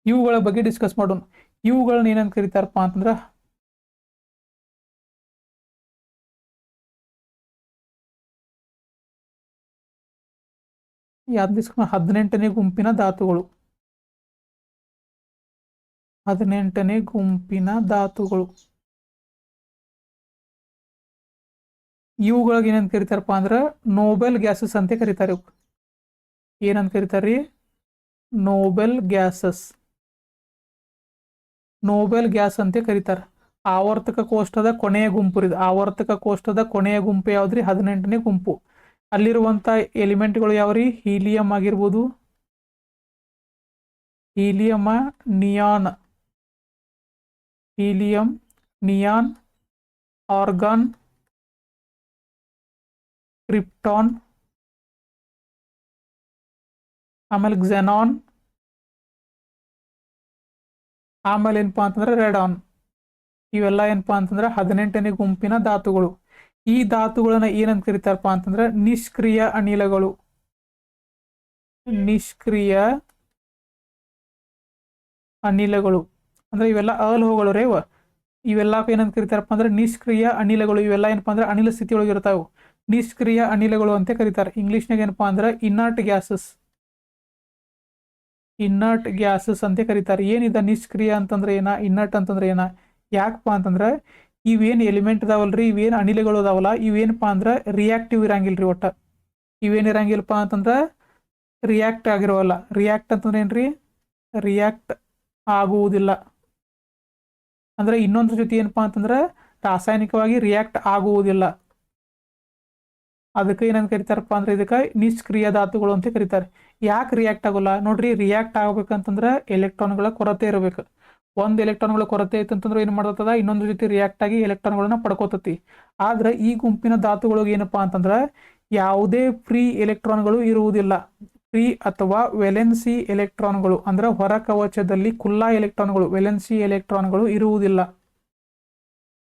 ಇವುಗಳ ಬಗ್ಗೆ ಡಿಸ್ಕಸ್ ಮಾಡೋಣ. ಇವುಗಳನ್ನ ಏನಂತ ಕರೀತಾರಪ್ಪ ಅಂತಂದ್ರೆ ಯಾವ್ದು? 18ನೇ ಗುಂಪಿನ ಧಾತುಗಳು. 18ನೇ ಗುಂಪಿನ ಧಾತುಗಳು. ಇವುಗಳಿಗೆ ಏನಂತ ಕರೀತಾರಪ್ಪ ಅಂದ್ರೆ ನೋಬೆಲ್ ಗ್ಯಾಸಸ್ ಅಂತ ಕರೀತಾರೆ. ಏನಂತ ಕರೀತಾರ್ರಿ? Noble gases. ನೋಬೆಲ್ ಗ್ಯಾಸ್ ಅಂತ ಕರೀತಾರೆ. ಆವರ್ತಕ ಕೋಷ್ಟದ ಕೊನೆಯ ಗುಂಪು ಇದು. ಆವರ್ತಕ ಕೋಷ್ಟದ ಕೊನೆಯ ಗುಂಪು ಯಾವ್ದ್ರಿ? 18ನೇ ಗುಂಪು. ಅಲ್ಲಿರುವಂಥ ಎಲಿಮೆಂಟ್ಗಳು ಯಾವ್ರಿ? ಹೀಲಿಯಂ ಆಗಿರ್ಬೋದು, helium, neon, helium, neon, argon, krypton, ಆಮೇಲೆ ಕ್ಸೆನಾನ್, ಆಮೇಲೆ ಏನಪ್ಪಾ ಅಂತಂದ್ರೆ ರೆಡಾನ್. ಇವೆಲ್ಲ ಏನಪ್ಪಾ ಅಂತಂದ್ರೆ 18ನೇ ಗುಂಪಿನ ಧಾತುಗಳು. ಈ ಧಾತುಗಳನ್ನ ಏನಂತ ಕರೀತಾರಪ್ಪ ಅಂತಂದ್ರೆ ನಿಷ್ಕ್ರಿಯ ಅನಿಲಗಳು. ನಿಷ್ಕ್ರಿಯ ಅನಿಲಗಳು ಅಂದ್ರೆ ಇವೆಲ್ಲ ಅಲೋಹಗಳು ರೇವ. ಇವೆಲ್ಲ ಏನಂತ ಕರೀತಾರಪ್ಪ ಅಂದ್ರೆ ನಿಷ್ಕ್ರಿಯ ಅನಿಲಗಳು. ಇವೆಲ್ಲ ಏನಪ್ಪಾ ಅಂದ್ರೆ ಅನಿಲ ಸ್ಥಿತಿಯೊಳಗೆ ಇರ್ತಾವೆ. ನಿಷ್ಕ್ರಿಯ ಅನಿಲಗಳು ಅಂತ ಕರೀತಾರೆ. ಇಂಗ್ಲಿಷ್ನಾಗ ಏನಪ್ಪಾ ಅಂದ್ರೆ ಇನರ್ಟ್ ಗ್ಯಾಸಸ್. ಇನರ್ಟ್ ಗ್ಯಾಸಸ್ ಅಂತ ಕರೀತಾರೆ. ಏನಿದೆ ನಿಷ್ಕ್ರಿಯ ಅಂತಂದ್ರೆ ಏನ, ಇನರ್ಟ್ ಅಂತಂದ್ರೆ ಏನ? ಯಾಕಪ್ಪ ಅಂತಂದ್ರೆ ಇವೇನು ಎಲಿಮೆಂಟ್ ಇದಾವಲ್ರಿ, ಇವೇನು ಅನಿಲಗಳು ಅದಾವಲ್ಲ, ಇವೇನಪ್ಪ ಅಂದ್ರೆ ರಿಯಾಕ್ಟಿವ್ ಇರಂಗಿಲ್ರಿ. ಒಟ್ಟ ಇವೇನು ಇರಂಗಿಲ್ಲಪ್ಪ ಅಂತಂದ್ರೆ ರಿಯಾಕ್ಟ್ ಆಗಿರೋವಲ್ಲ. ರಿಯಾಕ್ಟ್ ಅಂತಂದ್ರೆ ಏನ್ರಿ? ರಿಯಾಕ್ಟ್ ಆಗುವುದಿಲ್ಲ ಅಂದ್ರೆ ಇನ್ನೊಂದ್ರ ಜೊತೆ ಏನಪ್ಪಾ ಅಂತಂದ್ರೆ ರಾಸಾಯನಿಕವಾಗಿ ರಿಯಾಕ್ಟ್ ಆಗುವುದಿಲ್ಲ. ಅದಕ್ಕೆ ಏನಂತ ಕರೀತಾರಪ್ಪ ಅಂದ್ರೆ ಇದಕ್ಕೆ ನಿಷ್ಕ್ರಿಯ ಧಾತುಗಳು ಅಂತ ಕರೀತಾರೆ. ಯಾಕೆ ರಿಯಾಕ್ಟ್ ಆಗೋಲ್ಲ ನೋಡ್ರಿ? ರಿಯಾಕ್ಟ್ ಆಗ್ಬೇಕಂತಂದ್ರೆ ಎಲೆಕ್ಟ್ರಾನ್ಗಳ ಕೊರತೆ ಇರಬೇಕು. ಒಂದು ಎಲೆಕ್ಟ್ರಾನ್ಗಳ ಕೊರತೆ ಐತಂತಂದ್ರೆ ಏನು ಮಾಡ್ತದ? ಇನ್ನೊಂದ್ರ ಜೊತೆ ರಿಯಾಕ್ಟ್ ಆಗಿ ಎಲೆಕ್ಟ್ರಾನ್ಗಳನ್ನ ಪಡ್ಕೋತತಿ. ಆದ್ರೆ ಈ ಗುಂಪಿನ ಧಾತುಗಳಿಗೆ ಏನಪ್ಪಾ ಅಂತಂದ್ರೆ ಯಾವುದೇ ಫ್ರೀ ಎಲೆಕ್ಟ್ರಾನ್ಗಳು ಇರುವುದಿಲ್ಲ. ಫ್ರೀ ಅಥವಾ ವೆಲೆನ್ಸಿ ಎಲೆಕ್ಟ್ರಾನ್ಗಳು ಅಂದ್ರೆ ಹೊರ ಕವಚದಲ್ಲಿ ಖುಲ್ಲಾ ಎಲೆಕ್ಟ್ರಾನ್ಗಳು, ವೆಲೆನ್ಸಿ ಎಲೆಕ್ಟ್ರಾನ್ಗಳು ಇರುವುದಿಲ್ಲ.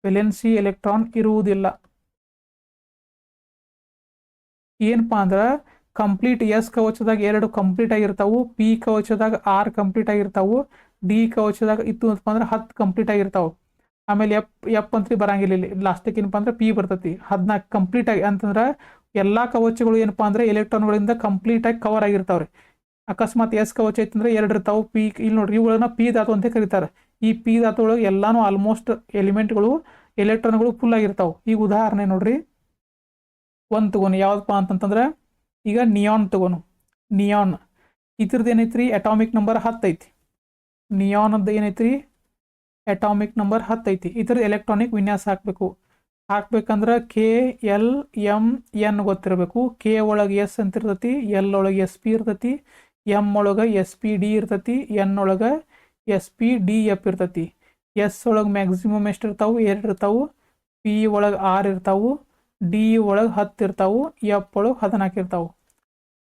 ವೆಲೆನ್ಸಿ ಎಲೆಕ್ಟ್ರಾನ್ ಇರುವುದಿಲ್ಲ. ಏನಪ್ಪಾ ಅಂದ್ರೆ ಕಂಪ್ಲೀಟ್ ಎಸ್ ಕವಚದಾಗ 2 ಕಂಪ್ಲೀಟ್ ಆಗಿರ್ತಾವು, ಪಿ ಕವಚದಾಗ 6 ಕಂಪ್ಲೀಟ್ ಆಗಿರ್ತಾವು, ಡಿ ಕವಚದಾಗ ಇತ್ತು ಅಂತಪ್ಪ ಅಂದ್ರೆ 10 ಕಂಪ್ಲೀಟ್ ಆಗಿರ್ತಾವೆ. ಆಮೇಲೆ ಎಫ್ ಅಂತೂ ಬರಂಗಿಲ್ಲ, ಇಲ್ಲಿ ಲಾಸ್ಟಿಗೆ ಏನಪ್ಪ ಅಂದ್ರೆ ಪಿ ಬರ್ತೈತಿ 14 ಕಂಪ್ಲೀಟ್ ಆಗಿ ಅಂತಂದ್ರೆ ಎಲ್ಲ ಕವಚಗಳು ಏನಪ್ಪಾ ಅಂದ್ರೆ ಎಲೆಕ್ಟ್ರಾನ್ಗಳಿಂದ ಕಂಪ್ಲೀಟ್ ಆಗಿ ಕವರ್ ಆಗಿರ್ತಾವ್ರಿ. ಅಕಸ್ಮಾತ್ ಎಸ್ ಕವಚ ಐತಂದ್ರೆ 2 ಇರ್ತಾವೆ, ಪಿ ಇಲ್ಲಿ ನೋಡ್ರಿ ಇವುಗಳನ್ನ ಪಿ ಧಾತು ಅಂತ ಕರೀತಾರೆ. ಈ ಪಿ ಧಾತು ಒಳಗೆ ಎಲ್ಲಾನು ಆಲ್ಮೋಸ್ಟ್ ಎಲಿಮೆಂಟ್ಗಳು ಎಲೆಕ್ಟ್ರಾನ್ಗಳು ಫುಲ್ ಆಗಿರ್ತಾವೆ. ಈಗ ಉದಾಹರಣೆ ನೋಡ್ರಿ, ಒಂದು ತಗೋನು ಯಾವ್ದಪ್ಪ ಅಂತಂತಂದ್ರೆ ಈಗ ನಿಯಾನ್ ತಗೋನು. ನಿಯಾನ್ ಇದ್ರದ್ದು ಏನೈತ್ರಿ ಅಟಾಮಿಕ್ ನಂಬರ್ 10 ಐತಿ. ನಿಯಾನದ್ದು ಏನೈತ್ರಿ ಅಟಾಮಿಕ್ ನಂಬರ್ 10 ಐತಿ. ಇದ್ರದ್ದು ಎಲೆಕ್ಟ್ರಾನಿಕ್ ವಿನ್ಯಾಸ ಹಾಕ್ಬೇಕಂದ್ರೆ ಕೆ ಎಲ್ ಎಮ್ ಎನ್ ಗೊತ್ತಿರಬೇಕು. ಕೆ ಒಳಗೆ ಎಸ್ ಅಂತ ಇರ್ತೈತಿ, ಎಲ್ ಒಳಗೆ ಎಸ್ ಪಿ ಇರ್ತೈತಿ, ಎಮ್ ಒಳಗೆ ಎಸ್ ಪಿ ಡಿ ಇರ್ತೈತಿ, ಎನ್ ಒಳಗೆ ಎಸ್ ಪಿ ಡಿ ಎಫ್ ಇರ್ತೈತಿ. ಎಸ್ ಒಳಗೆ ಮ್ಯಾಕ್ಸಿಮಮ್ ಎಷ್ಟು ಇರ್ತಾವೆ? 2 ಇರ್ತಾವೆ. ಪಿ ಒಳಗೆ 6 ಇರ್ತಾವೆ, ಡಿ ಒಳಗೆ 10 ಇರ್ತಾವೆ, ಎಫ್ ಒಳಗೆ 14 ಇರ್ತಾವೆ.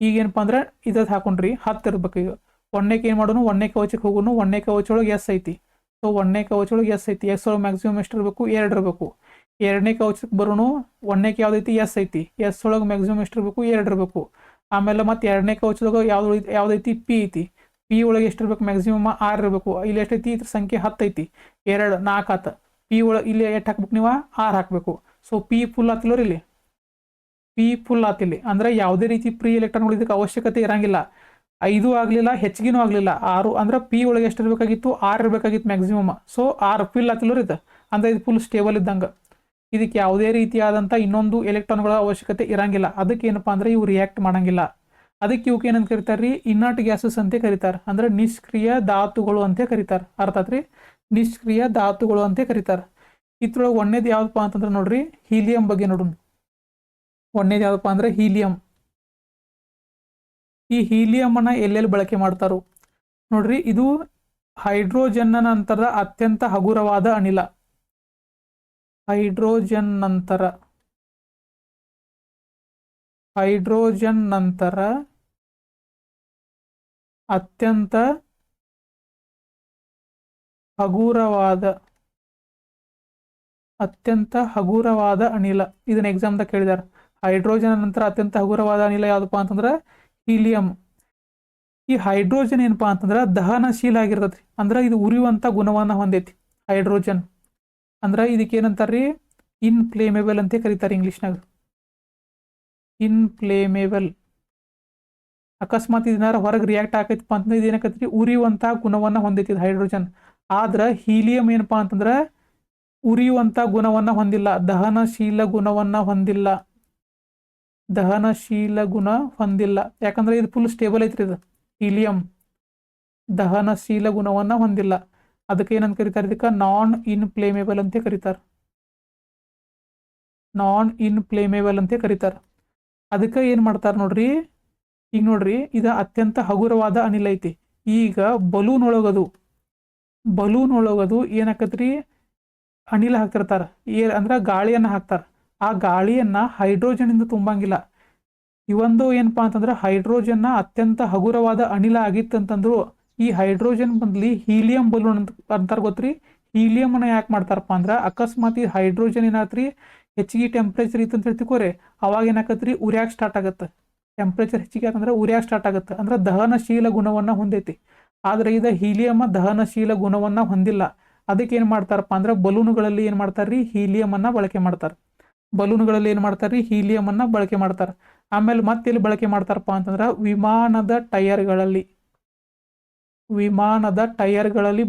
ಈಗೇನಪ್ಪ ಅಂದ್ರೆ ಇದಕ್ಕೆ ಹಾಕೊಂಡ್ರಿ 10 ಇರ್ಬೇಕು. ಈಗ ಒಂದನೇಕ್ಕೆ ಏನು ಮಾಡೋನು, ಒಂದನೇ ಕವಚಕ್ಕೆ ಹೋಗೋನು. ಒಂದನೇ ಕವಚ ಒಳಗೆ ಎಸ್ ಐತಿ, ಸೊ ಒಂದನೇ ಕವಚ ಒಳಗೆ ಎಸ್ ಐತಿ. ಎಸ್ ಒಳಗೆ ಮ್ಯಾಕ್ಸಿಮಮ್ ಎಷ್ಟು ಇರಬೇಕು? 2 ಇರಬೇಕು. ಎರಡನೇ ಕವಚಕ್ಕೆ ಬರೋನು, ಒಂದನೇಕ್ಕೆ ಯಾವ್ದೈತಿ? ಎಸ್ ಐತಿ. ಎಸ್ ಒಳಗೆ ಮ್ಯಾಕ್ಸಿಮಮ್ ಎಷ್ಟು ಇರಬೇಕು? 2 ಇರಬೇಕು. ಆಮೇಲೆ ಮತ್ತೆ ಎರಡನೇ ಕವಚದಾಗ ಯಾವ್ದೈತಿ? ಪಿ ಐತಿ. ಪಿ ಒಳಗೆ ಎಷ್ಟು ಇರ್ಬೇಕು? ಮ್ಯಾಕ್ಸಿಮಮ್ 6 ಇರಬೇಕು. ಇಲ್ಲಿ ಎಷ್ಟೈತಿ? ಇದ್ರ ಸಂಖ್ಯೆ 10 ಐತಿ. 2 4 ಆತ. ಪಿ ಒಳಗೆ ಇಲ್ಲಿ ಎಷ್ಟು ಹಾಕ್ಬೇಕು ನೀವು? 6 ಹಾಕಬೇಕು. ಸೊ ಪಿ ಫುಲ್ ಆತಿಲ್ಲವ್ರಿ, ಇಲ್ಲಿ ಪಿ ಫುಲ್ ಆತಿಲ್ಲಿ. ಅಂದ್ರೆ ಯಾವುದೇ ರೀತಿ ಫ್ರೀ ಎಲೆಕ್ಟ್ರಾನ್ಗಳು ಇದಕ್ಕೆ ಅವಶ್ಯಕತೆ ಇರಂಗಿಲ್ಲ. 5 ಆಗಲಿಲ್ಲ, ಹೆಚ್ಚಿಗೆನೂ ಆಗಲಿಲ್ಲ, 6 ಅಂದ್ರೆ ಪಿ ಒಳಗೆ ಎಷ್ಟು ಇರಬೇಕಾಗಿತ್ತು? 6 ಇರಬೇಕಾಗಿತ್ತು ಮ್ಯಾಕ್ಸಿಮಮ್. ಸೊ 6 ಫಿಲ್ ಆತಿಲ್ಲವ್ರಿ ಇದು. ಅಂದ್ರೆ ಇದು ಫುಲ್ ಸ್ಟೇಬಲ್ ಇದ್ದಂಗೆ. ಇದಕ್ಕೆ ಯಾವುದೇ ರೀತಿಯಾದಂಥ ಇನ್ನೊಂದು ಎಲೆಕ್ಟ್ರಾನ್ಗಳ ಅವಶ್ಯಕತೆ ಇರಂಗಿಲ್ಲ. ಅದಕ್ಕೆ ಏನಪ್ಪಾ ಅಂದ್ರೆ ಇವು ರಿಯಾಕ್ಟ್ ಮಾಡಂಗಿಲ್ಲ. ಅದಕ್ಕೆ ಇವಕ್ಕೆ ಏನಂತ ಕರೀತಾರೆ ರೀ? ಇನರ್ಟ್ ಗ್ಯಾಸಸ್ ಅಂತ ಕರೀತಾರೆ. ಅಂದ್ರೆ ನಿಷ್ಕ್ರಿಯ ಧಾತುಗಳು ಅಂತ ಕರೀತಾರೆ. ಅರ್ಥ ಆತ್ರಿ? ನಿಷ್ಕ್ರಿಯ ಧಾತುಗಳು ಅಂತ ಕರೀತಾರೆ. ಇದ್ರೊಳಗೆ ಒಂದೇದು ಯಾವ್ದಪ್ಪ ಅಂತಂದ್ರೆ ನೋಡ್ರಿ, ಹೀಲಿಯಂ ಬಗ್ಗೆ ನೋಡೋಣ. ಒಂದೇದು ಯಾವ್ದಪ್ಪ ಅಂದ್ರೆ ಹೀಲಿಯಂ. ಈ ಹೀಲಿಯಂ ಅನ್ನ ಎಲ್ಲೆಲ್ಲಿ ಬಳಕೆ ಮಾಡ್ತಾರೋ ನೋಡ್ರಿ. ಇದು ಹೈಡ್ರೋಜನ್ನ ನಂತರದ ಅತ್ಯಂತ ಹಗುರವಾದ ಅನಿಲ. ಹೈಡ್ರೋಜನ್ ನಂತರ ಅತ್ಯಂತ ಹಗುರವಾದ ಅನಿಲ. ಇದನ್ನ ಎಕ್ಸಾಮ್ದಾಗ ಕೇಳಿದಾರೆ. ಹೈಡ್ರೋಜನ್ ನಂತರ ಅತ್ಯಂತ ಹಗುರವಾದ ಅನಿಲ ಯಾವ್ದಪ್ಪ ಅಂತಂದ್ರೆ ಹೀಲಿಯಂ. ಈ ಹೈಡ್ರೋಜನ್ ಏನಪ್ಪಾ ಅಂತಂದ್ರೆ ದಹನಶೀಲ ಆಗಿರ್ತೈತಿ. ಅಂದ್ರೆ ಇದು ಉರಿಯುವಂತ ಗುಣವನ್ನ ಹೊಂದೈತಿ ಹೈಡ್ರೋಜನ್. ಅಂದ್ರೆ ಇದಕ್ಕೆ ಏನಂತಾರ್ರಿ? ಇನ್ಫ್ಲೇಮೇಬಲ್ ಅಂತ ಕರೀತಾರೆ ಇಂಗ್ಲಿಷ್ನಾಗ. ಇನ್ಫ್ಲೇಮೇಬಲ್. ಅಕಸ್ಮಾತ್ ಇದನ್ನಾರ ಹೊರಗೆ ರಿಯಾಕ್ಟ್ ಆಕೈತಪ್ಪ ಅಂತಂದ್ರೆ ಇದೇನಕೈತಿ? ಉರಿಯುವಂತ ಗುಣವನ್ನ ಹೊಂದೈತಿ ಹೈಡ್ರೋಜನ್. ಆದ್ರೆ ಹೀಲಿಯಂ ಏನಪ್ಪಾ ಅಂತಂದ್ರೆ ಉರಿಯುವಂತ ಗುಣವನ್ನ ಹೊಂದಿಲ್ಲ, ದಹನಶೀಲ ಗುಣವನ್ನ ಹೊಂದಿಲ್ಲ. ಯಾಕಂದ್ರೆ ಇದು ಫುಲ್ ಸ್ಟೇಬಲ್ ಐತ್ರಿ. ಇದು ಹೀಲಿಯಂ ದಹನಶೀಲ ಗುಣವನ್ನ ಹೊಂದಿಲ್ಲ. ಅದಕ್ಕೆ ಏನಂತ ಕರೀತಾರೆ? ಇದಕ್ಕೆ ನಾನ್ ಇನ್ಫ್ಲೇಮೇಬಲ್ ಅಂತ ಕರೀತಾರೆ. ಅದಕ್ಕೆ ಏನ್ ಮಾಡ್ತಾರೆ ನೋಡ್ರಿ, ಈಗ ನೋಡ್ರಿ ಇದು ಅತ್ಯಂತ ಹಗುರವಾದ ಅನಿಲ ಐತಿ. ಈಗ ಬಲೂನ್ ಒಳಗದು ಏನಾಕತ್ರಿ? ಅನಿಲ ಹಾಕ್ತಿರ್ತಾರ, ಅಂದ್ರೆ ಗಾಳಿಯನ್ನ ಹಾಕ್ತಾರ. ಆ ಗಾಳಿಯನ್ನ ಹೈಡ್ರೋಜನ್ ಇಂದ ತುಂಬಂಗಿಲ್ಲ. ಇವೊಂದು ಏನಪ್ಪಾ ಅಂತಂದ್ರೆ ಹೈಡ್ರೋಜನ್ನ ಅತ್ಯಂತ ಹಗುರವಾದ ಅನಿಲ ಆಗಿತ್ತಂತಂದ್ರು ಈ ಹೈಡ್ರೋಜನ್ ಬಂದ್ಲಿ ಹೀಲಿಯಂ ಬಲೂನ್ ಅಂತಾರ. ಗೊತ್ತ್ರಿ? ಹೀಲಿಯಂ ಅನ್ನ ಯಾಕೆ ಮಾಡ್ತಾರಪ್ಪ ಅಂದ್ರ ಅಕಸ್ಮಾತ್ ಈ ಹೈಡ್ರೋಜನ್ ಏನಾತ್ರಿ ಹೆಚ್ಚಿಗೆ ಟೆಂಪ್ರೇಚರ್ ಇತ್ತಂತ ಹೇಳ್ತಿಕೋರಿ, ಅವಾಗ ಏನಾಕತ್ರಿ? ಉರಿಯಾಕ್ ಸ್ಟಾರ್ಟ್ ಆಗತ್ತೆ. ಟೆಂಪ್ರೇಚರ್ ಹೆಚ್ಚಿಗೆ ಆತಂದ್ರೆ ಉರಿಯಾಕ್ ಸ್ಟಾರ್ಟ್ ಆಗತ್ತೆ. ಅಂದ್ರೆ ದಹನಶೀಲ ಗುಣವನ್ನ ಹೊಂದೈತಿ. ಆದ್ರೆ ಇದು ಹೀಲಿಯಂ ದಹನಶೀಲ ಗುಣವನ್ನ ಹೊಂದಿಲ್ಲ. ಅದಕ್ಕೆ ಏನ್ ಮಾಡ್ತಾರಪ್ಪ ಅಂದ್ರೆ ಬಲೂನುಗಳಲ್ಲಿ ಏನ್ ಮಾಡ್ತಾರ್ರಿ? ಹೀಲಿಯಂ ಅನ್ನ ಬಳಕೆ ಮಾಡ್ತಾರೆ. ಹೀಲಿಯಂ ಅನ್ನ ಬಳಕೆ ಮಾಡ್ತಾರೆ. ಆಮೇಲೆ ಮತ್ತೆ ಎಲ್ಲಿ ಬಳಕೆ ಮಾಡ್ತಾರಪ್ಪ ಅಂತಂದ್ರೆ ವಿಮಾನದ ಟೈರ್ಗಳಲ್ಲಿ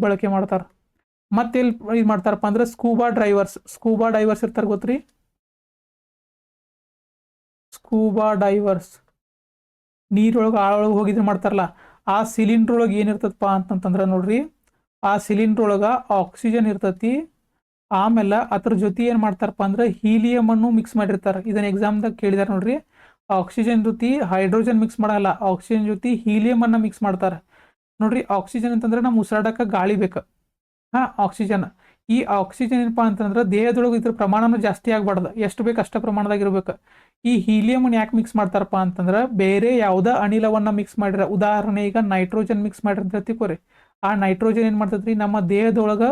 ಬಳಕೆ ಮಾಡ್ತಾರೆ. ಮತ್ತೆ ಎಲ್ಲಿ ಇದು ಮಾಡ್ತಾರಪ್ಪ ಅಂದ್ರೆ ಸ್ಕೂಬಾ ಡೈವರ್ಸ್ ಇರ್ತಾರೆ. ಗೊತ್ತ್ರಿ? ಸ್ಕೂಬಾ ಡೈವರ್ಸ್ ನೀರೊಳಗೆ ಆಳೊಳಗೆ ಹೋಗಿದ್ರೆ ಮಾಡ್ತಾರಲ್ಲ, ಆ ಸಿಲಿಂಡ್ರ್ ಒಳಗೆ ಏನಿರ್ತದಪ್ಪ ಅಂತಂತಂದ್ರೆ ನೋಡ್ರಿ, ಆ ಸಿಲಿಂಡ್ರ್ ಒಳಗೆ ಆಕ್ಸಿಜನ್ ಇರ್ತತಿ. ಆಮೇಲೆ ಅದ್ರ ಜೊತೆ ಏನು ಮಾಡ್ತಾರಪ್ಪ ಅಂದ್ರೆ ಹೀಲಿಯಂ ಅನ್ನು ಮಿಕ್ಸ್ ಮಾಡಿರ್ತಾರೆ. ಇದನ್ನ ಎಕ್ಸಾಮ್ದಾಗ ಕೇಳಿದಾರೆ ನೋಡ್ರಿ. ಆಕ್ಸಿಜನ್ ಜೊತೆ ಹೈಡ್ರೋಜನ್ ಮಿಕ್ಸ್ ಮಾಡಲ್ಲ, ಆಕ್ಸಿಜನ್ ಜೊತೆ ಹೀಲಿಯಂ ಅನ್ನ ಮಿಕ್ಸ್ ಮಾಡ್ತಾರೆ. ನೋಡ್ರಿ, ಆಕ್ಸಿಜನ್ ಅಂತಂದ್ರೆ ನಮ್ಮ ಉಸಿರಾಡಕ್ಕೆ ಗಾಳಿ ಬೇಕು. ಆಕ್ಸಿಜನ್. ಈ ಆಕ್ಸಿಜನ್ ಏನಪ್ಪಾ ಅಂತಂದ್ರೆ ದೇಹದೊಳಗೆ ಇದ್ರ ಪ್ರಮಾಣನೂ ಜಾಸ್ತಿ ಆಗ್ಬಾರ್ದು, ಎಷ್ಟು ಬೇಕು ಅಷ್ಟ ಪ್ರಮಾಣದಾಗ ಇರ್ಬೇಕು. ಈ ಹೀಲಿಯಂ ಯಾಕೆ ಮಿಕ್ಸ್ ಮಾಡ್ತಾರಪ್ಪ ಅಂತಂದ್ರೆ ಬೇರೆ ಯಾವುದೇ ಅನಿಲವನ್ನ ಮಿಕ್ಸ್ ಮಾಡಿರ, ಉದಾಹರಣೆ ಈಗ ನೈಟ್ರೋಜನ್ ಮಿಕ್ಸ್ ಮಾಡಿರ ತಿಳ್ಕೊರಿ. ಆ ನೈಟ್ರೋಜನ್ ಏನ್ ಮಾಡ್ತೈತ್ರಿ ನಮ್ಮ ದೇಹದೊಳಗ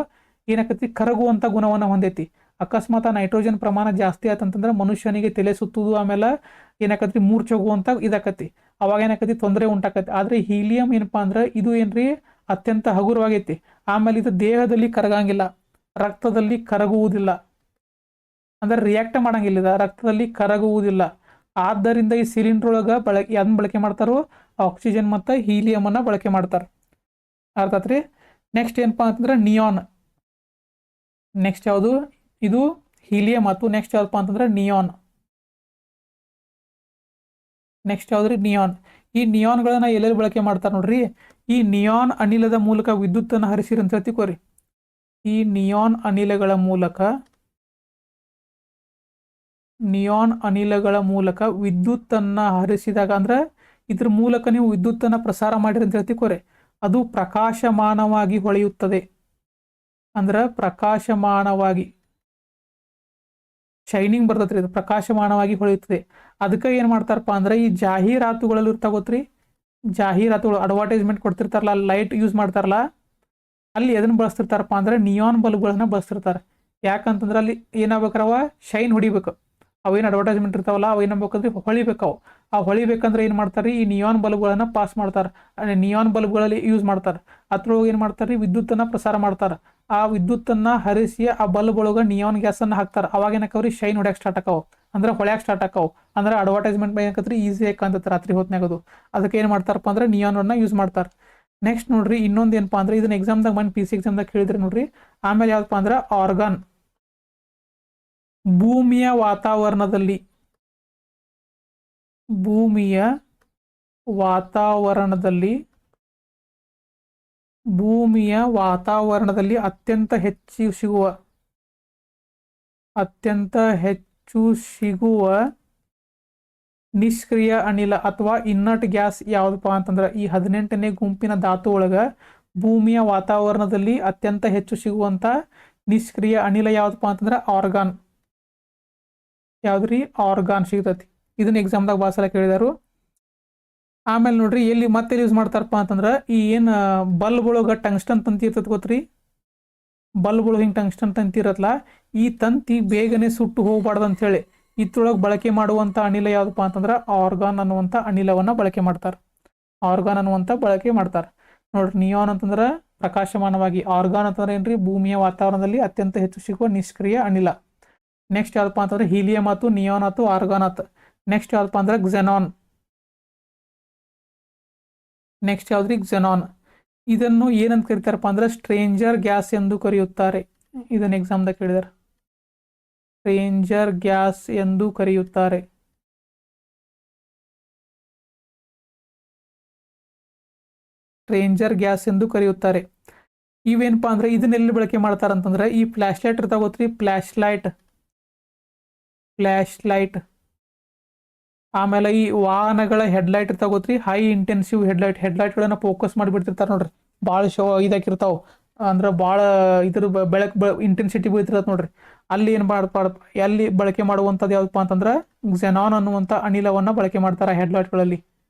ಏನಾಕತಿ? ಕರಗುವಂತ ಗುಣವನ್ನ ಹೊಂದೈತಿ. ಅಕಸ್ಮಾತ್ ನೈಟ್ರೋಜನ್ ಪ್ರಮಾಣ ಜಾಸ್ತಿ ಆತಂತಂದ್ರೆ ಮನುಷ್ಯನಿಗೆ ತಲೆ ಸುತ್ತುದು, ಆಮೇಲೆ ಏನಾಕತಿ ಮೂರ್ಛೆ ಹೋಗುವಂತ ಇದಾಕತಿ, ಅವಾಗ ಏನಾಕತಿ ತೊಂದರೆ ಉಂಟಾಕತಿ. ಆದ್ರೆ ಹೀಲಿಯಂ ಏನಪ್ಪಾ ಅಂದ್ರೆ ಇದು ಏನ್ರಿ ಅತ್ಯಂತ ಹಗುರವಾಗೈತಿ. ಆಮೇಲೆ ಇದು ದೇಹದಲ್ಲಿ ಕರಗಂಗಿಲ್ಲ, ರಕ್ತದಲ್ಲಿ ಕರಗುವುದಿಲ್ಲ, ಅಂದ್ರೆ ರಿಯಾಕ್ಟ್ ಮಾಡಂಗಿಲ್ಲ, ಇದು ರಕ್ತದಲ್ಲಿ ಕರಗುವುದಿಲ್ಲ. ಆದ್ದರಿಂದ ಈ ಸಿಲಿಂಡರ್ ಒಳಗ ಅದನ್ನ ಬಳಕೆ ಮಾಡ್ತಾರೋ ಆಕ್ಸಿಜನ್ ಮತ್ತು ಹೀಲಿಯಂ ಅನ್ನ ಬಳಕೆ ಮಾಡ್ತಾರೆ. ಅರ್ಥ ಆತ್ರಿ. ನೆಕ್ಸ್ಟ್ ಏನಪ್ಪಾ ಅಂತಂದ್ರೆ ನಿಯಾನ್. ನೆಕ್ಸ್ಟ್ ಯಾವುದು? ಇದು ಹೀಲಿಯಂ ಮತ್ತು ನೆಕ್ಸ್ಟ್ ಯಾವ್ದಪ್ಪ ಅಂತಂದ್ರೆ ನಿಯಾನ್. ನೆಕ್ಸ್ಟ್ ಯಾವ್ದ್ರಿ? ನಿಯಾನ್. ಈ ನಿಯಾನ್ಗಳನ್ನ ಎಲ್ಲೆಲ್ಲಿ ಬಳಕೆ ಮಾಡ್ತಾರೆ ನೋಡ್ರಿ. ಈ ನಿಯಾನ್ ಅನಿಲದ ಮೂಲಕ ವಿದ್ಯುತ್ತನ್ನು ಹರಿಸಿರಿ ಅಂತ ತಿಳ್ಕೊರಿ. ಈ ನಿಯಾನ್ ಅನಿಲಗಳ ಮೂಲಕ ವಿದ್ಯುತ್ತನ್ನ ಹರಿಸಿದಾಗ ಅಂದ್ರೆ ಇದ್ರ ಮೂಲಕ ನೀವು ವಿದ್ಯುತ್ತನ್ನ ಪ್ರಸಾರ ಮಾಡಿರಿ ಅಂತ ತಿಳ್ಕೊರಿ. ಅದು ಪ್ರಕಾಶಮಾನವಾಗಿ ಹೊಳೆಯುತ್ತದೆ. ಅಂದ್ರೆ ಪ್ರಕಾಶಮಾನವಾಗಿ ಶೈನಿಂಗ್ ಬರ್ತೈತ್ರಿ, ಇದು ಪ್ರಕಾಶಮಾನವಾಗಿ ಹೊಳೆಯುತ್ತದೆ. ಅದಕ್ಕೆ ಏನು ಮಾಡ್ತಾರಪ್ಪ ಅಂದ್ರೆ ಈ ಜಾಹೀರಾತುಗಳಲ್ಲಿ ಇರ್ತಾಗೋತ್ರಿ, ಜಾಹೀರಾತುಗಳು ಅಡ್ವರ್ಟೈಸ್ಮೆಂಟ್ ಕೊಡ್ತಿರ್ತಾರಲ್ಲ, ಲೈಟ್ ಯೂಸ್ ಮಾಡ್ತಾರಲ್ಲ, ಅಲ್ಲಿ ಎದನ್ನ ಬಳಸ್ತಿರ್ತಾರಪ್ಪ ಅಂದ್ರೆ ನಿಯಾನ್ ಬಲ್ಬ್ಗಳನ್ನ ಬಳಸ್ತಿರ್ತಾರೆ. ಯಾಕಂತಂದ್ರೆ ಅಲ್ಲಿ ಏನಾಗ್ಬೇಕ್ರವ ಶೈನ್ ಹೊಡಿಬೇಕು. ಅವೇನು ಅಡ್ವರ್ಟೈಸ್ಮೆಂಟ್ ಇರ್ತಾವಲ್ಲ ಅವು ಏನಾಗ್ಬೇಕಂದ್ರೆ ಹೊಳಿಬೇಕು. ಆ ಹೊಳಿಬೇಕಂದ್ರೆ ಏನು ಮಾಡ್ತಾರೆ? ಈ ನಿಯಾನ್ ಬಲ್ಬ್ಗಳನ್ನ ಪಾಸ್ ಮಾಡ್ತಾರೆ, ನಿಯಾನ್ ಬಲ್ಬ್ಗಳಲ್ಲಿ ಯೂಸ್ ಮಾಡ್ತಾರೆ. ಅದ್ರೊಳಗೆ ಏನು ಮಾಡ್ತಾರೆ? ವಿದ್ಯುತ್ತನ್ನ ಪ್ರಸಾರ ಮಾಡ್ತಾರೆ. ಆ ವಿದ್ಯುತ್ತನ್ನ ಹರಿಸಿ ಆ ಬಲ್ಬ್ ಒಳಗೆ ನಿಯಾನ್ ಗ್ಯಾಸ್ ಅನ್ನ ಹಾಕ್ತಾರೆ. ಅವಾಗ ಏನಕ್ಕವ್ರಿ ಶೈನ್ ಹೊಡ್ಯಾಕ್ ಸ್ಟಾರ್ಟ್ ಆಕಾವು, ಅಂದ್ರೆ ಹೊಳ್ಯಾಕ್ ಸ್ಟಾರ್ಟ್ ಆಕಾವು. ಅಂದ್ರೆ ಅಡ್ವರ್ಟೈಸ್ಮೆಂಟ್ ಏನಕತ್ರಿ ಈಸಿ ಕಾಂತೈತೆ ರಾತ್ರಿ ಹೊತ್ನಾಗದು. ಅದಕ್ಕೆ ಏನು ಮಾಡ್ತಾರಪ್ಪ ಅಂದ್ರೆ ನಿಯಾನ್ ಅನ್ನ ಯೂಸ್ ಮಾಡ್ತಾರೆ. ನೆಕ್ಸ್ಟ್ ನೋಡ್ರಿ ಇನ್ನೊಂದು ಏನಪ್ಪಾ ಅಂದ್ರೆ ಇದನ್ನ ಎಕ್ಸಾಮ್ದಾಗ ಮನ್ PC ಎಕ್ಸಾಮ್ದಾಗ ಕೇಳಿದ್ರಿ ನೋಡ್ರಿ. ಆಮೇಲೆ ಯಾವ್ದಪ್ಪ ಅಂದ್ರೆ ಆರ್ಗಾನ್. ಭೂಮಿಯ ವಾತಾವರಣದಲ್ಲಿ ಅತ್ಯಂತ ಹೆಚ್ಚು ಸಿಗುವ ನಿಷ್ಕ್ರಿಯ ಅನಿಲ ಅಥವಾ ಇನ್ನರ್ಟ್ ಗ್ಯಾಸ್ ಯಾವ್ದಪ್ಪ ಅಂತಂದ್ರೆ ಈ 18ನೇ ಗುಂಪಿನ ಧಾತು ಒಳಗ ಭೂಮಿಯ ವಾತಾವರಣದಲ್ಲಿ ಅತ್ಯಂತ ಹೆಚ್ಚು ಸಿಗುವಂತ ನಿಷ್ಕ್ರಿಯ ಅನಿಲ ಯಾವ್ದಪ್ಪ ಅಂತಂದ್ರೆ ಆರ್ಗಾನ್. ಯಾವ್ದ್ರಿ? ಆರ್ಗಾನ್ ಸಿಗ್ತತಿ. ಇದನ್ನ ಎಕ್ಸಾಮ್ದಾಗ ಭಾಳ ಸಲ ಕೇಳಿದಾರು. ಆಮೇಲೆ ನೋಡ್ರಿ ಎಲ್ಲಿ ಮತ್ತೆ ಯೂಸ್ ಮಾಡ್ತಾರಪ್ಪ ಅಂತಂದ್ರೆ ಈ ಏನು ಬಲ್ಬ್ ಒಳಗೆ ಟಂಗ್ಸ್ಟನ್ ತಂತಿ ಇರ್ತದೆ ಗೊತ್ತ್ರಿ. ಬಲ್ಬ್ ಒಳಗೆ ಹಿಂಗೆ ಟಂಗ್ಸ್ಟನ್ ತಂತಿ ಇರತ್ತಲ್ಲ, ಈ ತಂತಿ ಬೇಗನೆ ಸುಟ್ಟು ಹೋಗ್ಬಾರ್ದು ಅಂತೇಳಿ ಇದ್ರೊಳಗೆ ಬಳಕೆ ಮಾಡುವಂಥ ಅನಿಲ ಯಾವುದಪ್ಪ ಅಂತಂದ್ರೆ ಆರ್ಗಾನ್ ಅನ್ನುವಂಥ ಅನಿಲವನ್ನು ಬಳಕೆ ಮಾಡ್ತಾರೆ. ನೋಡ್ರಿ ನಿಯಾನ್ ಅಂತಂದ್ರೆ ಪ್ರಕಾಶಮಾನವಾಗಿ, ಆರ್ಗಾನ್ ಅಂತಂದ್ರೆ ಏನ್ರಿ? ಭೂಮಿಯ ವಾತಾವರಣದಲ್ಲಿ ಅತ್ಯಂತ ಹೆಚ್ಚು ಸಿಗುವ ನಿಷ್ಕ್ರಿಯ ಅನಿಲ. ನೆಕ್ಸ್ಟ್ ಯಾವ್ದಪ್ಪ ಅಂತಂದ್ರೆ ಹೀಲಿಯಂ ಆತು, ನಿಯಾನ್ ಆತು, ಆರ್ಗಾನ್ ಆತು. ನೆಕ್ಸ್ಟ್ ಯಾವ್ದಪ್ಪ ಅಂದ್ರೆ ಕ್ಸೆನಾನ್. ನೆಕ್ಸ್ಟ್ ಯಾವ್ದ್ರಿ? ಕ್ಸೆನಾನ್. ಇದನ್ನು ಏನಂತ ಕರೀತಾರಪ್ಪ ಅಂದ್ರೆ ಸ್ಟ್ರೇಂಜರ್ ಗ್ಯಾಸ್ ಎಂದು ಕರೆಯುತ್ತಾರೆ. ಇದನ್ನ ಎಕ್ಸಾಮ್ದಾಗ ಕೇಳಿದಾರೆ. ಸ್ಟ್ರೇಂಜರ್ ಗ್ಯಾಸ್ ಎಂದು ಕರೆಯುತ್ತಾರೆ. ಇವೇನಪ್ಪ ಅಂದ್ರೆ ಇದನ್ನೆಲ್ಲಿ ಬಳಕೆ ಮಾಡ್ತಾರಂತಂದ್ರೆ ಈ ಫ್ಲಾಶ್ ಲೈಟ್ ಇರ್ತಾವ ಗೊತ್ತ್ರಿ, ಫ್ಲಾಶ್ ಲೈಟ್. ಆಮೇಲೆ ಈ ವಾಹನಗಳ ಹೆಡ್ಲೈಟ್ ಇರ್ತಾವ ಗೊತ್ತ್ರಿ, ಹೈ ಇಂಟೆನ್ಸಿವ್ ಹೆಡ್ಲೈಟ್ಗಳನ್ನ ಫೋಕಸ್ ಮಾಡಿಬಿಡ್ತಿರ್ತಾರೆ ನೋಡ್ರಿ. ಭಾಳ ಇದಾಕಿರ್ತಾವ, ಅಂದ್ರೆ ಭಾಳ ಇದ್ರ ಬೆಳಕು ಇಂಟೆನ್ಸಿಟಿ ಬೀಳ್ತಿರತ್ತೆ ನೋಡ್ರಿ. ಅಲ್ಲಿ ಏನು ಎಲ್ಲಿ ಬಳಕೆ ಮಾಡುವಂಥದ್ದು ಯಾವ್ದಪ್ಪ ಅಂತಂದ್ರೆ ಕ್ಸೆನಾನ್ ಅನ್ನುವಂಥ ಅನಿಲವನ್ನು ಬಳಕೆ ಮಾಡ್ತಾರೆ ಹೆಡ್ಲೈಟ್ಗಳಲ್ಲಿ.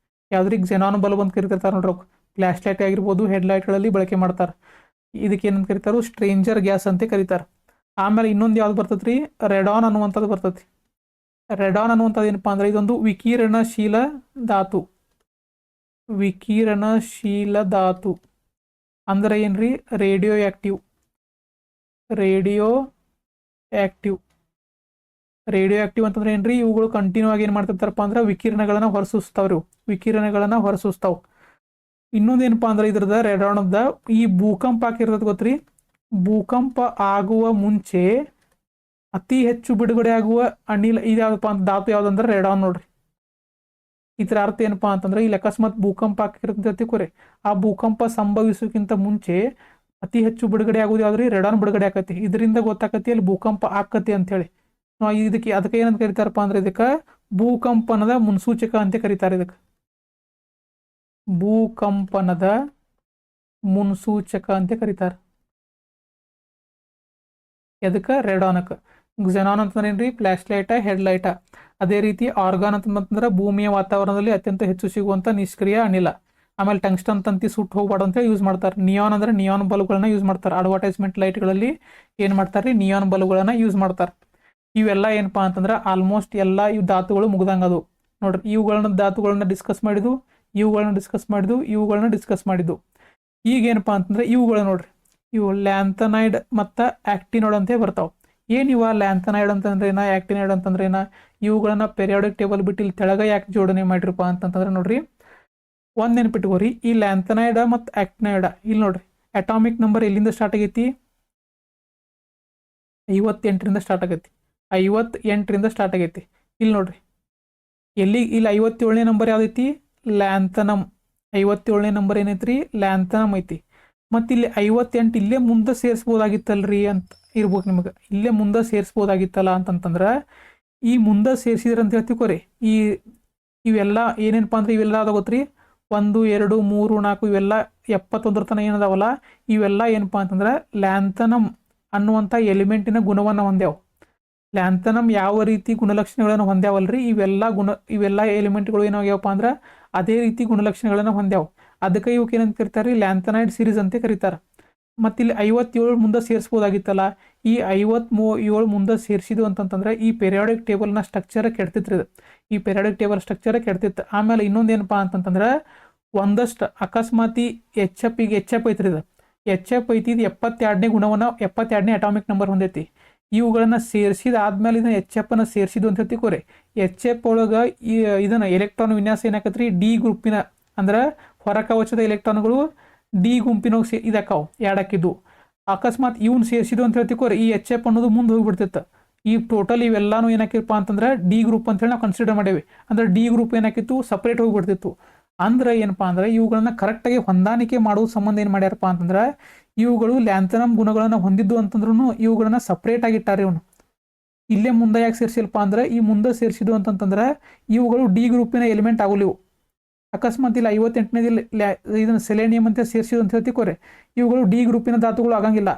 ಯಾವ್ದ್ರಿ? ಕ್ಸೆನಾನ್ ಬಲ್ಬ್ ಅಂತ ಕರಿತಿರ್ತಾರೆ ನೋಡ್ರಿ. ಫ್ಲಾಶ್ ಲೈಟ್ ಆಗಿರ್ಬೋದು, ಹೆಡ್ಲೈಟ್ಗಳಲ್ಲಿ ಬಳಕೆ ಮಾಡ್ತಾರೆ. ಇದಕ್ಕೆ ಏನಂತ ಕರೀತಾರೆ? ಸ್ಟ್ರೇಂಜರ್ ಗ್ಯಾಸ್ ಅಂತ ಕರೀತಾರೆ. ಆಮೇಲೆ ಇನ್ನೊಂದು ಯಾವ್ದು ಬರ್ತೈತ್ರಿ? ರೆಡಾನ್ ಅನ್ನುವಂಥದ್ದು ಬರ್ತೈತಿ. ರೆಡಾನ್ ಅನ್ನುವಂಥದ್ದು ಏನಪ್ಪಾ ಅಂದ್ರೆ ಇದೊಂದು ವಿಕಿರಣಶೀಲ ಧಾತು. ಅಂದ್ರೆ ಏನ್ರಿ? ರೇಡಿಯೋ ಆಕ್ಟಿವ್ ಅಂತಂದ್ರೆ ಏನ್ರಿ? ಇವುಗಳು ಕಂಟಿನ್ಯೂ ಆಗಿ ಏನು ಮಾಡ್ತಿರ್ತಾರಪ್ಪ ಅಂದ್ರೆ ವಿಕಿರಣಗಳನ್ನ ಹೊರಸೂಸ್ತಾವ್. ಇನ್ನೊಂದೇನಪ್ಪಾ ಅಂದ್ರೆ ಇದ್ರದ ರೆಡಾನದ ಈ ಭೂಕಂಪ ಆಗಿರ್ತದೆ ಗೊತ್ತ್ರಿ. ಭೂಕಂಪ ಆಗುವ ಮುಂಚೆ ಅತಿ ಹೆಚ್ಚು ಬಿಡುಗಡೆ ಆಗುವ ಅನಿಲ ಇದ್ಯಾವ್ದಪ್ಪ ಅಂತ ಧಾತು ಯಾವ್ದಂದ್ರೆ ರೆಡಾನ್ ನೋಡ್ರಿ. ಇದರ ಅರ್ಥ ಏನಪ್ಪಾ ಅಂತಂದ್ರೆ ಇಲ್ಲಿ ಅಕಸ್ಮಾತ್ ಭೂಕಂಪ ಆಗಿರ್ತದೆ, ಆ ಭೂಕಂಪ ಸಂಭವಿಸೋಕ್ಕಿಂತ ಮುಂಚೆ ಅತಿ ಹೆಚ್ಚು ಬಿಡುಗಡೆ ಆಗೋದು ಯಾವ್ದ್ರಿ? ರೆಡಾನ್ ಬಿಡುಗಡೆ ಆಕತಿ. ಇದರಿಂದ ಗೊತ್ತಾಕತಿ ಅಲ್ಲಿ ಭೂಕಂಪ ಆಕತಿ ಅಂತೇಳಿ. ಅದಕ್ಕೆ ಏನಂತ ಕರೀತಾರಪ್ಪ ಅಂದ್ರೆ ಇದಕ್ಕೆ ಭೂಕಂಪನದ ಮುನ್ಸೂಚಕ ಅಂತ ಕರೀತಾರೆ. ಇದಕ್ಕೆ ಭೂಕಂಪನದ ಮುನ್ಸೂಚಕ ಅಂತ ಕರೀತಾರೆ. ಎದಕ್ಕೆ? ರೆಡಾನಕ್ಕೆ. ಕ್ಸೆನಾನ್ ಅಂತಂದ್ರೆ ಏನ್ರಿ? Flash light, headlight. ಅದೇ ರೀತಿ ಆರ್ಗಾನ್ ಅಂತಂದ್ರೆ ಭೂಮಿಯ ವಾತಾವರಣದಲ್ಲಿ ಅತ್ಯಂತ ಹೆಚ್ಚು ಸಿಗುವಂತ ನಿಷ್ಕ್ರಿಯ ಅನಿಲ. ಆಮೇಲೆ ಟಂಗ್ಸ್ಟನ್ ತಂತಿ ಸುಟ್ಟು ಹೋಗ್ಬಾರ್ದು ಅಂತ ಯೂಸ್ ಮಾಡ್ತಾರೆ. ನಿಯಾನ್ ಅಂದ್ರೆ ನಿಯಾನ್ ಬಲ್ಬ್ಗಳನ್ನ ಯೂಸ್ ಮಾಡ್ತಾರೆ. ಅಡ್ವರ್ಟೈಸ್ಮೆಂಟ್ ಲೈಟ್ಗಳಲ್ಲಿ ಏನು ಮಾಡ್ತಾರೆ, ನಿಯಾನ್ ಬಲ್ಬ್ಗಳನ್ನ ಯೂಸ್ ಮಾಡ್ತಾರೆ. ಇವೆಲ್ಲ ಏನಪ್ಪಾ ಅಂತಂದ್ರೆ ಆಲ್ಮೋಸ್ಟ್ ಎಲ್ಲ ಇವು ಧಾತುಗಳು ಮುಗ್ದಂಗೆ ಅದು ನೋಡ್ರಿ. ಧಾತುಗಳನ್ನ ಡಿಸ್ಕಸ್ ಮಾಡಿದ್ದು, ಇವುಗಳನ್ನ ಡಿಸ್ಕಸ್ ಮಾಡಿದ್ದು. ಈಗ ಏನಪ್ಪಾ ಅಂತಂದ್ರೆ ಇವುಗಳು ನೋಡ್ರಿ, ಇವು ಲ್ಯಾಂಥನೈಡ್ ಮತ್ತು ಆಕ್ಟಿನೈಡ್ ಅಂತ ಬರ್ತಾವೆ. ಏನಿವ ಲ್ಯಾಂಥನೈಡ್ ಅಂತಂದ್ರೆ ಏನ, ಆಕ್ಟಿನೈಡ್ ಅಂತಂದ್ರೆ ಏನ, ಇವುಗಳನ್ನ ಪೆರಿಯಾಡಿಕ್ ಟೇಬಲ್ ಬಿಟ್ಟು ಇಲ್ಲಿ ತೆಳಗ ಯಾಕೆ ಜೋಡಣೆ ಮಾಡಿರಪ್ಪ ಅಂತಂದ್ರೆ ನೋಡ್ರಿ, ಒಂದು ನೆನಪಿಟ್ಕೋರಿ, ಈ ಲ್ಯಾಂಥನೈಡ ಮತ್ತು ಆಕ್ಟಿನೈಡ ಇಲ್ಲಿ ನೋಡ್ರಿ ಅಟಾಮಿಕ್ ನಂಬರ್ ಎಲ್ಲಿಂದ ಸ್ಟಾರ್ಟ್ ಆಗೈತಿ, 58ರಿಂದ ಸ್ಟಾರ್ಟ್ ಆಗೈತಿ. 58ರಿಂದ ಸ್ಟಾರ್ಟ್ ಆಗೈತಿ. ಇಲ್ಲಿ ನೋಡ್ರಿ ಇಲ್ಲಿ 57ನೇ ನಂಬರ್ ಯಾವ್ದೈತಿ, ಲ್ಯಾಂಥನಮ್. 57ನೇ ನಂಬರ್ ಏನೈತ್ರಿ, ಲ್ಯಾಂಥನಮ್ ಐತಿ. ಮತ್ತು ಇಲ್ಲಿ 58 ಇಲ್ಲೇ ಮುಂದೆ ಸೇರಿಸ್ಬೋದಾಗಿತ್ತಲ್ರಿ ಅಂತ ಇರ್ಬೇಕು ನಿಮಗೆ. ಇಲ್ಲೇ ಮುಂದೆ ಸೇರಿಸ್ಬೋದಾಗಿತ್ತಲ್ಲ ಅಂತಂತಂದ್ರೆ ಈ ಮುಂದೆ ಸೇರಿಸಿದ್ರೆ ಅಂತ ಹೇಳ್ತಿಕೋರಿ. ಇವೆಲ್ಲ ಏನೇನಪ್ಪ ಅಂದ್ರೆ ಇವೆಲ್ಲ ಅದಾಗೋತ್ರಿ 1 2 3 4 ಇವೆಲ್ಲ 71 ತನಕ ಏನದಾವಲ್ಲ, ಇವೆಲ್ಲ ಏನಪ್ಪಾ ಅಂತಂದ್ರೆ ಲ್ಯಾಂಥನಮ್ ಅನ್ನುವಂಥ ಎಲಿಮೆಂಟಿನ ಗುಣವನ್ನು ಹೊಂದ್ಯಾವ. ಲ್ಯಾಂಥನಮ್ ಯಾವ ರೀತಿ ಗುಣಲಕ್ಷಣಗಳನ್ನು ಹೊಂದ್ಯಾವಲ್ರಿ, ಇವೆಲ್ಲ ಎಲಿಮೆಂಟ್ಗಳು ಏನಾಗ್ಯಾವಪ್ಪ ಅಂದ್ರೆ ಅದೇ ರೀತಿ ಗುಣಲಕ್ಷಣಗಳನ್ನು ಹೊಂದ್ಯಾವ. ಅದಕ್ಕೆ ಇವಕ್ಕೆ ಏನಂತ ಕರೀತಾರೆ, ಲ್ಯಾಂಥನೈಡ್ ಸೀರೀಸ್ ಅಂತ ಕರೀತಾರೆ. ಮತ್ತು ಇಲ್ಲಿ 57 ಮುಂದೆ ಸೇರಿಸ್ಬೋದಾಗಿತ್ತಲ್ಲ, ಈ 57 ಮುಂದೆ ಸೇರಿಸಿದು ಅಂತಂತಂದ್ರೆ ಈ ಪೆರಿಯಾಡಿಕ್ ಟೇಬಲ್ನ ಸ್ಟ್ರಕ್ಚರ್ ಕೆಡ್ತಿತ್ತು. ಈ ಪೆರಿಯಾಡಿಕ್ ಟೇಬಲ್ ಸ್ಟ್ರಕ್ಚರ್ ಕೆಡ್ತಿತ್ತು. ಆಮೇಲೆ ಇನ್ನೊಂದು ಏನಪ್ಪಾ ಅಂತಂತಂದ್ರೆ ಒಂದಷ್ಟು ಅಕಸ್ಮಾತಿ ಎಚ್ ಎಫ್ ಐತ್ರಿ. ಇದು ಎಚ್ ಎಫ್ ಐತಿ, ಇದು 72ನೇ ಗುಣವನ್ನು 72ನೇ ಅಟಾಮಿಕ್ ನಂಬರ್ ಹೊಂದೈತಿ. ಇವುಗಳನ್ನ ಸೇರಿಸಿದ ಆದ್ಮೇಲೆ ಇದನ್ನ ಎಚ್ ಎಫ್ ಅನ್ನ ಸೇರಿಸಿದ್ದು ಅಂತ ತಿಳ್ಕೊರಿ. ಎಚ್ ಎಫ್ ಒಳಗೆ ಇದನ್ನ ಎಲೆಕ್ಟ್ರಾನ್ ವಿನ್ಯಾಸ ಏನಾಕತ್ರಿ, ಡಿ ಗ್ರೂಪಿನ ಅಂದ್ರೆ ಹೊರ ಕವಚದ ಎಲೆಕ್ಟ್ರಾನ್ಗಳು ಡಿ ಗುಂಪಿನ ಇದಕ್ಕಾವು ಎರಡಕ್ಕಿದ್ದು. ಅಕಸ್ಮಾತ್ ಇವ್ನು ಸೇರಿಸಿದ್ದು ಅಂತ ಹೇಳ್ತಿಕೋರಿ, ಈ ಎಚ್ ಎಫ್ ಅನ್ನೋದು ಮುಂದೆ ಹೋಗಿಬಿಡ್ತಿತ್ತು. ಈ ಟೋಟಲ್ ಇವೆಲ್ಲಾನು ಏನಾಕಿರಪ್ಪ ಅಂತಂದ್ರೆ ಡಿ ಗ್ರೂಪ್ ಅಂತೇಳಿ ನಾವು ಕನ್ಸಿಡರ್ ಮಾಡೇವಿ. ಅಂದ್ರೆ ಡಿ ಗ್ರೂಪ್ ಏನಾಕಿತ್ತು, ಸಪ್ರೇಟ್ ಹೋಗಿಬಿಡ್ತಿತ್ತು. ಅಂದ್ರೆ ಏನಪ್ಪಾ ಅಂದ್ರೆ ಇವುಗಳನ್ನ ಕರೆಕ್ಟಾಗಿ ಹೊಂದಾಣಿಕೆ ಮಾಡುವ ಸಂಬಂಧ ಏನು ಮಾಡ್ಯಾರಪ್ಪ ಅಂತಂದ್ರೆ ಇವುಗಳು ಲ್ಯಾಂಥನಮ್ ಗುಣಗಳನ್ನು ಹೊಂದಿದ್ದು ಅಂತಂದ್ರೂ ಇವುಗಳನ್ನ ಸಪ್ರೇಟ್ ಆಗಿ ಇಟ್ಟಾರೆ. ಇವನು ಇಲ್ಲೇ ಮುಂದೆ ಯಾಕೆ ಸೇರಿಸಿಲ್ಪ ಅಂದ್ರೆ ಈ ಮುಂದೆ ಸೇರಿಸಿದ್ದು ಅಂತಂತಂದ್ರೆ ಇವುಗಳು ಡಿ ಗ್ರೂಪಿನ ಎಲಿಮೆಂಟ್ ಆಗೋಲಿವು. ಅಕಸ್ಮಾತ್ ಇಲ್ಲ 58ನೇದಲ್ಲಿ ಇದನ್ನ ಸೆಲೆನಿಯಂ ಅಂತ ಸೇರಿಸಿದ್ದು ಅಂತ ಹೇಳ್ತಿಕೋರೆ, ಇವುಗಳು ಡಿ ಗ್ರೂಪಿನ ಧಾತುಗಳು ಆಗಂಗಿಲ್ಲ.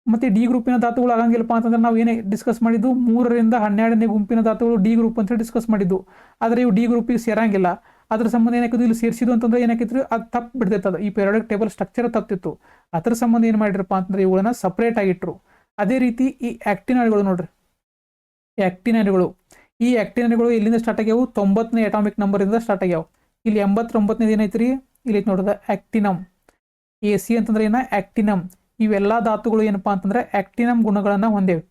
ಮತ್ತೆ ಡಿ ಗ್ರೂಪಿನ ಧಾತುಗಳು ಆಗಂಗಿಲ್ಲಪ್ಪ ಅಂತಂದ್ರೆ ನಾವು ಏನೇ ಡಿಸ್ಕಸ್ ಮಾಡಿದ್ದು 3ರಿಂದ 12ನೇ ಗುಂಪಿನ ಧಾತುಗಳು ಡಿ ಗ್ರೂಪ್ ಅಂತ ಹೇಳಿ ಡಿಸ್ಕಸ್ ಮಾಡಿದ್ದು. ಆದರೆ ಇವು ಡಿ ಗ್ರೂಪಿಗೆ ಸೇರಂಗಿಲ್ಲ. ಅದ್ರ ಸಂಬಂಧ ಏನಾಕಿದ್ದು, ಇಲ್ಲಿ ಸೇರಿಸಿದ್ದು ಅಂತಂದ್ರೆ ಏನಾಕಿತ್ತು, ಅದು ತಪ್ಪು ಬಿಡ್ತೈತೆ. ಈ ಪೆರಿಯಾಡಿಕ್ ಟೇಬಲ್ ಸ್ಟ್ರಕ್ಚರ್ ತಪ್ಪಿತ್ತು. ಅದರ ಸಂಬಂಧ ಏನು ಮಾಡಿರಪ್ಪ ಅಂತಂದ್ರೆ ಇವುಗಳನ್ನ ಸಪ್ರೇಟ್ ಆಗಿಟ್ರು. ಅದೇ ರೀತಿ ಈ ಆಕ್ಟಿನೈಡ್ಗಳು ನೋಡ್ರಿ, ಈ ಆಕ್ಟಿನೈಡ್ಗಳು ಎಲ್ಲಿಂದ ಸ್ಟಾರ್ಟ್ ಆಗ್ಯಾವು, 90ನೇ ಅಟಾಮಿಕ್ ನಂಬರಿಂದ ಸ್ಟಾರ್ಟ್ ಆಗ್ಯಾವ. ಇಲ್ಲಿ 89ನೇದು ಏನೈತ್ರಿ, ಇಲ್ಲಿ ನೋಡ್ದ ಆಕ್ಟಿನಮ್. AC ಅಂತಂದ್ರೆ ಏನ, ಆಕ್ಟಿನಮ್. ಇವೆಲ್ಲ ಧಾತುಗಳು ಏನಪ್ಪಾ ಅಂತಂದ್ರೆ ಆಕ್ಟಿನಮ್ ಗುಣಗಳನ್ನ ಹೊಂದೇವೆ.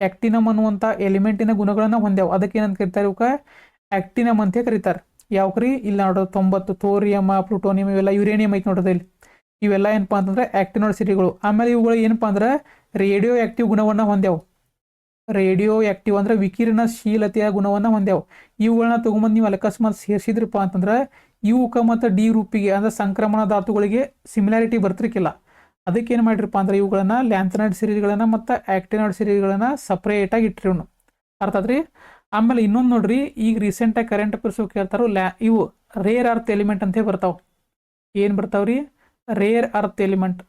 ಆಕ್ಟಿನಮ್ ಅನ್ನುವಂಥ ಎಲಿಮೆಂಟಿನ ಗುಣಗಳನ್ನ ಹೊಂದೇವು. ಅದಕ್ಕೆ ಏನಂತ ಕರೀತಾರೆ, ಇವಕ್ಕೆ ಆಕ್ಟಿನಮ್ ಅಂತ ಕರೀತಾರೆ. ಯಾವ್ರಿ, ಇಲ್ಲಿ ನೋಡೋದು 90 ಥೋರಿಯಮ್, ಪ್ಲೂಟೋನಿಯಂ, ಇವೆಲ್ಲ ಯುರೇನಿಯಂ ಐತಿ ನೋಡೋದು ಇಲ್ಲಿ. ಇವೆಲ್ಲ ಏನಪ್ಪಾ ಅಂತಂದ್ರೆ ಆಕ್ಟಿನೈಡ್ ಸಿರಿಗಳು. ಆಮೇಲೆ ಇವುಗಳು ಏನಪ್ಪಾ ಅಂದ್ರೆ ರೇಡಿಯೋ ಆಕ್ಟಿವ್ ಗುಣವನ್ನ ಹೊಂದ್ಯಾವು. ರೇಡಿಯೋ ಆಕ್ಟಿವ್ ಅಂದ್ರೆ ವಿಕಿರಣಶೀಲತೆಯ ಗುಣವನ್ನ ಹೊಂದ್ಯಾವು. ಇವುಗಳನ್ನ ತಗೊಂಬಂದು ನೀವು ಅಕಸ್ಮಾತ್ ಸೇರಿಸಿದ್ರಪ್ಪ ಅಂತಂದ್ರೆ ಇವಕ್ಕೆ ಮತ್ತು ಡಿ ಗ್ರೂಪಿಗೆ ಅಂದ್ರೆ ಸಂಕ್ರಮಣ ಧಾತುಗಳಿಗೆ ಸಿಮಿಲಾರಿಟಿ ಬರ್ತಿರ್ಕಿಲ್ಲ. ಅದಕ್ಕೆ ಏನು ಮಾಡಿರಪ್ಪ ಅಂದ್ರೆ ಇವುಗಳನ್ನ ಲ್ಯಾಂಥನೈಡ್ ಸಿರೀಸ್ಗಳನ್ನ ಮತ್ತು ಆಕ್ಟಿನೈಡ್ ಸಿರೀಸ್ಗಳನ್ನ ಸಪ್ರೇಟಾಗಿ ಇಟ್ರಿ. ಅರ್ಥ ಆದ್ರಿ. ಆಮೇಲೆ ಇನ್ನೊಂದು ನೋಡ್ರಿ, ಈಗ ರೀಸೆಂಟಾಗಿ ಕರೆಂಟ್ ಅಫೇರ್ಸ್ ಕೇಳ್ತಾರೋ ಇವು ರೇರ್ ಅರ್ತ್ ಎಲಿಮೆಂಟ್ ಅಂತ ಬರ್ತಾವ. ಏನು ಬರ್ತಾವ್ರಿ, rare earth element.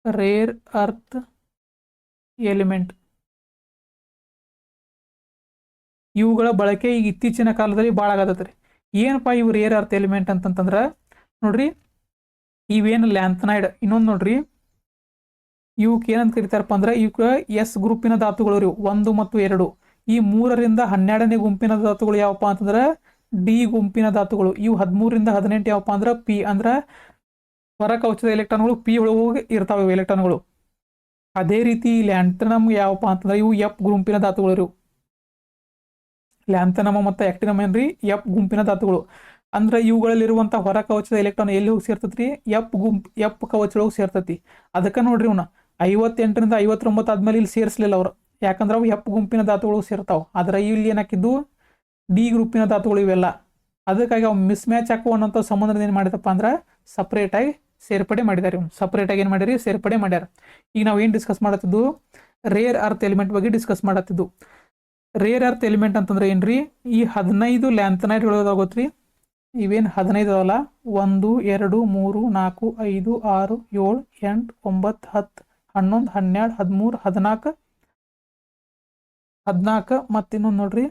Rare earth element ಇವುಗಳ ಬಳಕೆ ಈಗ ಇತ್ತೀಚಿನ ಕಾಲದಲ್ಲಿ ಭಾಳ ಆಗತ್ತೈತ್ರಿ. ಏನಪ್ಪಾ ಇವು ರೇರ್ ಅರ್ತ್ ಎಲಿಮೆಂಟ್ ಅಂತಂತಂದ್ರೆ ನೋಡ್ರಿ, ಇವೇನು ಲ್ಯಾಂಥನೈಡ್, ಇನ್ನೊಂದು ನೋಡ್ರಿ ಇವಕ್ಕೆ ಏನಂತ ಕರೀತಾರಪ್ಪ ಅಂದ್ರೆ ಇವಕ್ಕೆ ಎಸ್ ಗ್ರೂಪಿನ ಧಾತುಗಳು ರೀ 1 ಮತ್ತು 2. ಈ 3ರಿಂದ 12ನೇ ಗುಂಪಿನ ಧಾತುಗಳು ಯಾವಪ್ಪ ಅಂತಂದ್ರೆ ಡಿ ಗುಂಪಿನ ಧಾತುಗಳು. ಇವು 13ರಿಂದ 18 ಯಾವಪ್ಪ ಅಂದ್ರೆ ಪಿ ಅಂದ್ರೆ ಹೊರ ಕವಚದ ಎಲೆಕ್ಟ್ರಾನ್ಗಳು ಪಿ ಒಳಗೆ ಇರ್ತಾವೆ ಎಲೆಕ್ಟ್ರಾನ್ಗಳು. ಅದೇ ರೀತಿ ಲ್ಯಾಂಥನಮ್ ಯಾವಪ್ಪ ಅಂತಂದ್ರೆ ಇವು ಎಫ್ ಗುಂಪಿನ ಧಾತುಗಳು ರೀ. ಲ್ಯಾಂಥನಮ್ ಮತ್ತು ಆಕ್ಟಿನಮ್ ಏನ್ರಿ, ಎಫ್ ಗುಂಪಿನ ಧಾತುಗಳು. ಅಂದ್ರೆ ಇವುಗಳಲ್ಲಿರುವಂಥ ಹೊರ ಕವಚದ ಎಲೆಕ್ಟ್ರಾನ್ ಎಲ್ಲಿ ಹೋಗಿ ಸೇರ್ತೈತಿ, ಎಫ್ ಕವಚ ಒಳಗೆ ಸೇರ್ತೈತಿ. ಅದಕ್ಕೆ ನೋಡ್ರಿ ಇವನ್ನ 58ರಿಂದ 59 ಆದ್ಮೇಲೆ ಇಲ್ಲಿ ಸೇರಿಸಲಿಲ್ಲ ಅವರು. ಯಾಕಂದ್ರೆ ಅವು ಎಫ್ ಗುಂಪಿನ ಧಾತುಗಳು ಸೇರ್ತಾವೆ. ಆದರೆ ಇಲ್ಲಿ ಏನಾಕಿದ್ದು ಡಿ ಗ್ರೂಪಿನ ಧಾತುಗಳು ಇವೆಲ್ಲ. ಅದಕ್ಕಾಗಿ ಅವು ಮಿಸ್ ಮ್ಯಾಚ್ ಹಾಕುವ ಅನ್ನೋಂಥ ಸಂಬಂಧ ಏನು ಮಾಡಿದಪ್ಪ ಅಂದ್ರೆ ಸಪ್ರೇಟಾಗಿ ಸೇರ್ಪಡೆ ಮಾಡಿದ್ದಾರೆ. ಸಪ್ರೇಟಾಗಿ ಏನು ಮಾಡಿರಿ, ಸೇರ್ಪಡೆ ಮಾಡ್ಯಾರ. ಈಗ ನಾವು ಏನು ಡಿಸ್ಕಸ್ ಮಾಡತ್ತಿದ್ದು, ರೇರ್ ಅರ್ತ್ ಎಲಿಮೆಂಟ್ ಬಗ್ಗೆ ಡಿಸ್ಕಸ್ ಮಾಡತ್ತಿದ್ದು. ರೇರ್ ಅರ್ತ್ ಎಲಿಮೆಂಟ್ ಅಂತಂದ್ರೆ ಏನ್ರಿ, ಈ 15 ಲ್ಯಾಂಥನೈಡ್ಗಳು ಗೊತ್ತ್ರಿ. ಇವೇನು 15 ಅವಲ್ಲ, 1 2 3 4 5 6 7 8 9 10 11 12 13 14 ಮತ್ತು ಇನ್ನೊಂದು ನೋಡ್ರಿ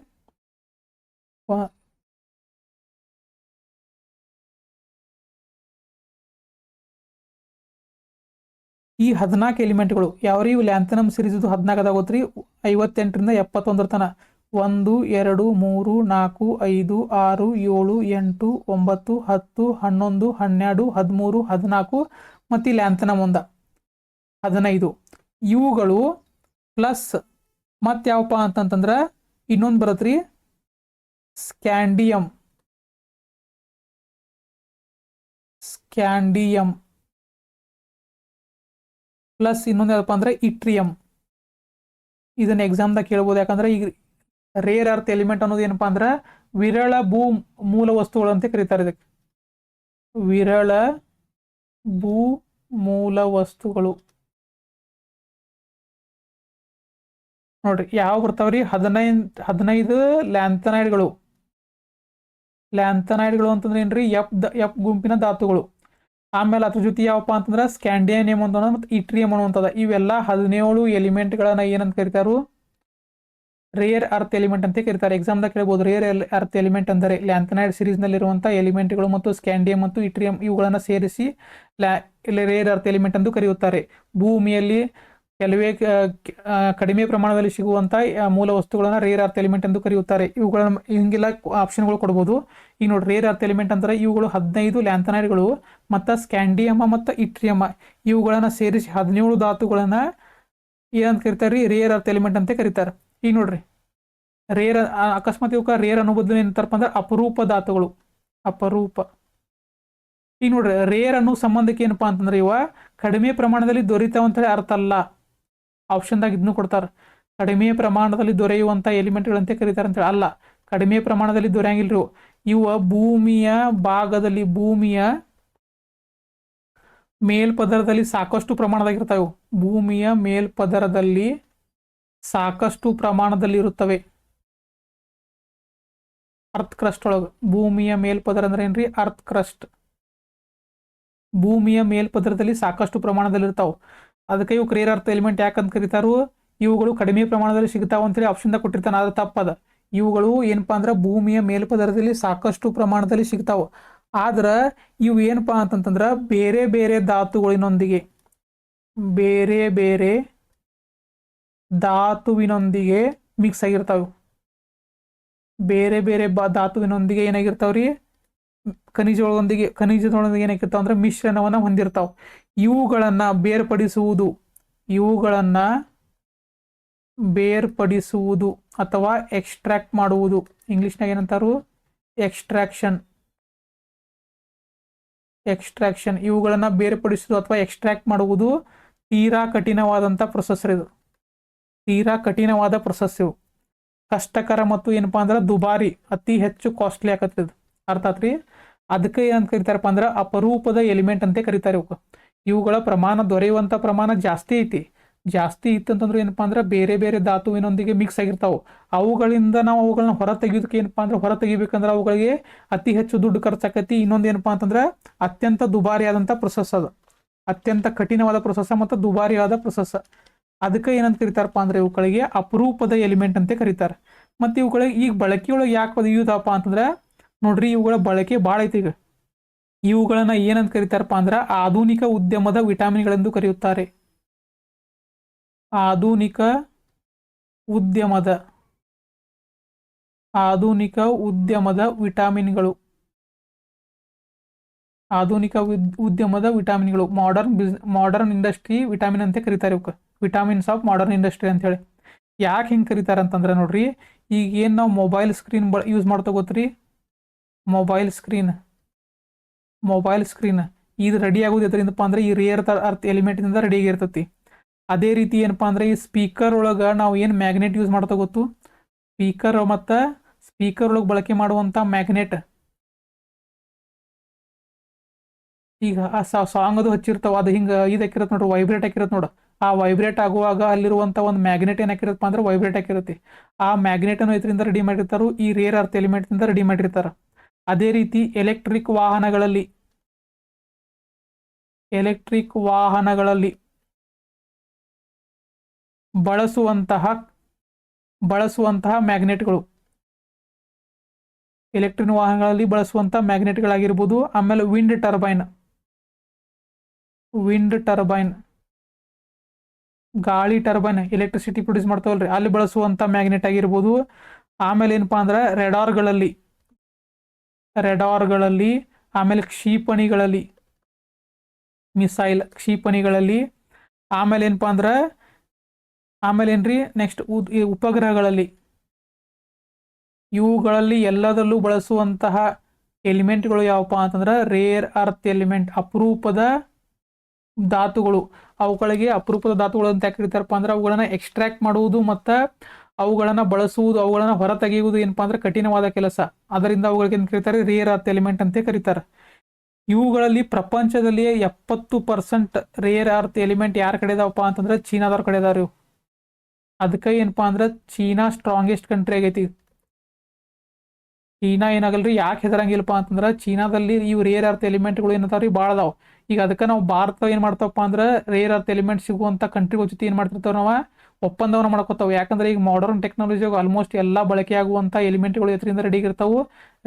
ಈ 14 ಎಲಿಮೆಂಟ್ಗಳು ಯಾವ್ರಿ ಇವು ಲ್ಯಾಂಥನಮ್ ಸೀರೀಸ್ ಇದು 14 ಅದಾಗೋತ್ರಿ 58ರಿಂದ 71 ತನ 1 2 3 4 5 6 7 8 9 10 11 12 13 14 ಮತ್ತು ಈ ಲ್ಯಾಂಥನಮ್ ಒಂದ 15 ಇವುಗಳು ಪ್ಲಸ್ ಮತ್ತೆ ಯಾವಪ್ಪ ಅಂತಂತಂದ್ರೆ ಇನ್ನೊಂದು ಬರತ್ರಿ ಸ್ಕ್ಯಾಂಡಿಯಂ ಪ್ಲಸ್ ಇನ್ನೊಂದು ಯಾವಪ್ಪ ಅಂದ್ರೆ ಇಟ್ರಿಯಂ. ಇದನ್ನ ಎಕ್ಸಾಮ್ದಾಗ ಕೇಳ್ಬೋದು. ಯಾಕಂದ್ರೆ ಈಗ ರೇರ್ ಅರ್ತ್ ಎಲಿಮೆಂಟ್ ಅನ್ನೋದು ಏನಪ್ಪಾ ಅಂದ್ರೆ ವಿರಳ ಭೂ ಮೂಲ ವಸ್ತುಗಳು ಅಂತ ಕರೀತಾರೆ. ಇದಕ್ಕೆ ವಿರಳ ಭೂ ಮೂಲ ವಸ್ತುಗಳು ನೋಡ್ರಿ ಯಾವ ಬರ್ತಾವ್ರಿ 15 ಲ್ಯಾಂಥನೈಡ್ಗಳು ಅಂತಂದ್ರೆ ಏನ್ರಿ ಎಫ್ ಗುಂಪಿನ ಧಾತುಗಳು. ಆಮೇಲೆ ಅದ್ರ ಜೊತೆ ಯಾವಪ್ಪ ಅಂತಂದ್ರೆ ಸ್ಕ್ಯಾಂಡಿಯನಿಯಂ ಅಂತ ಮತ್ತು ಇಟ್ರಿಯಂ ಅನ್ನುವಂಥದ್ದು. ಇವೆಲ್ಲ 17 ಎಲಿಮೆಂಟ್ಗಳನ್ನ ಏನಂತ ಕರೀತಾರು ರೇರ್ ಅರ್ತ್ ಎಲಿಮೆಂಟ್ ಅಂತ ಕರೀತಾರೆ. ಎಕ್ಸಾಮ್ದಾಗ ಕೇಳ್ಬೋದು ರೇರ್ ಅರ್ತ್ ಎಲಿಮೆಂಟ್ ಅಂದರೆ ಲ್ಯಾಂಥನೈಡ್ ಸೀರೀಸ್ನಲ್ಲಿರುವಂಥ ಎಲಿಮೆಂಟ್ಗಳು ಮತ್ತು ಸ್ಕ್ಯಾಂಡಿಯಂ ಮತ್ತು ಇಟ್ರಿಯಂ ಇವುಗಳನ್ನು ಸೇರಿಸಿ ರೇರ್ ಅರ್ತ್ ಎಲಿಮೆಂಟ್ ಎಂದು ಕರೆಯುತ್ತಾರೆ. ಭೂಮಿಯಲ್ಲಿ ಕೆಲವೇ ಕಡಿಮೆ ಪ್ರಮಾಣದಲ್ಲಿ ಸಿಗುವಂಥ ಮೂಲ ವಸ್ತುಗಳನ್ನ ರೇರ್ ಅರ್ತ್ ಎಲಿಮೆಂಟ್ ಎಂದು ಕರೆಯುತ್ತಾರೆ. ಇವುಗಳನ್ನ ಹಿಂಗೆಲ್ಲ ಆಪ್ಷನ್ಗಳು ಕೊಡ್ಬೋದು. ಈಗ ನೋಡಿ ರೇರ್ ಅರ್ತ್ ಎಲಿಮೆಂಟ್ ಅಂದ್ರೆ ಇವುಗಳು 15 ಲ್ಯಾಂಥನೈಡ್ಗಳು ಮತ್ತು ಸ್ಕ್ಯಾಂಡಿಯಮ ಮತ್ತು ಇಟ್ರಿಯಮ ಇವುಗಳನ್ನ ಸೇರಿಸಿ 17 ಧಾತುಗಳನ್ನ ಏನಂತ ಕರೀತಾರೆ ರೇರ್ ಅರ್ತ್ ಎಲಿಮೆಂಟ್ ಅಂತ ಕರೀತಾರೆ. ಈಗ ನೋಡ್ರಿ ರೇರ್ ಅಕಸ್ಮಾತ್ ಇವಕ್ಕೆ ರೇರ್ ಅನ್ನೋ ಬದಲು ಏನಂತಾರಪ್ಪ ಅಂದ್ರೆ ಅಪರೂಪ ಧಾತುಗಳು. ಅಪರೂಪ. ಈಗ ನೋಡ್ರಿ ರೇರ್ ಅನ್ನೋ ಸಂಬಂಧಕ್ಕೆ ಏನಪ್ಪಾ ಅಂತಂದ್ರೆ ಇವ ಕಡಿಮೆ ಪ್ರಮಾಣದಲ್ಲಿ ದೊರೀತಾವಂತ ಅರ್ಥ ಅಲ್ಲ. ಆಪ್ಷನ್ದಾಗ ಇದನ್ನು ಕೊಡ್ತಾರೆ ಕಡಿಮೆ ಪ್ರಮಾಣದಲ್ಲಿ ದೊರೆಯುವಂಥ ಎಲಿಮೆಂಟ್ಗಳಂತೆ ಕರೀತಾರೆ ಅಂತೇಳಿ. ಅಲ್ಲ, ಕಡಿಮೆ ಪ್ರಮಾಣದಲ್ಲಿ ದೊರೆಯಂಗಿಲ್ರಿ ಇವ ಭೂಮಿಯ ಭಾಗದಲ್ಲಿ ಭೂಮಿಯ ಮೇಲ್ಪದರದಲ್ಲಿ ಸಾಕಷ್ಟು ಪ್ರಮಾಣದಾಗಿರ್ತಾವೆ. ಭೂಮಿಯ ಮೇಲ್ಪದರದಲ್ಲಿ ಸಾಕಷ್ಟು ಪ್ರಮಾಣದಲ್ಲಿ ಇರುತ್ತವೆ. ಅರ್ತ್ ಕ್ರಸ್ಟ್ ಒಳಗೆ ಭೂಮಿಯ ಮೇಲ್ಪದರ ಅಂದ್ರೆ ಏನ್ರಿ ಅರ್ತ್ ಕ್ರಸ್ಟ್. ಭೂಮಿಯ ಮೇಲ್ಪದರದಲ್ಲಿ ಸಾಕಷ್ಟು ಪ್ರಮಾಣದಲ್ಲಿ ಇರ್ತಾವೆ. ಅದಕ್ಕೆ ಇವು ರೇರ್ ಅರ್ತ್ ಎಲಿಮೆಂಟ್ ಯಾಕಂತ ಕರೀತಾರು ಇವುಗಳು ಕಡಿಮೆ ಪ್ರಮಾಣದಲ್ಲಿ ಸಿಗ್ತಾವ ಅಂತೇಳಿ ಆಪ್ಷನ್ದಾಗ ಕೊಟ್ಟಿರ್ತಾನೆ. ಅದು ತಪ್ಪದ. ಇವುಗಳು ಏನಪ್ಪಾ ಅಂದ್ರೆ ಭೂಮಿಯ ಮೇಲ್ಪದರದಲ್ಲಿ ಸಾಕಷ್ಟು ಪ್ರಮಾಣದಲ್ಲಿ ಸಿಗ್ತಾವ. ಆದ್ರೆ ಇವು ಏನಪ್ಪಾ ಅಂತಂತಂದ್ರೆ ಬೇರೆ ಬೇರೆ ಧಾತುವಿನೊಂದಿಗೆ ಮಿಕ್ಸ್ ಆಗಿರ್ತಾವೆ. ಬೇರೆ ಬೇರೆ ಧಾತುವಿನೊಂದಿಗೆ ಏನಾಗಿರ್ತಾವ್ರಿ ಖನಿಜದೊಳಗೊಂದಿಗೆ ಏನಾಗಿರ್ತಾವ ಅಂದ್ರೆ ಮಿಶ್ರಣವನ್ನ ಹೊಂದಿರ್ತಾವ. ಇವುಗಳನ್ನ ಬೇರ್ಪಡಿಸುವುದು ಅಥವಾ ಎಕ್ಸ್ಟ್ರಾಕ್ಟ್ ಮಾಡುವುದು. ಇಂಗ್ಲಿಷ್ನಾಗ ಏನಂತಾರು ಎಕ್ಸ್ಟ್ರಾಕ್ಷನ್. ಇವುಗಳನ್ನ ಬೇರ್ಪಡಿಸುವುದು ಅಥವಾ ಎಕ್ಸ್ಟ್ರಾಕ್ಟ್ ಮಾಡುವುದು ತೀರಾ ಕಠಿಣವಾದಂಥ ಪ್ರೊಸೆಸ್. ಇದು ತೀರಾ ಕಠಿಣವಾದ ಪ್ರೊಸೆಸ್. ಇವು ಕಷ್ಟಕರ ಮತ್ತು ಏನಪ್ಪಾ ಅಂದ್ರೆ ದುಬಾರಿ, ಅತಿ ಹೆಚ್ಚು ಕಾಸ್ಟ್ಲಿ ಆಕತ್ತದ. ಅರ್ಥ ಆತ್ರಿ? ಅದಕ್ಕೆ ಏನಂತ ಕರಿತಾರಪ್ಪ ಅಂದ್ರೆ ಅಪರೂಪದ ಎಲಿಮೆಂಟ್ ಅಂತ ಕರೀತಾರೆ. ಇವುಗಳ ಪ್ರಮಾಣ ದೊರೆಯುವಂಥ ಪ್ರಮಾಣ ಜಾಸ್ತಿ ಇತ್ತಂತಂದ್ರೆ ಏನಪ್ಪಾ ಅಂದ್ರೆ ಬೇರೆ ಬೇರೆ ಧಾತುವಿನೊಂದಿಗೆ ಮಿಕ್ಸ್ ಆಗಿರ್ತಾವೆ. ಅವುಗಳಿಂದ ನಾವು ಅವುಗಳನ್ನ ಹೊರ ತೆಗೆಯೋದಕ್ಕೆ ಏನಪ್ಪಾ ಅಂದ್ರೆ ಹೊರ ತೆಗಿಬೇಕಂದ್ರೆ ಅವುಗಳಿಗೆ ಅತಿ ಹೆಚ್ಚು ದುಡ್ಡು ಖರ್ಚಾಕತಿ. ಇನ್ನೊಂದು ಏನಪ್ಪಾ ಅಂತಂದ್ರೆ ಅತ್ಯಂತ ದುಬಾರಿಯಾದಂಥ ಪ್ರೊಸೆಸ್. ಅದು ಅತ್ಯಂತ ಕಠಿಣವಾದ ಪ್ರೊಸೆಸ್ ಮತ್ತು ದುಬಾರಿಯಾದ ಪ್ರೊಸೆಸ್. ಅದಕ್ಕೆ ಏನಂತ ಕರೀತಾರಪ್ಪ ಅಂದ್ರೆ ಇವುಗಳಿಗೆ ಅಪರೂಪದ ಎಲಿಮೆಂಟ್ ಅಂತ ಕರೀತಾರೆ. ಮತ್ತು ಇವುಗಳಿಗೆ ಈಗ ಬಳಕೆಯೊಳಗೆ ಯಾಕೆ ಯೂದಪ್ಪ ಅಂತಂದ್ರೆ ನೋಡ್ರಿ ಇವುಗಳ ಬಳಕೆ ಭಾಳ ಐತಿ. ಈಗ ಇವುಗಳನ್ನ ಏನಂತ ಕರೀತಾರಪ್ಪ ಅಂದ್ರೆ ಆಧುನಿಕ ಉದ್ಯಮದ ವಿಟಾಮಿನ್ಗಳೆಂದು ಕರೆಯುತ್ತಾರೆ. ಆಧುನಿಕ ಉದ್ಯಮದ ವಿಟಾಮಿನ್ಗಳು. ಮಾಡರ್ನ್ ಇಂಡಸ್ಟ್ರಿ ವಿಟಾಮಿನ್ ಅಂತ ಕರೀತಾರೆ. ಇವಕ್ಕೆ ವಿಟಾಮಿನ್ಸ್ ಆಫ್ ಮಾಡರ್ನ್ ಇಂಡಸ್ಟ್ರಿ ಅಂತ ಹೇಳಿ. ಯಾಕೆ ಹಿಂಗೆ ಕರೀತಾರೆ ಅಂತಂದ್ರೆ ನೋಡ್ರಿ ಈಗ ಏನು ನಾವು ಮೊಬೈಲ್ ಸ್ಕ್ರೀನ್ ಯೂಸ್ ಮಾಡ್ತಾ ಗೊತ್ತ್ರಿ. ಮೊಬೈಲ್ ಸ್ಕ್ರೀನ್ ಇದು ರೆಡಿ ಆಗೋದು ಎದರಿಂದಪ್ಪ ಅಂದ್ರೆ ಈ ರೇರ್ ಅರ್ತ್ ಎಲಿಮೆಂಟಿಂದ ರೆಡಿ ಆಗಿರ್ತತಿ. ಅದೇ ರೀತಿ ಏನಪ್ಪಾ ಅಂದ್ರೆ ಈ ಸ್ಪೀಕರ್ ಒಳಗೆ ನಾವು ಏನು ಮ್ಯಾಗ್ನೆಟ್ ಯೂಸ್ ಮಾಡ್ತಾ ಗೊತ್ತು. ಸ್ಪೀಕರ್ ಒಳಗೆ ಬಳಕೆ ಮಾಡುವಂಥ ಮ್ಯಾಗ್ನೆಟ್. ಈಗ ಆ ಸಾಂಗ್ ಅದು ಹಚ್ಚಿರ್ತಾವ, ಅದು ಹಿಂಗೆ ಹಾಕಿರತ್ತೆ ನೋಡ್ರಿ, ವೈಬ್ರೇಟ್ ಹಾಕಿರತ್ತೆ ನೋಡು. ಆ ವೈಬ್ರೇಟ್ ಆಗುವಾಗ ಅಲ್ಲಿರುವಂಥ ಒಂದು ಮ್ಯಾಗ್ನೆಟ್ ಏನಾಕಿರತ್ತಪ್ಪ ಅಂದ್ರೆ ವೈಬ್ರೇಟ್ ಹಾಕಿರುತ್ತೆ. ಆ ಮ್ಯಾಗ್ನೆಟನ್ನು ಇದರಿಂದ ರೆಡಿ ಮಾಡಿರ್ತಾರೋ ಈ ರೇರ್ ಅರ್ತ್ ಎಲಿಮೆಂಟ್ನಿಂದ ರೆಡಿ ಮಾಡಿರ್ತಾರೆ. ಅದೇ ರೀತಿ ಎಲೆಕ್ಟ್ರಿಕ್ ವಾಹನಗಳಲ್ಲಿ ಬಳಸುವಂತಹ ಮ್ಯಾಗ್ನೆಟ್ಗಳು. ಎಲೆಕ್ಟ್ರಿಕ್ ವಾಹನಗಳಲ್ಲಿ ಬಳಸುವಂಥ ಮ್ಯಾಗ್ನೆಟ್ಗಳಾಗಿರ್ಬೋದು. ಆಮೇಲೆ ವಿಂಡ್ ಟರ್ಬೈನ್ ಗಾಳಿ ಟರ್ಬೈನ್ ಎಲೆಕ್ಟ್ರಿಸಿಟಿ ಪ್ರೊಡ್ಯೂಸ್ ಮಾಡ್ತಾವಲ್ರಿ ಅಲ್ಲಿ ಬಳಸುವಂಥ ಮ್ಯಾಗ್ನೆಟ್ ಆಗಿರ್ಬೋದು. ಆಮೇಲೆ ಏನಪ್ಪಾ ಅಂದ್ರೆ ರೆಡಾರ್ಗಳಲ್ಲಿ ಆಮೇಲೆ ಕ್ಷಿಪಣಿಗಳಲ್ಲಿ ಮಿಸೈಲ್ ಕ್ಷಿಪಣಿಗಳಲ್ಲಿ ಆಮೇಲೆ ಏನಪ್ಪಾ ಅಂದ್ರೆ ಆಮೇಲೆ ಏನ್ರಿ ನೆಕ್ಸ್ಟ್ ಉಪಗ್ರಹಗಳಲ್ಲಿ ಇವುಗಳಲ್ಲಿ ಎಲ್ಲದಲ್ಲೂ ಬಳಸುವಂತಹ ಎಲಿಮೆಂಟ್ಗಳು ಯಾವಪ್ಪ ಅಂತಂದ್ರೆ ರೇರ್ ಅರ್ತ್ ಎಲಿಮೆಂಟ್, ಅಪರೂಪದ ಧಾತುಗಳು. ಅವುಗಳಿಗೆ ಅಪರೂಪದ ಧಾತುಗಳು ಅಂತ ಯಾಕೆ ಕರೀತಾರಪ್ಪ ಅಂದ್ರೆ ಅವುಗಳನ್ನ ಎಕ್ಸ್ಟ್ರಾಕ್ಟ್ ಮಾಡುವುದು ಮತ್ತು ಅವುಗಳನ್ನ ಬಳಸುವುದು, ಅವುಗಳನ್ನ ಹೊರ ತೆಗೆಯುವುದು ಏನಪ್ಪಾ ಅಂದ್ರೆ ಕಠಿಣವಾದ ಕೆಲಸ. ಅದರಿಂದ ಅವುಗಳಿಗೆ ಏನು ಕರೀತಾರೆ, ರೇರ್ ಅರ್ತ್ ಎಲಿಮೆಂಟ್ ಅಂತ ಕರೀತಾರೆ. ಇವುಗಳಲ್ಲಿ ಪ್ರಪಂಚದಲ್ಲಿ 70% ರೇರ್ ಅರ್ತ್ ಎಲಿಮೆಂಟ್ ಯಾರ ಕಡೆ ಇದಾವಪ್ಪ ಅಂತಂದ್ರೆ ಚೀನಾದವ್ರ ಕಡೆ ಇದಾವ್ರಿ. ಅದಕ್ಕೆ ಏನಪ್ಪಾ ಅಂದ್ರೆ ಚೀನಾ ಸ್ಟ್ರಾಂಗೆಸ್ಟ್ ಕಂಟ್ರಿ ಆಗೈತಿ. ಚೀನಾ ಏನಾಗಲ್ರಿ, ಯಾಕೆ ಹೆದರಂಗಿಲ್ಲಪ್ಪ ಅಂತಂದ್ರೆ ಚೀನಾದಲ್ಲಿ ಇವು ರೇರ್ ಅರ್ತ್ ಎಲಿಮೆಂಟ್ಗಳು ಏನಂತಾವ್ರಿ ಭಾಳ ಅದಾವ. ಈಗ ಅದಕ್ಕೆ ನಾವು ಭಾರತ ಏನು ಮಾಡ್ತಾವಪ್ಪ ಅಂದ್ರೆ ರೇರ್ ಅರ್ತ್ ಎಲಿಮೆಂಟ್ ಸಿಗುವಂಥ ಕಂಟ್ರಿಗಳ ಜೊತೆ ಏನು ಮಾಡ್ತಿರ್ತಾವೆ ನಾವು ಒಪ್ಪಂದವನ್ನು ಮಾಡ್ಕೋತಾವೆ. ಯಾಕಂದ್ರೆ ಈಗ ಮಾಡರ್ನ್ ಟೆಕ್ನಾಲಜಿ ಆಲ್ಮೋಸ್ಟ್ ಎಲ್ಲ ಬಳಕೆ ಆಗುವಂಥ ಎಲಿಮೆಂಟ್ಗಳು ಎತ್ತರಿಂದ ರೆಡಿ ಇರ್ತಾವೆ,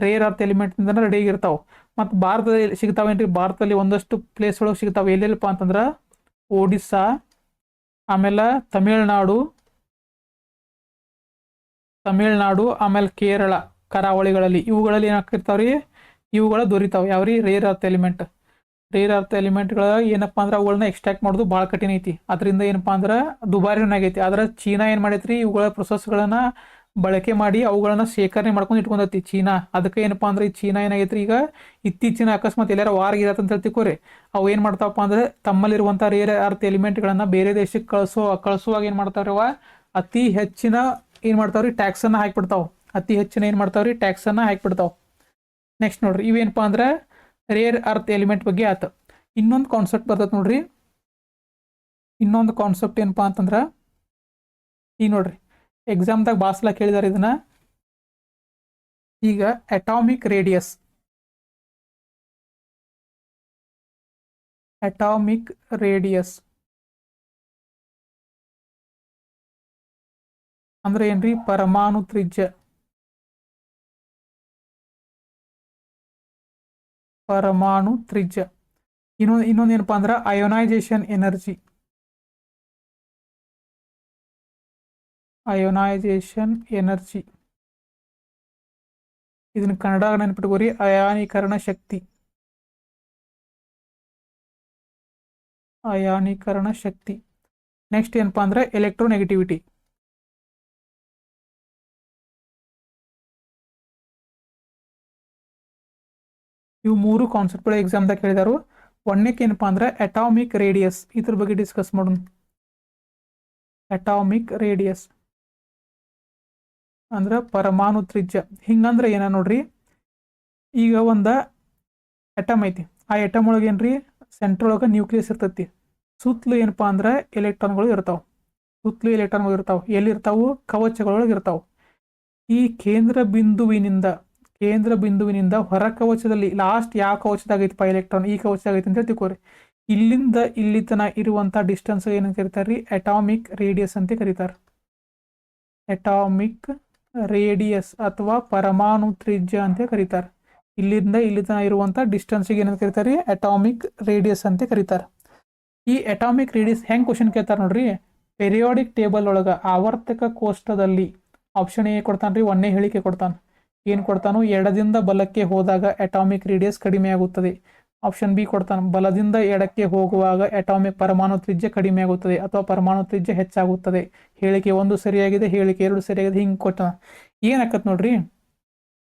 ರೇರ್ ಅರ್ತ್ ಎಲಿಮೆಂಟ್ನಿಂದ ರೆಡಿ ಇರ್ತಾವೆ. ಮತ್ತು ಭಾರತದಲ್ಲಿ ಸಿಗ್ತಾವೇನ್ರಿ, ಭಾರತದಲ್ಲಿ ಒಂದಷ್ಟು ಪ್ಲೇಸ್ಗಳು ಸಿಗ್ತಾವೆ. ಎಲ್ಲೆಲ್ಲಪ್ಪ ಅಂತಂದ್ರೆ ಒಡಿಸ್ಸಾ, ಆಮೇಲೆ ತಮಿಳ್ನಾಡು ಆಮೇಲೆ ಕೇರಳ ಕರಾವಳಿಗಳಲ್ಲಿ ಇವುಗಳಲ್ಲಿ ಏನಾಗ್ತಿರ್ತಾವ್ರಿ, ಇವುಗಳು ದೊರಿತಾವೆ ಯಾವ್ರಿ rare earth element. Rare earth ಎಲಿಮೆಂಟ್ಗಳ ಏನಪ್ಪಾ ಅಂದ್ರೆ ಅವುಗಳನ್ನ ಎಕ್ಸ್ಟ್ರಾಕ್ಟ್ ಮಾಡೋದು ಭಾಳ ಕಠಿಣ ಐತಿ. ಅದರಿಂದ ಏನಪ್ಪಾ ಅಂದ್ರೆ ದುಬಾರಿನೂ ಆಗೈತಿ. ಆದ್ರೆ ಚೀನಾ ಏನು ಮಾಡೈತ್ರಿ, ಇವುಗಳ ಪ್ರೊಸೆಸ್ಗಳನ್ನ ಬಳಕೆ ಮಾಡಿ ಅವುಗಳನ್ನ ಶೇಖರಣೆ ಮಾಡ್ಕೊಂಡು ಇಟ್ಕೊಂಡೈತಿ ಚೀನಾ. ಅದಕ್ಕೆ ಏನಪ್ಪಾ ಅಂದ್ರೆ ಈ ಚೀನಾ ಏನಾಗೈತ್ರಿ, ಈಗ ಇತ್ತೀಚಿನ ಅಕಸ್ಮಾತ್ ಎಲ್ಲಾರ ವಾರ ಇರತ್ತಂತ ತಿಳ್ಕೊರಿ, ಅವು ಏನು ಮಾಡ್ತಾವಪ್ಪ ಅಂದ್ರೆ ತಮ್ಮಲ್ಲಿರುವಂಥ ರೇರ್ ಅರ್ತ್ ಎಲಿಮೆಂಟ್ಗಳನ್ನ ಬೇರೆ ದೇಶಕ್ಕೆ ಕಳಿಸುವಾಗ ಏನು ಮಾಡ್ತಾವ್ರವ ಅತಿ ಹೆಚ್ಚಿನ ಏನು ಮಾಡ್ತಾವ್ರಿ ಟ್ಯಾಕ್ಸನ್ನು ಹಾಕಿಬಿಡ್ತಾವೆ. ಅತಿ ಹೆಚ್ಚಿನ ಏನು ಮಾಡ್ತಾವ್ರಿ ಟ್ಯಾಕ್ಸನ್ನು ಹಾಕಿಬಿಡ್ತಾವೆ. ನೆಕ್ಸ್ಟ್ ನೋಡ್ರಿ, ಇವೇನಪ್ಪ ಅಂದ್ರೆ ರೇರ್ ಅರ್ತ್ ಎಲಿಮೆಂಟ್ ಬಗ್ಗೆ ಆಯ್ತು. ಇನ್ನೊಂದು ಕಾನ್ಸೆಪ್ಟ್ ಬರ್ತದೆ ನೋಡ್ರಿ. ಇನ್ನೊಂದು ಕಾನ್ಸೆಪ್ಟ್ ಏನಪ್ಪಾ ಅಂತಂದ್ರೆ ಈಗ ನೋಡ್ರಿ ಎಕ್ಸಾಮ್ದಾಗ ಬಾಸ್ಲ ಕೇಳಿದಾರೆ ಇದನ್ನ. ಈಗ ಅಟಾಮಿಕ್ ರೇಡಿಯಸ್ ಅಂದ್ರೆ ಏನ್ರಿ, ಪರಮಾಣು ತ್ರಿಜ್ಯ. ಇನ್ನೊಂದು ಏನಪ್ಪಾ ಅಂದ್ರೆ ಅಯೋನೈಸೇಷನ್ ಎನರ್ಜಿ. ಇದನ್ನ ಕನ್ನಡ ನೆನ್ಪಿಟ್ಕೋರಿ, ಅಯಾನೀಕರಣ ಶಕ್ತಿ. ನೆಕ್ಸ್ಟ್ ಏನಪ್ಪಾ ಅಂದ್ರೆ ಎಲೆಕ್ಟ್ರೋನೆಗೆಟಿವಿಟಿ. ಇವು ಮೂರು ಕಾನ್ಸೆಪ್ಟ್ಗಳು ಎಕ್ಸಾಮ್ದಾಗ ಕೇಳಿದಾರು. ಒಂದನೇಕ್ಕೆ ಏನಪ್ಪಾ ಅಂದ್ರೆ ಅಟಾಮಿಕ್ ರೇಡಿಯಸ್, ಇದ್ರ ಬಗ್ಗೆ ಡಿಸ್ಕಸ್ ಮಾಡೋಣ. ಅಟಾಮಿಕ್ ರೇಡಿಯಸ್ ಅಂದ್ರೆ ಪರಮಾಣು ತ್ರಿಜ್ಯ. ಹಿಂಗಂದ್ರೆ ಏನ ನೋಡ್ರಿ, ಈಗ ಒಂದು ಅಟಮ್ ಐತಿ, ಆ ಅಟಮ್ ಒಳಗೆ ಏನ್ರಿ ಸೆಂಟ್ರ್ ಒಳಗೆ ನ್ಯೂಕ್ಲಿಯಸ್ ಇರ್ತೈತಿ, ಸುತ್ತಲೂ ಏನಪ್ಪಾ ಅಂದ್ರೆ ಎಲೆಕ್ಟ್ರಾನ್ಗಳು ಇರ್ತಾವೆ. ಎಲ್ಲಿರ್ತಾವು, ಕವಚಗಳೊಳಗೆ ಇರ್ತಾವೆ. ಈ ಕೇಂದ್ರ ಬಿಂದುವಿನಿಂದ ಹೊರ ಕವಚದಲ್ಲಿ ಲಾಸ್ಟ್ ಯಾವ ಕವಚದಾಗೈತಿಪ್ಪ ಎಲೆಕ್ಟ್ರಾನ್, ಈ ಕವಚದಾಗೈತಿ ಅಂತ ತಿಳ್ಕೊರಿ. ಇಲ್ಲಿಂದ ಇಲ್ಲಿ ತನ ಇರುವಂಥ ಡಿಸ್ಟೆನ್ಸ್ ಏನಂತ ಕರೀತಾರೆ, ಅಟಾಮಿಕ್ ರೇಡಿಯಸ್ ಅಂತ ಕರೀತಾರೆ. ಅಟಾಮಿಕ್ ರೇಡಿಯಸ್ ಅಥವಾ ಪರಮಾಣು ತ್ರಿಜ್ಯ ಅಂತ ಕರೀತಾರೆ. ಇಲ್ಲಿಂದ ಇಲ್ಲಿ ತನ ಇರುವಂಥ ಡಿಸ್ಟೆನ್ಸಿಗೆ ಏನಂತ ಕರೀತಾರೆ, ಅಟಾಮಿಕ್ ರೇಡಿಯಸ್ ಅಂತ ಕರೀತಾರೆ. ಈ ಅಟಾಮಿಕ್ ರೇಡಿಯಸ್ ಹೆಂಗೆ ಕ್ವಶನ್ ಕೇಳ್ತಾರೆ ನೋಡ್ರಿ, ಪೆರಿಯಾಡಿಕ್ ಟೇಬಲ್ ಒಳಗೆ ಆವರ್ತಕ ಕೋಷ್ಟದಲ್ಲಿ ಆಪ್ಷನ್ ಎ ಕೊಡ್ತಾನ್ರಿ, ಒಂದೇ ಹೇಳಿಕೆ ಕೊಡ್ತಾನೆ. ಏನು ಕೊಡ್ತಾನು, ಎಡದಿಂದ ಬಲಕ್ಕೆ ಹೋದಾಗ ಅಟಾಮಿಕ್ ರೇಡಿಯಸ್ ಕಡಿಮೆ ಆಗುತ್ತದೆ. ಆಪ್ಷನ್ ಬಿ ಕೊಡ್ತಾನೆ, ಬಲದಿಂದ ಎಡಕ್ಕೆ ಹೋಗುವಾಗ ಅಟಾಮಿಕ್ ಪರಮಾಣು ತ್ರಿಜ್ಯ ಕಡಿಮೆ ಆಗುತ್ತದೆ ಅಥವಾ ಪರಮಾಣು ತ್ರಿಜ್ಯ ಹೆಚ್ಚಾಗುತ್ತದೆ. ಹೇಳಿಕೆ 1 ಸರಿಯಾಗಿದೆ, ಹೇಳಿಕೆ 2 ಸರಿಯಾಗಿದೆ. ಹಿಂಗೆ ಕೊಟ್ಟ ಏನಾಕತ್ ನೋಡ್ರಿ,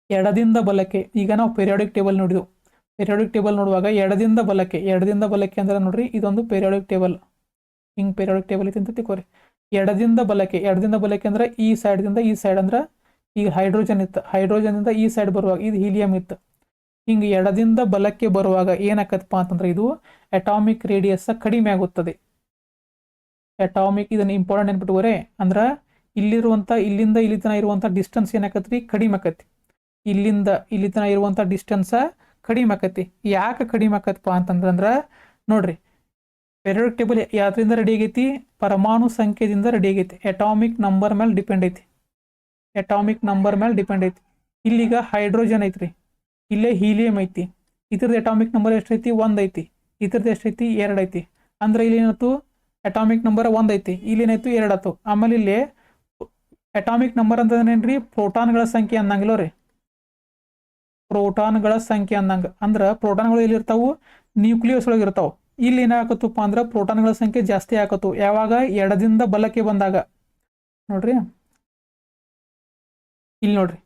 ಎಡದಿಂದ ಬಲಕ್ಕೆ. ಈಗ ನಾವು ಪೆರಿಯಾಡಿಕ್ ಟೇಬಲ್ ನೋಡುವಾಗ ಎಡದಿಂದ ಬಲಕ್ಕೆ ಅಂದ್ರೆ ನೋಡ್ರಿ, ಇದೊಂದು ಪೆರಿಯಾಡಿಕ್ ಟೇಬಲ್. ಹಿಂಗೆ ಪೆರಿಯಾಡಿಕ್ ಟೇಬಲ್ ಐತಿ ಅಂತ ತಿಳ್ಕೊರಿ. ಎಡದಿಂದ ಬಲಕ್ಕೆ ಅಂದ್ರೆ ಈ ಸೈಡ್ದಿಂದ ಈ ಸೈಡ್ ಅಂದ್ರೆ ಈಗ ಹೈಡ್ರೋಜನ್ ಇತ್ತು, ಹೈಡ್ರೋಜನ್ನಿಂದ ಈ ಸೈಡ್ ಬರುವಾಗ ಇದು ಹೀಲಿಯಂ ಇತ್ತು. ಹಿಂಗೆ ಎಡದಿಂದ ಬಲಕ್ಕೆ ಬರುವಾಗ ಏನಾಕತ್ತಪ್ಪ ಅಂತಂದ್ರೆ ಇದು ಅಟಾಮಿಕ್ ರೇಡಿಯಸ್ ಕಡಿಮೆ ಆಗುತ್ತದೆ. ಇದನ್ನ ಇಂಪಾರ್ಟೆಂಟ್ ನೆನ್ಪಿಟ್ಕೋರೆ. ಅಂದ್ರೆ ಇಲ್ಲಿಂದ ಇಲ್ಲಿ ತನ ಇರುವಂಥ ಡಿಸ್ಟೆನ್ಸ್ ಏನಾಕತ್ರಿ, ಕಡಿಮೆ ಆಕತಿ. ಇಲ್ಲಿಂದ ಇಲ್ಲಿ ತನ ಇರುವಂಥ ಡಿಸ್ಟೆನ್ಸ್ ಕಡಿಮೆ ಆಕತಿ. ಯಾಕೆ ಕಡಿಮೆ ಆಕತ್ತಪ್ಪ ಅಂತಂದ್ರೆ ನೋಡ್ರಿ, ಪೆರಿಯಾಡಿಕ್ ಟೇಬಲ್ ಯಾವ್ದ್ರಿಂದ ರೆಡಿ ಆಗೈತಿ, ಪರಮಾಣು ಸಂಖ್ಯೆದಿಂದ ರೆಡಿ ಆಗೈತಿ. ಅಟಾಮಿಕ್ ನಂಬರ್ ಮೇಲೆ ಡಿಪೆಂಡ್ ಐತಿ. ಇಲ್ಲಿಗ ಹೈಡ್ರೋಜನ್ ಐತ್ರಿ, ಇಲ್ಲೇ ಹೀಲಿಯಂ ಐತಿ. ಇದ್ರದ್ದು ಅಟಾಮಿಕ್ ನಂಬರ್ ಎಷ್ಟೈತಿ, 1 ಐತಿ. ಇದ್ರದ್ದು ಎಷ್ಟೈತಿ, 2 ಐತಿ. ಅಂದ್ರೆ ಇಲ್ಲಿ ಏನಾಯ್ತು, ಅಟಾಮಿಕ್ ನಂಬರ್ 1 ಐತಿ, ಇಲ್ಲಿ ಏನಾಯ್ತು 2 ಆಯ್ತು. ಆಮೇಲೆ ಇಲ್ಲಿ ಅಟಾಮಿಕ್ ನಂಬರ್ ಅಂತಂದ್ರೆ ಏನ್ರಿ, ಪ್ರೋಟಾನ್ಗಳ ಸಂಖ್ಯೆ ಅನ್ನಂಗಿಲ್ಲ ರೀ, ಪ್ರೋಟಾನ್ಗಳ ಸಂಖ್ಯೆ ಅಂದಂಗ. ಅಂದ್ರೆ ಪ್ರೋಟಾನ್ಗಳು ಎಲ್ಲಿರ್ತಾವು, ನ್ಯೂಕ್ಲಿಯಸ್ ಒಳಗೆ ಇರ್ತಾವ. ಇಲ್ಲಿ ಏನಾಗತ್ತಪ್ಪ ಅಂದ್ರೆ ಪ್ರೋಟಾನ್ಗಳ ಸಂಖ್ಯೆ ಜಾಸ್ತಿ ಆಗತ್ತು ಯಾವಾಗ, ಎಡದಿಂದ ಬಲಕ್ಕೆ ಬಂದಾಗ. ನೋಡ್ರಿ ಇಲ್ಲಿ ನೋಡ್ರಿ,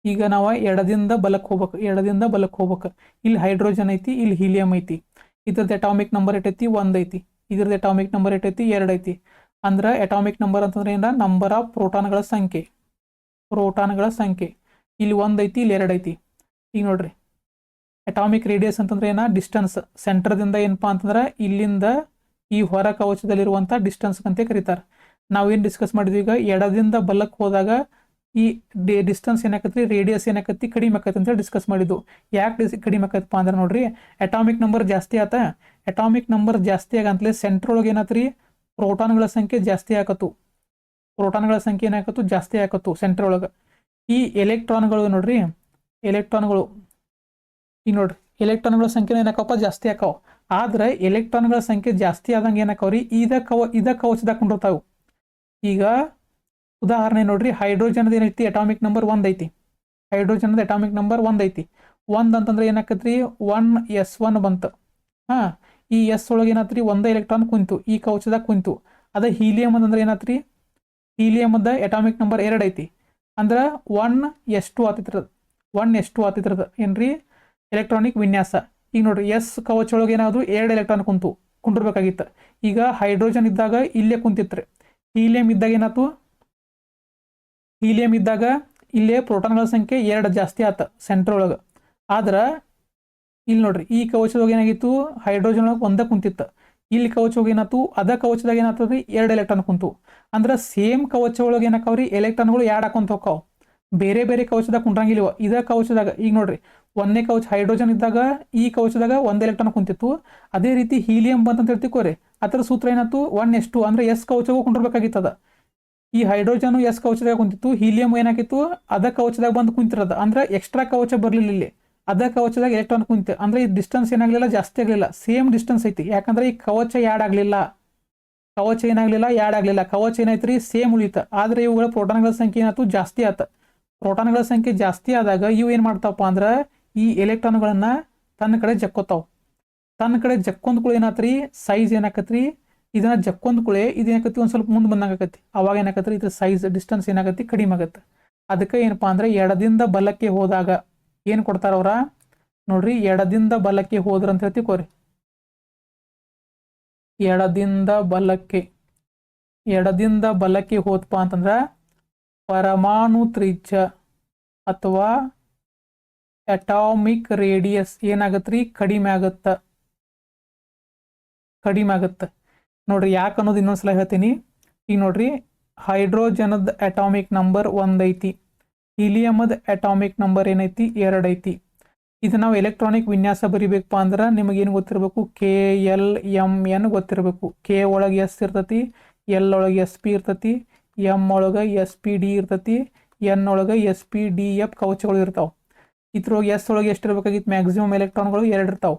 ಈಗ ನಾವು ಎಡದಿಂದ ಬಲಕ್ಕೆ ಹೋಗ್ಬೇಕು, ಎಡದಿಂದ ಬಲಕ್ಕೆ ಹೋಗ್ಬೇಕು. ಇಲ್ಲಿ ಹೈಡ್ರೋಜನ್ ಐತಿ, ಇಲ್ಲಿ ಹೀಲಿಯಂ ಐತಿ. ಇದ್ರದ್ದು ಅಟಾಮಿಕ್ ನಂಬರ್ ಎಷ್ಟೈತಿ, 1 ಐತಿ. ಇದ್ರದ್ದು ಅಟಾಮಿಕ್ ನಂಬರ್ ಎಷ್ಟೈತಿ, 2 ಐತಿ. ಅಂದ್ರೆ ಅಟಾಮಿಕ್ ನಂಬರ್ ಅಂತಂದ್ರೆ ಏನ, ನಂಬರ್ ಆಫ್ ಪ್ರೋಟಾನ್ಗಳ ಸಂಖ್ಯೆ, ಪ್ರೋಟಾನ್ಗಳ ಸಂಖ್ಯೆ. ಇಲ್ಲಿ 1 ಐತಿ, ಇಲ್ಲಿ 2 ಐತಿ. ಈಗ ನೋಡ್ರಿ, ಅಟಾಮಿಕ್ ರೇಡಿಯಸ್ ಅಂತಂದ್ರೆ ಏನ, ಡಿಸ್ಟೆನ್ಸ್ ಸೆಂಟರ್ದಿಂದ ಏನಪ್ಪಾ ಅಂತಂದ್ರೆ ಇಲ್ಲಿಂದ ಈ ಹೊರ ಕವಚದಲ್ಲಿರುವಂಥ ಡಿಸ್ಟೆನ್ಸ್ ಅಂತ ಕರೀತಾರೆ. ನಾವೇನು ಡಿಸ್ಕಸ್ ಮಾಡಿದ್ವಿ, ಈಗ ಎಡದಿಂದ ಬಲಕ್ಕೆ ಹೋದಾಗ ಈ ಡಿಸ್ಟೆನ್ಸ್ ಏನಾಕತ್ರಿ, ರೇಡಿಯಸ್ ಏನಾಕತ್ತಿ, ಕಡಿಮೆ ಆಕತಿ ಅಂತ ಡಿಸ್ಕಸ್ ಮಾಡಿದ್ದು. ಯಾಕೆ ಕಡಿಮೆ ಆಕತ್ತಪ್ಪ ಅಂದ್ರೆ ನೋಡ್ರಿ, ಅಟಾಮಿಕ್ ನಂಬರ್ ಜಾಸ್ತಿ ಆತ. ಅಟಾಮಿಕ್ ನಂಬರ್ ಜಾಸ್ತಿ ಆಗಂತಲೇ ಸೆಂಟ್ರ್ ಒಳಗೆ ಏನಾತ್ರಿ, ಪ್ರೋಟಾನ್ಗಳ ಸಂಖ್ಯೆ ಜಾಸ್ತಿ ಆಕತ್ತು. ಪ್ರೋಟಾನ್ಗಳ ಸಂಖ್ಯೆ ಏನಾಕತ್ತು, ಜಾಸ್ತಿ ಆಕತ್ತು ಸೆಂಟ್ರ್ ಒಳಗೆ. ಈ ಎಲೆಕ್ಟ್ರಾನ್ಗಳು ನೋಡ್ರಿ, ಎಲೆಕ್ಟ್ರಾನ್ಗಳು ಈಗ ನೋಡ್ರಿ, ಎಲೆಕ್ಟ್ರಾನ್ಗಳ ಸಂಖ್ಯೆ ಏನಾಕಪ್ಪ, ಜಾಸ್ತಿ ಆಕಾವ. ಆದ್ರೆ ಎಲೆಕ್ಟ್ರಾನ್ಗಳ ಸಂಖ್ಯೆ ಜಾಸ್ತಿ ಆದಂಗೆ ಏನಾಕವ್ರಿ, ಇದ ಕವಚದಾಗ ಕೊಂಡಿರ್ತಾವು. ಈಗ ಉದಾಹರಣೆ ನೋಡ್ರಿ, ಹೈಡ್ರೋಜನ್ ಏನೈತಿ, ಅಟಾಮಿಕ್ ನಂಬರ್ 1 ಐತಿ. ಹೈಡ್ರೋಜನ್ ಅಟಾಮಿಕ್ ನಂಬರ್ 1 ಐತಿ. 1 ಅಂತಂದ್ರೆ ಏನಾಕತ್ರಿ, 1s1 ಬಂತು. ಈ ಎಸ್ ಒಳಗೆ ಏನಾತ್ರಿ, 1 ಎಲೆಕ್ಟ್ರಾನ್ ಕುಂತು ಈ ಕವಚದಾಗ ಕುಂತು. ಅದ ಹೀಲಿಯಂ ಅಂದ್ರೆ ಏನಾತ್ರಿ, ಹೀಲಿಯಮದ ಅಟಾಮಿಕ್ ನಂಬರ್ 2 ಐತಿ. ಅಂದ್ರೆ 1s2 ಆತಿತ್ರದ, 1s2 ಆತಿತ್ರದ ಏನ್ರಿ, ಎಲೆಕ್ಟ್ರಾನಿಕ್ ವಿನ್ಯಾಸ. ಈಗ ನೋಡ್ರಿ, ಎಸ್ ಕವಚ ಒಳಗೆ ಏನಾದ್ರು 2 ಎಲೆಕ್ಟ್ರಾನ್ ಕುಂಡಿರ್ಬೇಕಾಗಿತ್ತು. ಈಗ ಹೈಡ್ರೋಜನ್ ಇದ್ದಾಗ ಇಲ್ಲೇ ಕುಂತಿತ್ರಿ. ಹೀಲಿಯಂ ಇದ್ದಾಗ ಏನಾಯ್ತು, ಹೀಲಿಯಂ ಇದ್ದಾಗ ಇಲ್ಲೇ ಪ್ರೋಟಾನ್ಗಳ ಸಂಖ್ಯೆ 2 ಜಾಸ್ತಿ ಆತ ಸೆಂಟ್ರ್ ಒಳಗೆ. ಆದ್ರೆ ಇಲ್ಲಿ ನೋಡ್ರಿ, ಈ ಕವಚದಾಗ ಏನಾಗಿತ್ತು, ಹೈಡ್ರೋಜನ್ ಒಳಗೆ 1 ಕುಂತಿತ್ತು. ಇಲ್ಲಿ ಕವಚ ಏನಾಯ್ತು, ಅದ ಕವಚದಾಗ ಏನಾಗ್ತದ್ರಿ, 2 ಎಲೆಕ್ಟ್ರಾನ್ ಕುಂತು. ಅಂದ್ರೆ ಸೇಮ್ ಕವಚ ಒಳಗೆ ಏನಾಕವ್ರಿ, ಎಲೆಕ್ಟ್ರಾನ್ಗಳು 2 ಹಾಕೊಂತ ಹೋಗ್ತಾವ. ಬೇರೆ ಬೇರೆ ಕವಚದಾಗ ಕುಂಡ್ರಂಗಿಲ್ವ. ಇದ ಕವಚದಾಗ ಈಗ ನೋಡ್ರಿ, 1ನೇ ಕವಚ ಹೈಡ್ರೋಜನ್ ಇದ್ದಾಗ ಈ ಕವಚದಾಗ 1 ಎಲೆಕ್ಟ್ರಾನ್ ಕುಂತಿತ್ತು. ಅದೇ ರೀತಿ ಹೀಲಿಯಂ ಬಂತಂತ ಹೇಳ್ತಿಕೋರಿ, ಅದರ ಸೂತ್ರ ಏನಾಯ್ತು, 1s2 ಅಂದ್ರೆ ಎಸ್ ಕವಚಗೂ ಕುಂಡಿರ್ಬೇಕಾಗಿತ್ತದ. ಈ ಹೈಡ್ರೋಜನ್ ಎಸ್ ಕವಚದಾಗ ಕುಂತಿತ್ತು, ಹೀಲಿಯಂ ಏನಾಗಿತ್ತು, ಅದ ಕವಚದಾಗ ಬಂದು ಕುಂತಿರೋದು. ಅಂದ್ರೆ ಎಕ್ಸ್ಟ್ರಾ ಕವಚ ಬರ್ಲಿಲ್ಲ ಇಲ್ಲಿ, ಅದ ಕವಚದಾಗ ಎಲೆಕ್ಟ್ರಾನ್ ಕುಂತ. ಅಂದ್ರೆ ಈ ಡಿಸ್ಟೆನ್ಸ್ ಏನಾಗ್ಲಿಲ್ಲ, ಜಾಸ್ತಿ ಆಗಲಿಲ್ಲ, ಸೇಮ್ ಡಿಸ್ಟೆನ್ಸ್ ಐತಿ. ಯಾಕಂದ್ರೆ ಈ ಕವಚ ಯಾಡ್ ಆಗ್ಲಿಲ್ಲ, ಕವಚ ಏನಾಗ್ಲಿಲ್ಲ, ಯಾಡ್ ಆಗ್ಲಿಲ್ಲ. ಕವಚ ಏನಾಯ್ತ್ರಿ, ಸೇಮ್ ಉಳಿತ. ಆದ್ರೆ ಇವುಗಳ ಪ್ರೋಟಾನ್ಗಳ ಸಂಖ್ಯೆ ಏನಾಯ್ತು, ಜಾಸ್ತಿ ಆತ. ಪ್ರೋಟಾನ್ಗಳ ಸಂಖ್ಯೆ ಜಾಸ್ತಿ ಆದಾಗ ಇವು ಏನ್ ಮಾಡ್ತಾವಪ್ಪ ಅಂದ್ರೆ ಈ ಎಲೆಕ್ಟ್ರಾನ್ಗಳನ್ನ ತನ್ನ ಕಡೆ ಜಕ್ಕೋತಾವ. ತನ್ನ ಕಡೆ ಜಕ್ಕೊಂದ್ಕೂಳೆ ಏನಾತ್ರಿ, ಸೈಜ್ ಏನಾಕತ್ರಿ, ಇದನ್ನ ಜಕ್ಕೊಂದ್ಕೂಳೆ ಇದೇನಾಕತಿ, ಒಂದ್ ಸ್ವಲ್ಪ ಮುಂದೆ ಬಂದಂಗಾಕತಿ. ಅವಾಗ ಏನಾಕತ್ರಿ, ಇದ್ರ ಸೈಜ್ ಡಿಸ್ಟೆನ್ಸ್ ಏನಾಗತ್ತಿ, ಕಡಿಮೆ ಆಗತ್ತೆ. ಅದಕ್ಕೆ ಏನಪ್ಪಾ ಅಂದ್ರೆ ಎಡದಿಂದ ಬಲಕ್ಕೆ ಹೋದಾಗ ಏನ್ ಕೊಡ್ತಾರ ಅವ್ರ ನೋಡ್ರಿ, ಎಡದಿಂದ ಬಲಕ್ಕೆ ಹೋದ್ರ ಅಂತ ಹೇಳ್ತಿಕೋರಿ. ಎಡದಿಂದ ಬಲಕ್ಕೆ ಹೋದ್ಪ ಅಂತಂದ್ರ ಪರಮಾಣು ತ್ರಿಜ್ಯ ಅಥವಾ ಅಟಾಮಿಕ್ ರೇಡಿಯಸ್ ಏನಾಗತ್ರಿ, ಕಡಿಮೆ ಆಗತ್ತ. ನೋಡ್ರಿ, ಯಾಕೆ ಅನ್ನೋದು ಇನ್ನೊಂದ್ಸಲ ಹೇಳ್ತೀನಿ. ಈಗ ನೋಡ್ರಿ, ಹೈಡ್ರೋಜನದ ಅಟಾಮಿಕ್ ನಂಬರ್ 1 ಐತಿ, ಹೀಲಿಯಮದ ಅಟಾಮಿಕ್ ನಂಬರ್ ಏನೈತಿ, 2 ಐತಿ. ಇದು ನಾವು ಎಲೆಕ್ಟ್ರಾನಿಕ್ ವಿನ್ಯಾಸ ಬರಿಬೇಕಪ್ಪ ಅಂದ್ರೆ ನಿಮಗೇನು ಗೊತ್ತಿರಬೇಕು, KLMN ಗೊತ್ತಿರಬೇಕು. ಕೆ ಒಳಗೆ ಎಸ್ ಇರ್ತತಿ, ಎಲ್ ಒಳಗೆ SP ಇರ್ತತಿ, ಎಮ್ ಒಳಗೆ SPD ಇರ್ತತಿ, ಎನ್ ಒಳಗೆ SPDF ಕವಚಗಳು ಇರ್ತಾವೆ. ಇದ್ರೊಳಗೆ ಎಸ್ ಒಳಗೆ ಎಷ್ಟು ಇರಬೇಕಾಗಿತ್ತು, ಮ್ಯಾಕ್ಸಿಮಮ್ ಎಲೆಕ್ಟ್ರಾನ್ಗಳು 2 ಇರ್ತಾವೆ.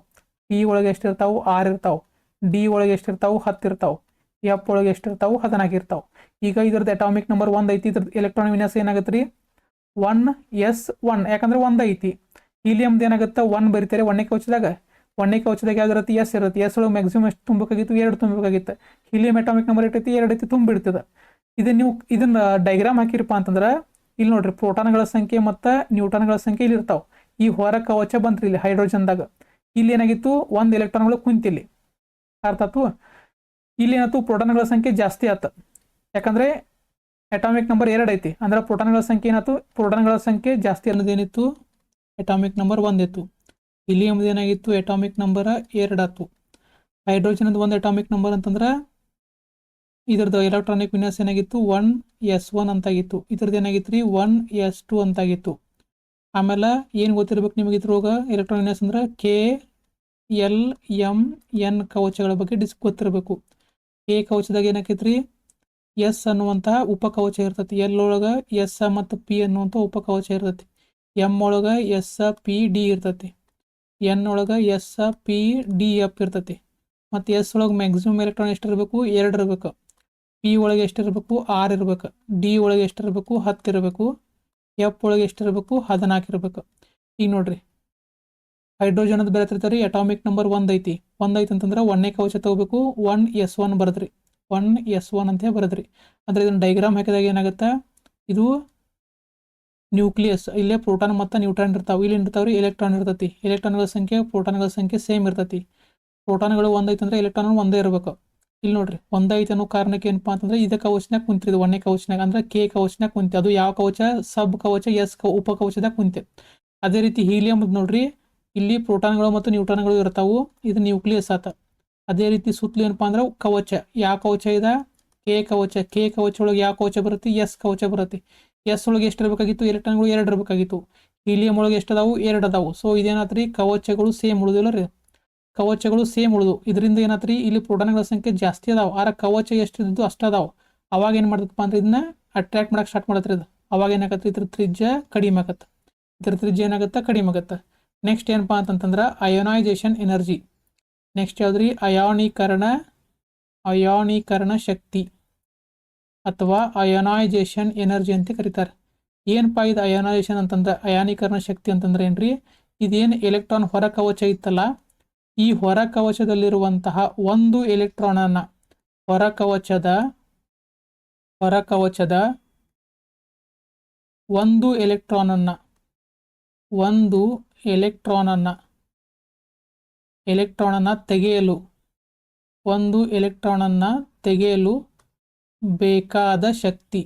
ಪಿ ಒಳಗೆ ಎಷ್ಟು ಇರ್ತಾವೆ, 6 ಇರ್ತಾವೆ. ಡಿ ಒಳಗೆ ಎಷ್ಟು ಇರ್ತಾವೆ, 10 ಇರ್ತಾವೆ. ಎಫ್ ಒಳಗೆ ಎಷ್ಟು ಇರ್ತಾವೆ, 14 ಇರ್ತಾವೆ. ಈಗ ಇದ್ರದ್ದು ಅಟಾಮಿಕ್ ನಂಬರ್ 1 ಐತಿ. ಇದ್ರದ್ದು ಎಲೆಕ್ಟ್ರಾನ್ ವಿನ್ಯಾಸ ಏನಾಗತ್ತೆ ರೀ, 1s1, ಯಾಕಂದ್ರೆ 1 ಐತಿ. ಹೀಲಿಯಮ್ದು ಏನಾಗುತ್ತೆ, 1 ಬರೀತಾರೆ 1ನೇ ಕವಚದಾಗ. 1ನೇ ಕವಚದಾಗ ಯಾವ್ದು ಇರುತ್ತೆ, ಎಸ್ ಇರುತ್ತೆ. ಎಸ್ ಒಳಗೆ ಮ್ಯಾಕ್ಸಿಮಮ್ ಎಷ್ಟು ತುಂಬಬೇಕಾಗಿತ್ತು, 2 ತುಂಬಬೇಕಾಗಿತ್ತು. ಹೀಲಿಯಂ ಅಟಾಮಿಕ್ ನಂಬರ್ ಎಷ್ಟೈತಿ, 2 ಐತಿ, ತುಂಬಿಡ್ತದೆ. ಇದನ್ನ ಡೈಗ್ರಾಮ್ ಹಾಕಿರಪ್ಪ ಅಂತಂದ್ರೆ ಇಲ್ಲಿ ನೋಡ್ರಿ, ಪ್ರೋಟಾನ್ಗಳ ಸಂಖ್ಯೆ ಮತ್ತು ನ್ಯೂಟ್ರಾನ್ಗಳ ಸಂಖ್ಯೆ ಇಲ್ಲಿ ಇರ್ತಾವೆ. ಈ ಹೊರ ಕವಚ ಬಂತ್ರಿ ಇಲ್ಲಿ ಹೈಡ್ರೋಜನ್ದಾಗ. ಇಲ್ಲಿ ಏನಾಗಿತ್ತು, 1 ಎಲೆಕ್ಟ್ರಾನ್ಗಳು ಕುಂತಿಲ್ಲಿ, ಅರ್ಥ ಆಯ್ತು. ಇಲ್ಲಿ ಏನಾಯ್ತು, ಪ್ರೋಟಾನ್ಗಳ ಸಂಖ್ಯೆ ಜಾಸ್ತಿ ಆಯ್ತು. ಯಾಕಂದ್ರೆ ಅಟಾಮಿಕ್ ನಂಬರ್ 2 ಐತಿ, ಅಂದ್ರೆ ಪ್ರೋಟಾನ್ಗಳ ಸಂಖ್ಯೆ ಏನಾಯ್ತು, ಪ್ರೋಟಾನ್ಗಳ ಸಂಖ್ಯೆ ಜಾಸ್ತಿ ಅನ್ನೋದೇನಿತ್ತು, ಅಟಾಮಿಕ್ ನಂಬರ್ 1 ಇತ್ತು. ಹೀಲಿಯಮ್ದು ಏನಾಗಿತ್ತು, ಅಟಾಮಿಕ್ ನಂಬರ್ 2 ಆಯ್ತು. ಹೈಡ್ರೋಜನದ 1 ಅಟಾಮಿಕ್ ನಂಬರ್ ಅಂತಂದ್ರೆ ಇದ್ರದ್ದು ಎಲೆಕ್ಟ್ರಾನಿಕ್ ವಿನ್ಯಾಸ ಏನಾಗಿತ್ತು, 1s1 ಅಂತಾಗಿತ್ತು. ಇದ್ರದ್ದು ಏನಾಗಿತ್ತು ರೀ, 1s2 ಅಂತಾಗಿತ್ತು. ಆಮೇಲೆ ಏನು ಗೊತ್ತಿರ್ಬೇಕು ನಿಮಗೆ ಇದ್ರೊಳಗೆ ಎಲೆಕ್ಟ್ರಾನ್ ವಿನ್ಯಾಸ ಅಂದ್ರೆ KLMN ಕವಚಗಳ ಬಗ್ಗೆ ಗೊತ್ತಿರಬೇಕು. ಕೆ ಕವಚದಾಗ ಏನಾಕೈತ್ರಿ, ಎಸ್ ಅನ್ನುವಂತಹ ಉಪಕವಚ ಇರ್ತೈತಿ. ಎಲ್ ಒಳಗೆ ಎಸ್ ಮತ್ತು ಪಿ ಅನ್ನುವಂಥ ಉಪಕವಚ ಇರ್ತೈತಿ. ಎಮ್ ಒಳಗೆ SPD ಇರ್ತೈತಿ. ಎನ್ ಒಳಗೆ SPDF ಇರ್ತೈತಿ. ಮತ್ತು ಎಸ್ ಒಳಗೆ ಮ್ಯಾಕ್ಸಿಮಮ್ ಎಲೆಕ್ಟ್ರಾನ್ ಎಷ್ಟಿರಬೇಕು 2 ಇರಬೇಕು. ಪಿ ಒಳಗೆ ಎಷ್ಟಿರಬೇಕು 6 ಇರಬೇಕು. ಡಿ ಒಳಗೆ ಎಷ್ಟಿರಬೇಕು 10 ಇರಬೇಕು. ಎಫ್ ಒಳಗೆ ಎಷ್ಟಿರಬೇಕು 14 ಇರಬೇಕು. ಈಗ ನೋಡ್ರಿ ಹೈಡ್ರೋಜನದ ಬೇರೆ ತಿರ್ತಾರೆ ಅಟಾಮಿಕ್ ನಂಬರ್ 1 ಐತಿ. 1 ಐತಿ ಅಂತಂದ್ರೆ 1ನೇ ಕವಚ ತಗೋಬೇಕು. 1s1 ಬರದ್ರಿ. 1s1 ಅಂತ ಬರದ್ರಿ. ಅಂದ್ರೆ ಇದನ್ನ ಡೈಗ್ರಾಮ್ ಹಾಕಿದಾಗ ಏನಾಗುತ್ತೆ, ಇದು ನ್ಯೂಕ್ಲಿಯಸ್. ಇಲ್ಲೇ ಪ್ರೋಟಾನ್ ಮತ್ತು ನ್ಯೂಟ್ರಾನ್ ಇರ್ತಾವೆ. ಇಲ್ಲಿ ಇರ್ತಾವ್ರಿ ಎಲೆಕ್ಟ್ರಾನ್ ಇರ್ತೈತಿ. ಎಲೆಕ್ಟ್ರಾನ್ಗಳ ಸಂಖ್ಯೆ ಪ್ರೋಟಾನ್ಗಳ ಸಂಖ್ಯೆ ಸೇಮ್ ಇರ್ತೈತಿ. ಪ್ರೋಟಾನ್ಗಳು 1 ಐತಿ ಅಂದ್ರೆ ಎಲೆಕ್ಟ್ರಾನ್ 1 ಇರಬೇಕು. ಇಲ್ಲಿ ನೋಡ್ರಿ 1 ಐತಿ ಅನ್ನೋ ಕಾರಣಕ್ಕೆ ಏನಪ್ಪಾ ಅಂತಂದ್ರೆ ಇದೇ ಕವಚನಾಗ ಕುಂತಿರೋದು 1ನೇ ಕವಚನಾಗ ಅಂದ್ರೆ ಕೆ ಕವಚನಾಗ ಕುಂತೆ. ಅದು ಯಾವ ಕವಚ? ಸಬ್ ಕವಚ ಎಸ್ ಉಪ ಕವಚದಾಗ ಕುಂತೆ. ಅದೇ ರೀತಿ ಹೀಲಿಯಂ ನೋಡ್ರಿ, ಇಲ್ಲಿ ಪ್ರೋಟಾನ್ಗಳು ಮತ್ತು ನ್ಯೂಟ್ರಾನ್ಗಳು ಇರ್ತಾವು. ಇದು ನ್ಯೂಕ್ಲಿಯಸ್ ಆತ. ಅದೇ ರೀತಿ ಸುತ್ತಲೂ ಏನಪ್ಪಾ ಅಂದ್ರೆ ಕವಚ. ಯಾವ ಕವಚ ಇದ? ಕೆ ಕವಚ. ಕೆ ಕವಚ ಒಳಗೆ ಯಾವ ಕವಚ ಬರುತ್ತೆ? ಎಸ್ ಕವಚ ಬರುತ್ತೆ. ಎಸ್ ಒಳಗೆ ಎಷ್ಟು ಇರಬೇಕಾಗಿತ್ತು? ಎಲೆಕ್ಟ್ರಾನ್ಗಳು 2 ಇರಬೇಕಾಗಿತ್ತು. ಹೀಲಿಯಂ ಒಳಗೆ ಎಷ್ಟು ಅದಾವು? 2 ಅದಾವು. ಸೊ ಇದೇನಾತ್ರಿ ಕವಚಗಳು ಸೇಮ್ ಉಳಿದಿಲ್ಲ ರೀ. ಕವಚಗಳು ಸೇಮ್ ಉಳಿದು. ಇದರಿಂದ ಏನಾತ್ರಿ ಇಲ್ಲಿ ಪ್ರೋಟಾನ್ಗಳ ಸಂಖ್ಯೆ ಜಾಸ್ತಿ ಅದಾವ. ಆರ ಕವಚ ಎಷ್ಟಿದ್ದು ಅಷ್ಟ ಅದಾವ. ಅವಾಗ ಏನು ಮಾಡ್ತಪ್ಪ ಅಂದ್ರೆ ಇದನ್ನ ಅಟ್ರಾಕ್ಟ್ ಮಾಡಕ್ಕೆ ಸ್ಟಾರ್ಟ್ ಮಾಡತ್ರಿ. ಇದು ಅವಾಗ ಏನಾಗತ್ತೆ? ಇದ್ರ ತ್ರಿಜ್ಯ ಕಡಿಮೆ ಆಗತ್ತೆ. ಇದ್ರ ತ್ರಿಜ್ಯ ಏನಾಗುತ್ತೆ? ಕಡಿಮೆ ಆಗುತ್ತೆ. ನೆಕ್ಸ್ಟ್ ಏನಪ್ಪಾ ಅಂತಂತಂದ್ರೆ ಅಯೋನೈಸೇಷನ್ ಎನರ್ಜಿ. ನೆಕ್ಸ್ಟ್ ಯಾವ್ದ್ರಿ? ಅಯಾನೀಕರಣ ಶಕ್ತಿ ಅಥವಾ ಅಯೋನೈಸೇಷನ್ ಎನರ್ಜಿ ಅಂತ ಕರೀತಾರೆ. ಏನಪ್ಪಾ ಇದು ಅಯೋನೈಸೇಷನ್ ಅಂತಂದ್ರೆ? ಅಯಾನೀಕರಣ ಶಕ್ತಿ ಅಂತಂದ್ರೆ ಏನ್ರಿ? ಇದೇನು ಎಲೆಕ್ಟ್ರಾನ್ ಹೊರ ಕವಚ ಇತ್ತಲ್ಲ, ಈ ಹೊರ ಕವಚದಲ್ಲಿರುವಂತಹ ಒಂದು ಎಲೆಕ್ಟ್ರಾನ್ ಅನ್ನ ಹೊರ ಕವಚದ ಒಂದು ಎಲೆಕ್ಟ್ರಾನ್ ಅನ್ನ ತೆಗೆಯಲು ಬೇಕಾದ ಶಕ್ತಿ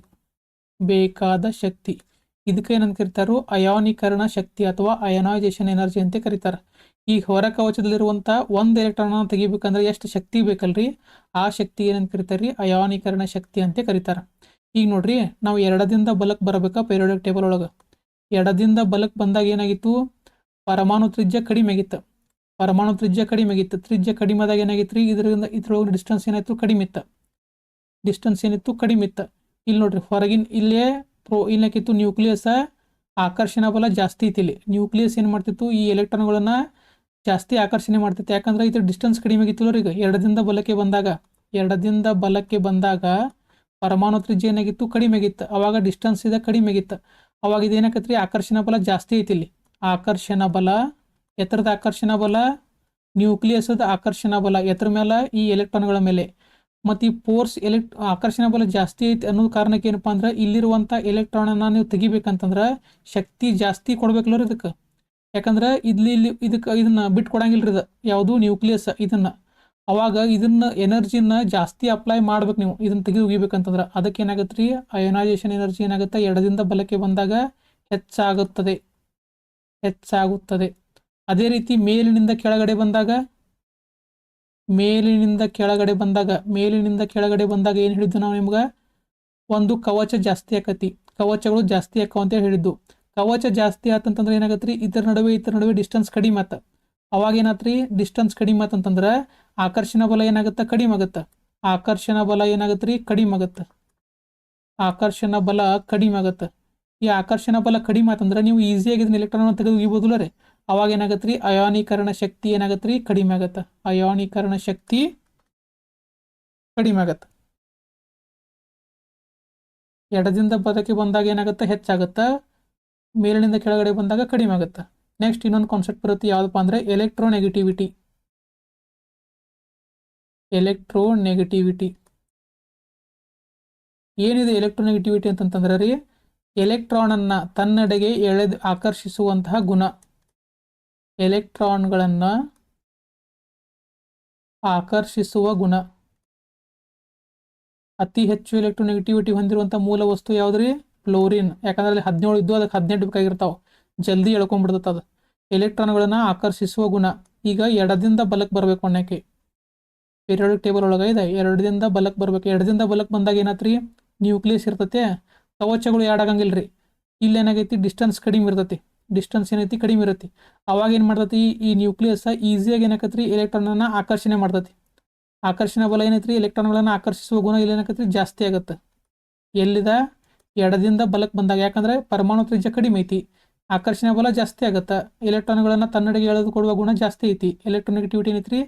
ಇದಕ್ಕೆ ಏನಂತ ಕರೀತಾರೋ? ಅಯಾನೀಕರಣ ಶಕ್ತಿ ಅಥವಾ ಅಯೋನೈಸೇಷನ್ ಎನರ್ಜಿ ಅಂತ ಕರೀತಾರೆ. ಈ ಹೊರ ಕವಚದಲ್ಲಿರುವಂತ ಒಂದು ಎಲೆಕ್ಟ್ರಾನ್ ಅನ್ನು ತೆಗಿಬೇಕಂದ್ರೆ ಎಷ್ಟು ಶಕ್ತಿ ಬೇಕಲ್ರಿ? ಆ ಶಕ್ತಿ ಏನಂತ ಕರೀತಾರ್ರಿ? ಅಯಾನೀಕರಣ ಶಕ್ತಿ ಅಂತ ಕರೀತಾರೆ. ಈಗ ನೋಡ್ರಿ, ನಾವು ಎಡದಿಂದ ಬಲಕ್ಕೆ ಬರಬೇಕಾ ಪೀರಿಯಾಡಿಕ್ ಟೇಬಲ್ ಒಳಗೆ? ಎಡದಿಂದ ಬಲಕ್ಕೆ ಬಂದಾಗ ಏನಾಗಿತ್ತು? ಪರಮಾಣು ತ್ರಿಜ್ಯ ಕಡಿಮೆ ಆಗಿತ್ತು. ತ್ರಿಜ್ಯ ಕಡಿಮೆ ಆದಾಗ ಏನಾಗಿತ್ರಿ? ಇದ್ರೊಳಗೆ ಡಿಸ್ಟೆನ್ಸ್ ಏನಾಯ್ತು? ಕಡಿಮೆ ಇತ್ತು. ಇಲ್ಲಿ ನೋಡ್ರಿ ಹೊರಗಿನ ಇಲ್ಲೇ ಇಲ್ಲೇಕಿತ್ತು ನ್ಯೂಕ್ಲಿಯಸ್ ಆಕರ್ಷಣಾ ಬಲ ಜಾಸ್ತಿ ಐತಿ. ಇಲ್ಲಿ ನ್ಯೂಕ್ಲಿಯಸ್ ಏನ್ ಮಾಡ್ತಿತ್ತು? ಈ ಎಲೆಕ್ಟ್ರಾನ್ಗಳನ್ನ ಜಾಸ್ತಿ ಆಕರ್ಷಣೆ ಮಾಡ್ತಿತ್ತು. ಯಾಕಂದ್ರೆ ಇದ್ರ ಡಿಸ್ಟೆನ್ಸ್ ಕಡಿಮೆ ಆಗಿತ್ತು. ಈಗ ಎಡದಿಂದ ಬಲಕ್ಕೆ ಬಂದಾಗ ಪರಮಾಣು ತ್ರಿಜ್ಯ ಏನಾಗಿತ್ತು? ಕಡಿಮೆ ಆಗಿತ್ತು. ಅವಾಗ ಡಿಸ್ಟೆನ್ಸ್ ಕಡಿಮೆ ಆಗಿತ್ತು. ಅವಾಗ ಇದೇನಾಕತ್ರಿ? ಆಕರ್ಷಣಾ ಬಲ ಜಾಸ್ತಿ ಐತಿ. ಇಲ್ಲಿ ಆಕರ್ಷಣಾ ಬಲ, ಎತ್ತರದ ಆಕರ್ಷಣಾ ಬಲ, ನ್ಯೂಕ್ಲಿಯಸ್ದ ಆಕರ್ಷಣಾ ಬಲ ಎತ್ತರ ಮೇಲೆ, ಈ ಎಲೆಕ್ಟ್ರಾನ್ಗಳ ಮೇಲೆ. ಮತ್ತು ಈ ಫೋರ್ಸ್ ಆಕರ್ಷಣಾ ಬಲ ಜಾಸ್ತಿ ಐತಿ ಅನ್ನೋ ಕಾರಣಕ್ಕೆ ಏನಪ್ಪಾ ಅಂದ್ರೆ ಇಲ್ಲಿರುವಂಥ ಎಲೆಕ್ಟ್ರಾನ್ ಅನ್ನ ನೀವು ತೆಗಿಬೇಕಂತಂದ್ರೆ ಶಕ್ತಿ ಜಾಸ್ತಿ ಕೊಡ್ಬೇಕಲ್ಲ ಇದಕ್ಕೆ. ಯಾಕಂದ್ರೆ ಇದನ್ನ ಬಿಟ್ಟು ಕೊಡಂಗಿಲ್ರಿ. ಇದು ಯಾವುದು? ನ್ಯೂಕ್ಲಿಯಸ್. ಅವಾಗ ಇದನ್ನ ಎನರ್ಜಿನ ಜಾಸ್ತಿ ಅಪ್ಲೈ ಮಾಡ್ಬೇಕು ನೀವು ಇದನ್ನ ತೆಗಿಬೇಕಂತಂದ್ರೆ. ಅದಕ್ಕೆ ಏನಾಗುತ್ತೆ ರೀ? ಅಯೋನೈಸೇಷನ್ ಎನರ್ಜಿ ಏನಾಗುತ್ತೆ? ಎಡದಿಂದ ಬಲಕ್ಕೆ ಬಂದಾಗ ಹೆಚ್ಚಾಗುತ್ತದೆ. ಅದೇ ರೀತಿ ಮೇಲಿನಿಂದ ಕೆಳಗಡೆ ಬಂದಾಗ ಏನು ಹೇಳಿದ್ದು ನಾವು ನಿಮ್ಗೆ? ಒಂದು ಕವಚ ಜಾಸ್ತಿ ಆಕತಿ, ಕವಚಗಳು ಜಾಸ್ತಿ ಆಕಾವ ಅಂತ ಹೇಳಿದ್ದು. ಕವಚ ಜಾಸ್ತಿ ಆತಂತಂದ್ರೆ ಏನಾಗತ್ರಿ? ಇದರ ನಡುವೆ ಡಿಸ್ಟೆನ್ಸ್ ಕಡಿಮೆ ಆತ. ಅವಾಗ ಏನಾತ್ರಿ? ಡಿಸ್ಟೆನ್ಸ್ ಕಡಿಮೆ ಆತಂತಂದ್ರೆ ಆಕರ್ಷಣ ಬಲ ಏನಾಗುತ್ತೆ? ಕಡಿಮೆ ಆಗುತ್ತೆ. ಆಕರ್ಷಣ ಬಲ ಕಡಿಮೆ ಆಗುತ್ತೆ. ಈ ಆಕರ್ಷಣ ಬಲ ಕಡಿಮೆ ಆತಂದ್ರೆ ನೀವು ಈಸಿಯಾಗಿ ಇದನ್ನ ಎಲೆಕ್ಟ್ರಾನ್ ತೆಗೆದು ಒಗಿಬೋದಿಲ್ಲ ರೀ. ಅವಾಗ ಏನಾಗತ್ರಿ? ಅಯಾನೀಕರಣ ಶಕ್ತಿ ಏನಾಗತ್ರಿ? ಕಡಿಮೆ ಆಗತ್ತೆ. ಅಯಾನೀಕರಣ ಶಕ್ತಿ ಕಡಿಮೆ ಆಗತ್ತೆ. ಎಡದಿಂದ ಬಲಕ್ಕೆ ಬಂದಾಗ ಏನಾಗುತ್ತೆ? ಹೆಚ್ಚಾಗುತ್ತೆ. ಮೇಲಿನಿಂದ ಕೆಳಗಡೆ ಬಂದಾಗ ಕಡಿಮೆ ಆಗುತ್ತೆ. ನೆಕ್ಸ್ಟ್ ಇನ್ನೊಂದು ಕಾನ್ಸೆಪ್ಟ್ ಬರುತ್ತೆ. ಯಾವುದಪ್ಪ ಅಂದ್ರೆ ಎಲೆಕ್ಟ್ರೋನೆಗೆಟಿವಿಟಿ. ಏನಿದೆ ಎಲೆಕ್ಟ್ರೋನೆಗೆಟಿವಿಟಿ ಅಂತಂತಂದ್ರೆ ರೀ, ಎಲೆಕ್ಟ್ರಾನ್ ಅನ್ನ ತನ್ನೆಡೆಗೆ ಆಕರ್ಷಿಸುವಂತಹ ಗುಣ. ಎಲೆಕ್ಟ್ರಾನ್ಗಳನ್ನ ಆಕರ್ಷಿಸುವ ಗುಣ. ಅತಿ ಹೆಚ್ಚು ಎಲೆಕ್ಟ್ರೋನೆಗೆಟಿವಿಟಿ ಹೊಂದಿರುವಂತಹ ಮೂಲ ವಸ್ತು ಯಾವ್ದ್ರಿ? ಫ್ಲೋರಿನ್. ಯಾಕಂದ್ರೆ ಅಲ್ಲಿ 17 ಇದ್ದು ಅದಕ್ಕೆ 18 ಬೇಕಾಗಿರ್ತಾವ. ಜಲ್ದಿ ಎಳ್ಕೊಂಡ್ಬಿಡ್ತದೆ ಅದು. ಎಲೆಕ್ಟ್ರಾನ್ಗಳನ್ನ ಆಕರ್ಷಿಸುವ ಗುಣ. ಈಗ ಎಡದಿಂದ ಬಲಕ್ಕೆ ಬರ್ಬೇಕು ಅನ್ನಕ್ಕೆ ಪೀರಿಯಾಡಿಕ್ ಟೇಬಲ್ ಒಳಗೆ ಇದೆ. ಎಡದಿಂದ ಬಲಕ್ಕೆ ಬರ್ಬೇಕು. ಎಡದಿಂದ ಬಲಕ್ಕೆ ಬಂದಾಗ ಏನಾತ್ರಿ? ನ್ಯೂಕ್ಲಿಯಸ್ ಇರ್ತೈತೆ. ಕವಚಗಳು ಆಗಂಗಿಲ್ರಿ. ಇಲ್ಲಿ ಏನಾಗೈತಿ? ಡಿಸ್ಟೆನ್ಸ್ ಕಡಿಮೆ ಇರ್ತೈತಿ. ಕಡಿಮೆ ಇರತ್ತೆ. ಅವಾಗ ಏನು ಮಾಡ್ತೈತಿ? ಈ ನ್ಯೂಕ್ಲಿಯಸ್ ಈಸಿಯಾಗಿ ಏನಾಕತ್ರಿ? ಎಲೆಕ್ಟ್ರಾನ್ ಅನ್ನ ಆಕರ್ಷಣೆ ಮಾಡ್ತೈತಿ. ಆಕರ್ಷಣಾ ಬಲ ಏನೈತ್ರಿ? ಎಲೆಕ್ಟ್ರಾನ್ಗಳನ್ನ ಆಕರ್ಷಿಸುವ ಗುಣ ಇಲ್ಲಿ ಏನಾಕತ್ರಿ? ಜಾಸ್ತಿ ಆಗುತ್ತೆ. ಎಲ್ಲಿದ? ಎಡದಿಂದ ಬಲಕ್ಕೆ ಬಂದಾಗ. ಯಾಕಂದ್ರೆ ಪರಮಾಣು ತ್ರಿಜ್ಯ ಕಡಿಮೆ ಐತಿ, ಆಕರ್ಷಣಾ ಬಲ ಜಾಸ್ತಿ ಆಗುತ್ತೆ, ಎಲೆಕ್ಟ್ರಾನ್ಗಳನ್ನ ತನ್ನೆಡೆಗೆ ಎಳೆದುಕೊಡುವ ಗುಣ ಜಾಸ್ತಿ ಐತಿ. ಎಲೆಕ್ಟ್ರೋನೆಗೆಟಿವಿಟಿ ಏನೈತ್ರಿ?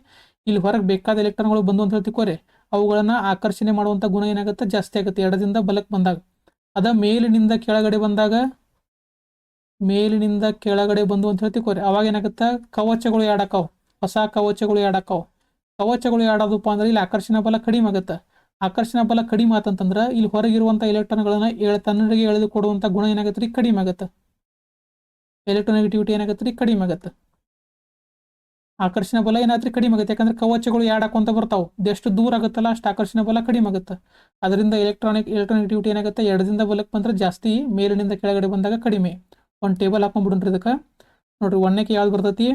ಇಲ್ಲಿ ಹೊರಗೆ ಬೇಕಾದ ಎಲೆಕ್ಟ್ರಾನ್ಗಳು ಬಂದು ಅಂತ ಹೇಳ್ತಿಕೋರಿ, ಅವುಗಳನ್ನ ಆಕರ್ಷಣೆ ಮಾಡುವಂಥ ಗುಣ ಏನಾಗುತ್ತೆ, ಜಾಸ್ತಿ ಆಗುತ್ತೆ ಎಡದಿಂದ ಬಲಕ್ಕೆ ಬಂದಾಗ. ಅದ ಮೇಲಿನಿಂದ ಕೆಳಗಡೆ ಬಂದಾಗ, ಮೇಲಿನಿಂದ ಕೆಳಗಡೆ ಬಂದು ಅಂತ ಹೇಳ್ತಿಕೋರಿ, ಅವಾಗ ಏನಾಗುತ್ತೆ, ಕವಚಗಳು ಯಾಡಕ್ಕಾವ, ಹೊಸ ಕವಚಗಳು ಯಾಡಕ್ಕಾವ. ಕವಚಗಳು ಯಾಡೋದಪ್ಪ ಅಂದ್ರೆ ಇಲ್ಲಿ ಆಕರ್ಷಣಾ ಬಲ ಕಡಿಮೆ ಆಗುತ್ತೆ. ಆಕರ್ಷಣಾ ಬಲ ಕಡಿಮೆ ಆತಂತಂದ್ರೆ ಇಲ್ಲಿ ಹೊರಗಿರುವಂಥ ಎಲೆಕ್ಟ್ರಾನ್ಗಳನ್ನ ತನ್ನಡೆಗೆ ಎಳೆದು ಕೊಡುವಂಥ ಗುಣ ಏನಾಗುತ್ತೆ ರೀ, ಕಡಿಮೆ ಆಗುತ್ತೆ. ಎಲೆಕ್ಟ್ರೋನೆಗೆಟಿವಿಟಿ ಏನಾಗುತ್ತೆ ರೀ, ಕಡಿಮೆ ಆಗುತ್ತೆ. ಆಕರ್ಷಣಾ ಬಲ ಏನಾದ್ರೂ ಕಡಿಮೆ ಆಗುತ್ತೆ, ಯಾಕಂದ್ರೆ ಕವಚಗಳು ಯಾಡಕೊಂತ ಬರ್ತಾವೆ. ಎಷ್ಟು ದೂರ ಆಗುತ್ತಲ್ಲ ಅಷ್ಟು ಆಕರ್ಷಣಾ ಬಲ ಕಡಿಮೆ ಆಗುತ್ತೆ. ಅದರಿಂದ ಎಲೆಕ್ಟ್ರೋನೆಗೆಟಿವಿಟಿ ಏನಾಗುತ್ತೆ, ಎಡದಿಂದ ಬಲಕ್ಕೆ ಬಂದ್ರೆ ಜಾಸ್ತಿ, ಮೇಲಿನಿಂದ ಕೆಳಗಡೆ ಬಂದಾಗ ಕಡಿಮೆ. ಒಂದು ಟೇಬಲ್ ಹಾಕೊಂಡ್ಬಿಡ್ರಿ ಇದಕ್ಕೆ. ನೋಡ್ರಿ, ಒಂದಕ್ಕೆ ಯಾವ್ದು ಬರ್ತೈತಿ,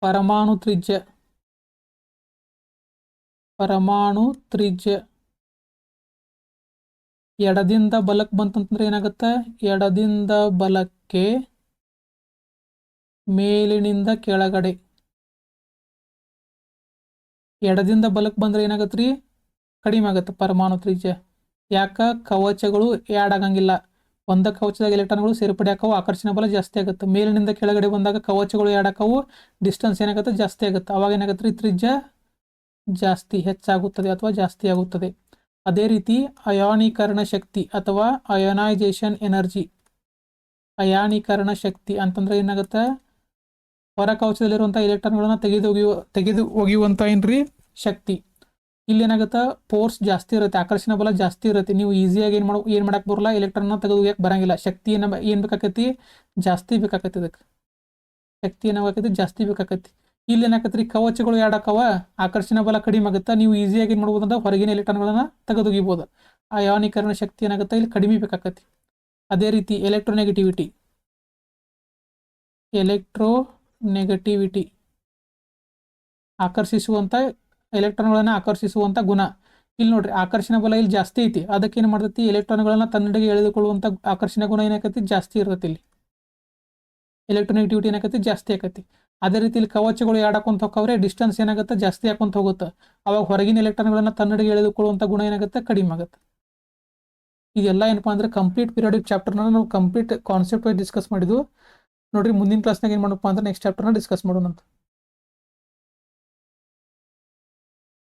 ಪರಮಾಣು ತ್ರಿಜ್ಯ. ಪರಮಾಣು ತ್ರಿಜ್ಯ ಎಡದಿಂದ ಬಲಕ್ಕೆ ಬಂತಂತಂದ್ರೆ ಏನಾಗುತ್ತೆ, ಎಡದಿಂದ ಬಲಕ್ಕೆ ಮೇಲಿನಿಂದ ಕೆಳಗಡೆ. ಎಡದಿಂದ ಬಲಕ್ಕೆ ಬಂದ್ರೆ ಏನಾಗತ್ತೆ ರೀ, ಕಡಿಮೆ ಆಗುತ್ತೆ ಪರಮಾಣು ತ್ರಿಜ್ಯ. ಯಾಕ, ಕವಚಗಳು ಆ್ಯಡ್ ಆಗಂಗಿಲ್ಲ. ಒಂದ ಕವಚದಾಗ ಎಲೆಕ್ಟ್ರಾನ್ಗಳು ಸೇರ್ಪಡೆ ಆಕಾವು, ಆಕರ್ಷಣಾ ಬಲ ಜಾಸ್ತಿ ಆಗುತ್ತೆ. ಮೇಲಿನಿಂದ ಕೆಳಗಡೆ ಬಂದಾಗ ಕವಚಗಳು ಆ್ಯಡ್ ಆಕಾವು, ಡಿಸ್ಟೆನ್ಸ್ ಏನಾಗುತ್ತೆ, ಜಾಸ್ತಿ ಆಗುತ್ತೆ. ಅವಾಗ ಏನಾಗುತ್ತೆ ರೀ, ತ್ರಿಜ್ಯ ಜಾಸ್ತಿ ಹೆಚ್ಚಾಗುತ್ತದೆ ಅಥವಾ ಜಾಸ್ತಿ ಆಗುತ್ತದೆ. ಅದೇ ರೀತಿ ಅಯಾನೀಕರಣ ಶಕ್ತಿ ಅಥವಾ ಅಯೋನೈಸೇಷನ್ ಎನರ್ಜಿ. ಅಯಾನೀಕರಣ ಶಕ್ತಿ ಅಂತಂದ್ರೆ ಏನಾಗುತ್ತೆ, ಹೊರ ಕವಚದಲ್ಲಿರುವಂಥ ಎಲೆಕ್ಟ್ರಾನ್ಗಳನ್ನ ತೆಗೆದು ಒಗೆಯುವಂಥ ಏನ್ರಿ ಶಕ್ತಿ. ಇಲ್ಲಿ ಏನಾಗುತ್ತೆ, ಫೋರ್ಸ್ ಜಾಸ್ತಿ ಇರುತ್ತೆ, ಆಕರ್ಷಣಾ ಬಲ ಜಾಸ್ತಿ ಇರುತ್ತೆ. ನೀವು ಈಸಿಯಾಗಿ ಏನು ಮಾಡಕ್ಕೆ ಬರಲ್ಲ, ಎಲೆಕ್ಟ್ರಾನ್ನ ತೆಗೆದು ಒಗ್ಯಕ್ಕೆ ಬರಂಗಿಲ್ಲ. ಶಕ್ತಿ ಏನು ಬೇಕಾಕೈತಿ, ಜಾಸ್ತಿ ಬೇಕಾಕೈತಿ. ಇದಕ್ಕೆ ಶಕ್ತಿ ಏನಾಗೈತಿ, ಜಾಸ್ತಿ ಬೇಕಾಕೈತಿ. ಇಲ್ಲಿ ಏನಾಕತ್ರಿ, ಕವಚಗಳು ಯಾಡಕ್ಕವ, ಆಕರ್ಷಣಾ ಬಲ ಕಡಿಮೆ ಆಗುತ್ತೆ. ನೀವು ಈಸಿಯಾಗಿ ಏನು ಮಾಡ್ಬೋದು ಅಂದ್ರೆ ಹೊರಗಿನ ಎಲೆಕ್ಟ್ರಾನ್ಗಳನ್ನ ತೆಗೆದೊಗಿಬೋದು. ಅಯಾನೀಕರಣ ಶಕ್ತಿ ಏನಾಗುತ್ತೆ, ಇಲ್ಲಿ ಕಡಿಮೆ ಬೇಕಾಕತಿ. ಅದೇ ರೀತಿ ಎಲೆಕ್ಟ್ರೋನೆಗೆಟಿವಿಟಿ ಆಕರ್ಷಿಸುವಂಥ ಎಲೆಕ್ಟ್ರಾನ್ಗಳನ್ನ ಆಕರ್ಷಿಸುವಂಥ ಗುಣ. ಇಲ್ಲಿ ನೋಡ್ರಿ, ಆಕರ್ಷಣಾ ಬಲ ಇಲ್ಲಿ ಜಾಸ್ತಿ ಐತಿ. ಅದಕ್ಕೆ ಏನು ಮಾಡ್ತೈತಿ, ಎಲೆಕ್ಟ್ರಾನ್ಗಳನ್ನ ತನ್ನೆಡೆಗೆ ಎಳೆದುಕೊಳ್ಳುವಂಥ ಆಕರ್ಷಣಾ ಗುಣ ಏನಾಕತಿ, ಜಾಸ್ತಿ ಇರ್ತೈತಿ. ಇಲ್ಲಿ ಎಲೆಕ್ಟ್ರೋನೆಗೆಟಿವಿಟಿ ಏನಾಕತಿ, ಜಾಸ್ತಿ ಆಕತಿ. ಅದೇ ರೀತಿ ಇಲ್ಲಿ ಕವಚಗಳು ಯಾಡಕೊಂತ ಹೋಗ್ತಾವ್ರೆ, ಡಿಸ್ಟೆನ್ಸ್ ಏನಾಗುತ್ತೆ, ಜಾಸ್ತಿ ಹಾಕೊಂತ ಹೋಗುತ್ತೆ. ಅವಾಗ ಹೊರಗಿನ ಎಲೆಕ್ಟ್ರಾನ್ಗಳನ್ನ ತನ್ನೆಡೆಗೆ ಎಳೆದುಕೊಳ್ಳುವಂಥ ಗುಣ ಏನಾಗುತ್ತೆ, ಕಡಿಮೆ ಆಗುತ್ತೆ. ಇದೆಲ್ಲ ಏನಪ್ಪಾ ಅಂದ್ರೆ ಕಂಪ್ಲೀಟ್ ಪೀರಿಯಾಡಿಕ್ ಚಾಪ್ಟರ್ನ ನಾವು ಕಂಪ್ಲೀಟ್ ಕಾನ್ಸೆಪ್ಟ್ ವೈಸ್ ಡಿಸ್ಕಸ್ ಮಾಡಿದ್ವು. ನೋಡ್ರಿ, ಮುಂದಿನ ಕ್ಲಾಸ್ನಾಗ ಏನು ಮಾಡಪ್ಪ ಅಂದ್ರೆ ನೆಕ್ಸ್ಟ್ ಚಾಪ್ಟರ್ನ ಡಿಸ್ಕಸ್ ಮಾಡೋಣ ಅಂತ.